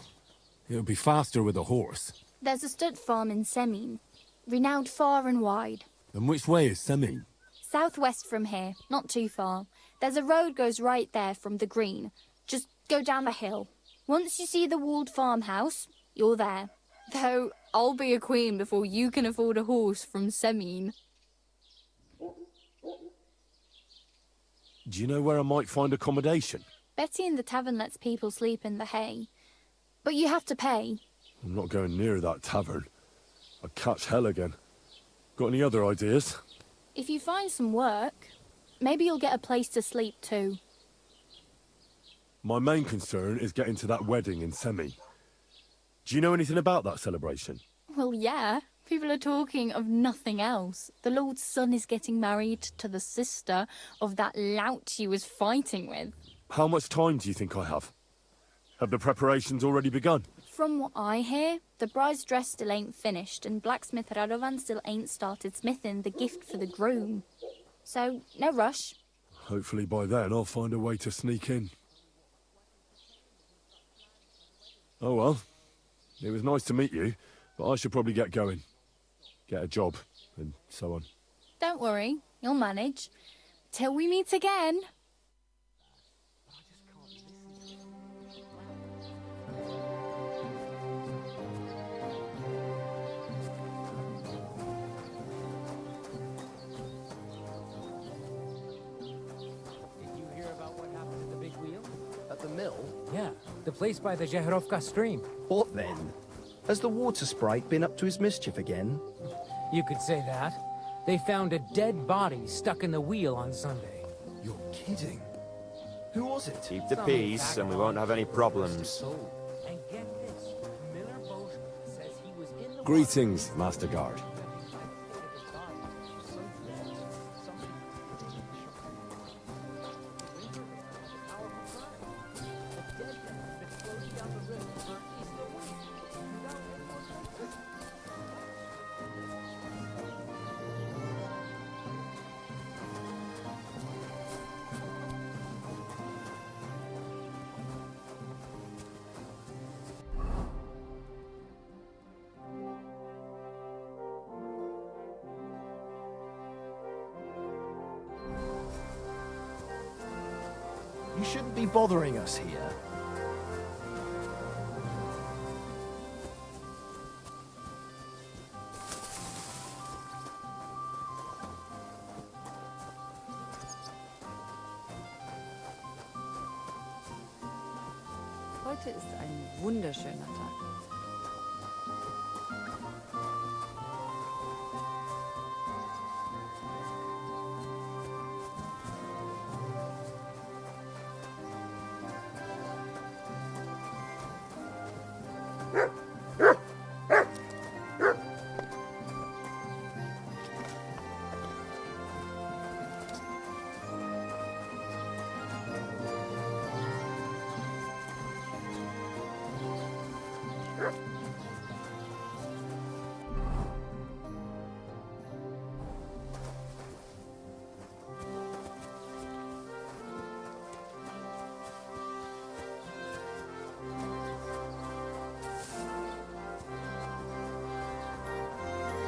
it'll be faster with a horse. There's a stud farm in Semin, renowned far and wide. And which way is Semin? Southwest from here, not too far. There's a road goes right there from the green. Just go down the hill. Once you see the walled farmhouse, you're there. Though, I'll be a queen before you can afford a horse from Semin. Do you know where I might find accommodation? Betty in the tavern lets people sleep in the hay. But you have to pay. I'm not going near that tavern. I'd catch hell again. Got any other ideas? If you find some work, maybe you'll get a place to sleep too. My main concern is getting to that wedding in Semin. Do you know anything about that celebration? Well, yeah. People are talking of nothing else. The Lord's son is getting married to the sister of that lout he was fighting with. How much time do you think I have? Have the preparations already begun? From what I hear, the bride's dress still ain't finished, and blacksmith Radovan still ain't started smithing the gift for the groom. So, no rush. Hopefully by then I'll find a way to sneak in. Oh well, it was nice to meet you, but I should probably get going. Get a job, and so on. Don't worry, you'll manage. Till we meet again. Mill? Yeah, the place by the Zheherovka stream. What then? Has the water sprite been up to his mischief again? You could say that. They found a dead body stuck in the wheel on Sunday. You're kidding. Who was it? Keep the peace and we won't have any problems. And get this, Miller Bosch says he was in the... Greetings, Master Guard. shouldn't be bothering us here. Heute ist ein wunderschöner Tag.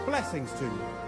Blessings to you.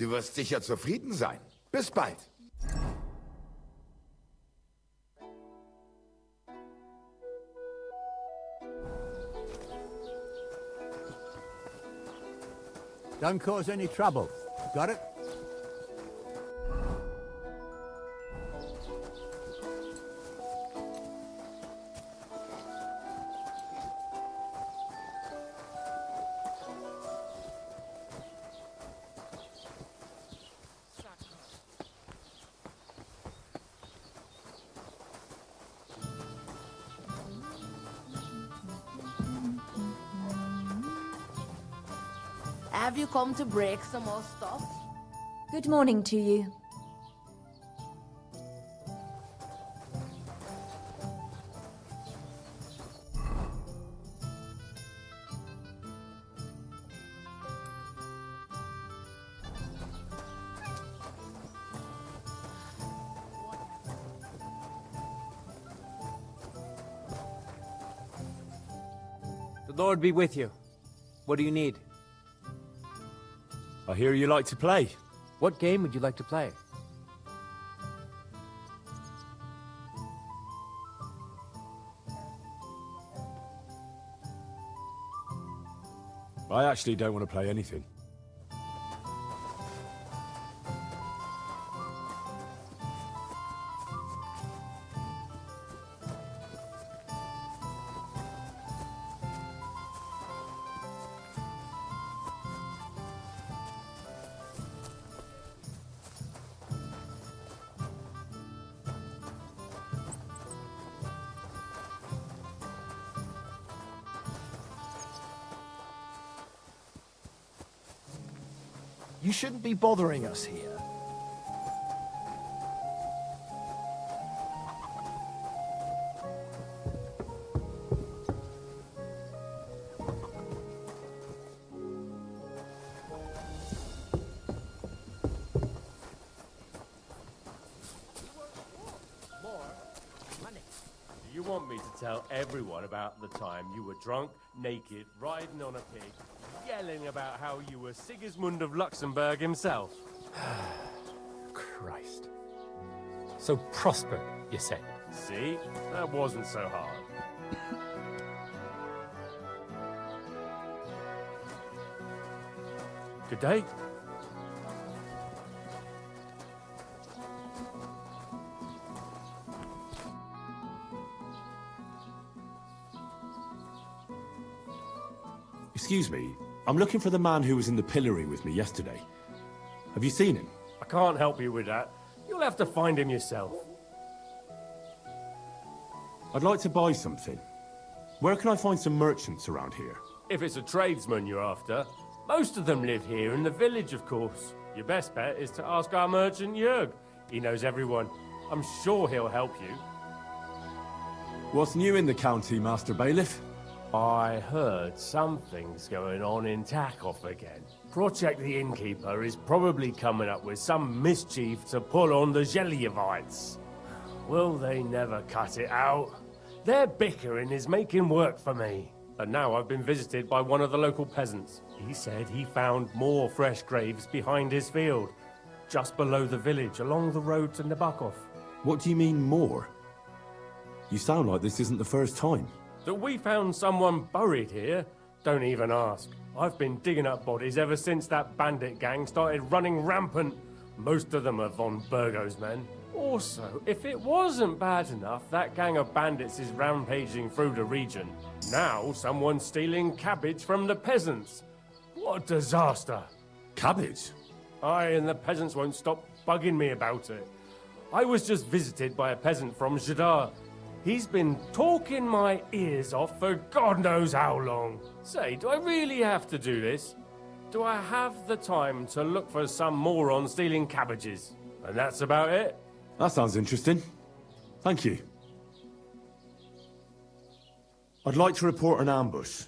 Du wirst sicher zufrieden sein. Bis bald. Don't cause any trouble. Got it? Have you come to break some more stuff? Good morning to you. The Lord be with you. What do you need? I hear you like to play. What game would you like to play? I actually don't want to play anything. You shouldn't be bothering us here. Do you want me to tell everyone about the time you were drunk, naked, riding on a pig, yelling about how you were Sigismund of Luxembourg himself? Christ. So prosper, you say? See? That wasn't so hard. Good day. Excuse me, I'm looking for the man who was in the pillory with me yesterday. Have you seen him? I can't help you with that. You'll have to find him yourself. I'd like to buy something. Where can I find some merchants around here? If it's a tradesman you're after, most of them live here in the village, of course. Your best bet is to ask our merchant Jörg. He knows everyone. I'm sure he'll help you. What's new in the county, Master Bailiff? I heard something's going on in Takoff again. Project the Innkeeper is probably coming up with some mischief to pull on the Zhelyevites. Will they never cut it out? Their bickering is making work for me. And now I've been visited by one of the local peasants. He said he found more fresh graves behind his field, just below the village, along the road to Nabokov. What do you mean, more? You sound like this isn't the first time. That we found someone buried here? Don't even ask. I've been digging up bodies ever since that bandit gang started running rampant. Most of them are von Burgo's men. Also, if it wasn't bad enough, that gang of bandits is rampaging through the region. Now someone's stealing cabbage from the peasants. What a disaster. Cabbage? Aye, and the peasants won't stop bugging me about it. I was just visited by a peasant from Jadar. He's been talking my ears off for God knows how long. Say, do I really have to do this? Do I have the time to look for some moron stealing cabbages? And that's about it. That sounds interesting. Thank you. I'd like to report an ambush.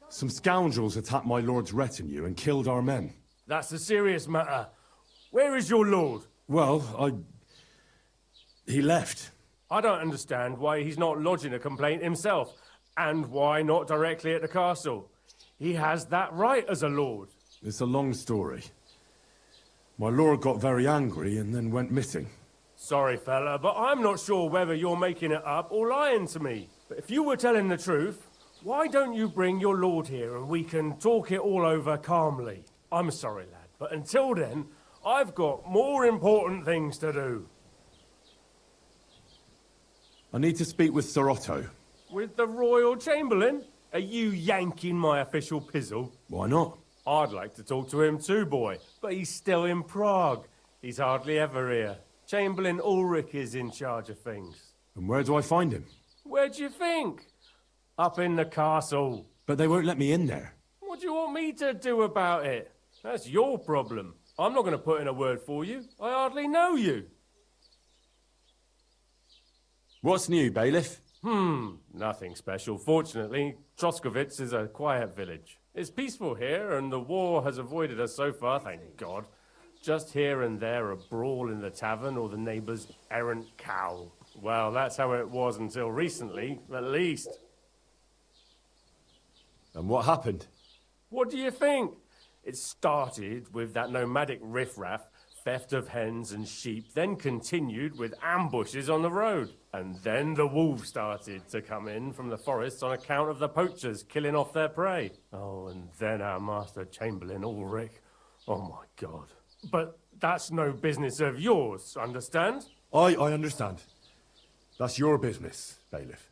Some scoundrels attacked my lord's retinue and killed our men. That's a serious matter. Where is your lord? Well, he left. I don't understand why he's not lodging a complaint himself, and why not directly at the castle. He has that right as a lord. It's a long story. My lord got very angry and then went missing. Sorry, fella, but I'm not sure whether you're making it up or lying to me. But if you were telling the truth, why don't you bring your lord here and we can talk it all over calmly? I'm sorry, lad, but until then, I've got more important things to do. I need to speak with Sir Otto. With the Royal Chamberlain? Are you yanking my official pizzle? Why not? I'd like to talk to him too, boy, but he's still in Prague. He's hardly ever here. Chamberlain Ulrich is in charge of things. And where do I find him? Where do you think? Up in the castle. But they won't let me in there. What do you want me to do about it? That's your problem. I'm not going to put in a word for you. I hardly know you. What's new, Bailiff? Nothing special. Fortunately, Troskovitz is a quiet village. It's peaceful here, and the war has avoided us so far, thank God. Just here and there a brawl in the tavern or the neighbour's errant cow. Well, that's how it was until recently, at least. And what happened? What do you think? It started with that nomadic riffraff, theft of hens and sheep, then continued with ambushes on the road. And then the wolves started to come in from the forests on account of the poachers killing off their prey. Oh, and then our Master Chamberlain Ulrich. Oh my God. But that's no business of yours, understand? I understand. That's your business, Bailiff.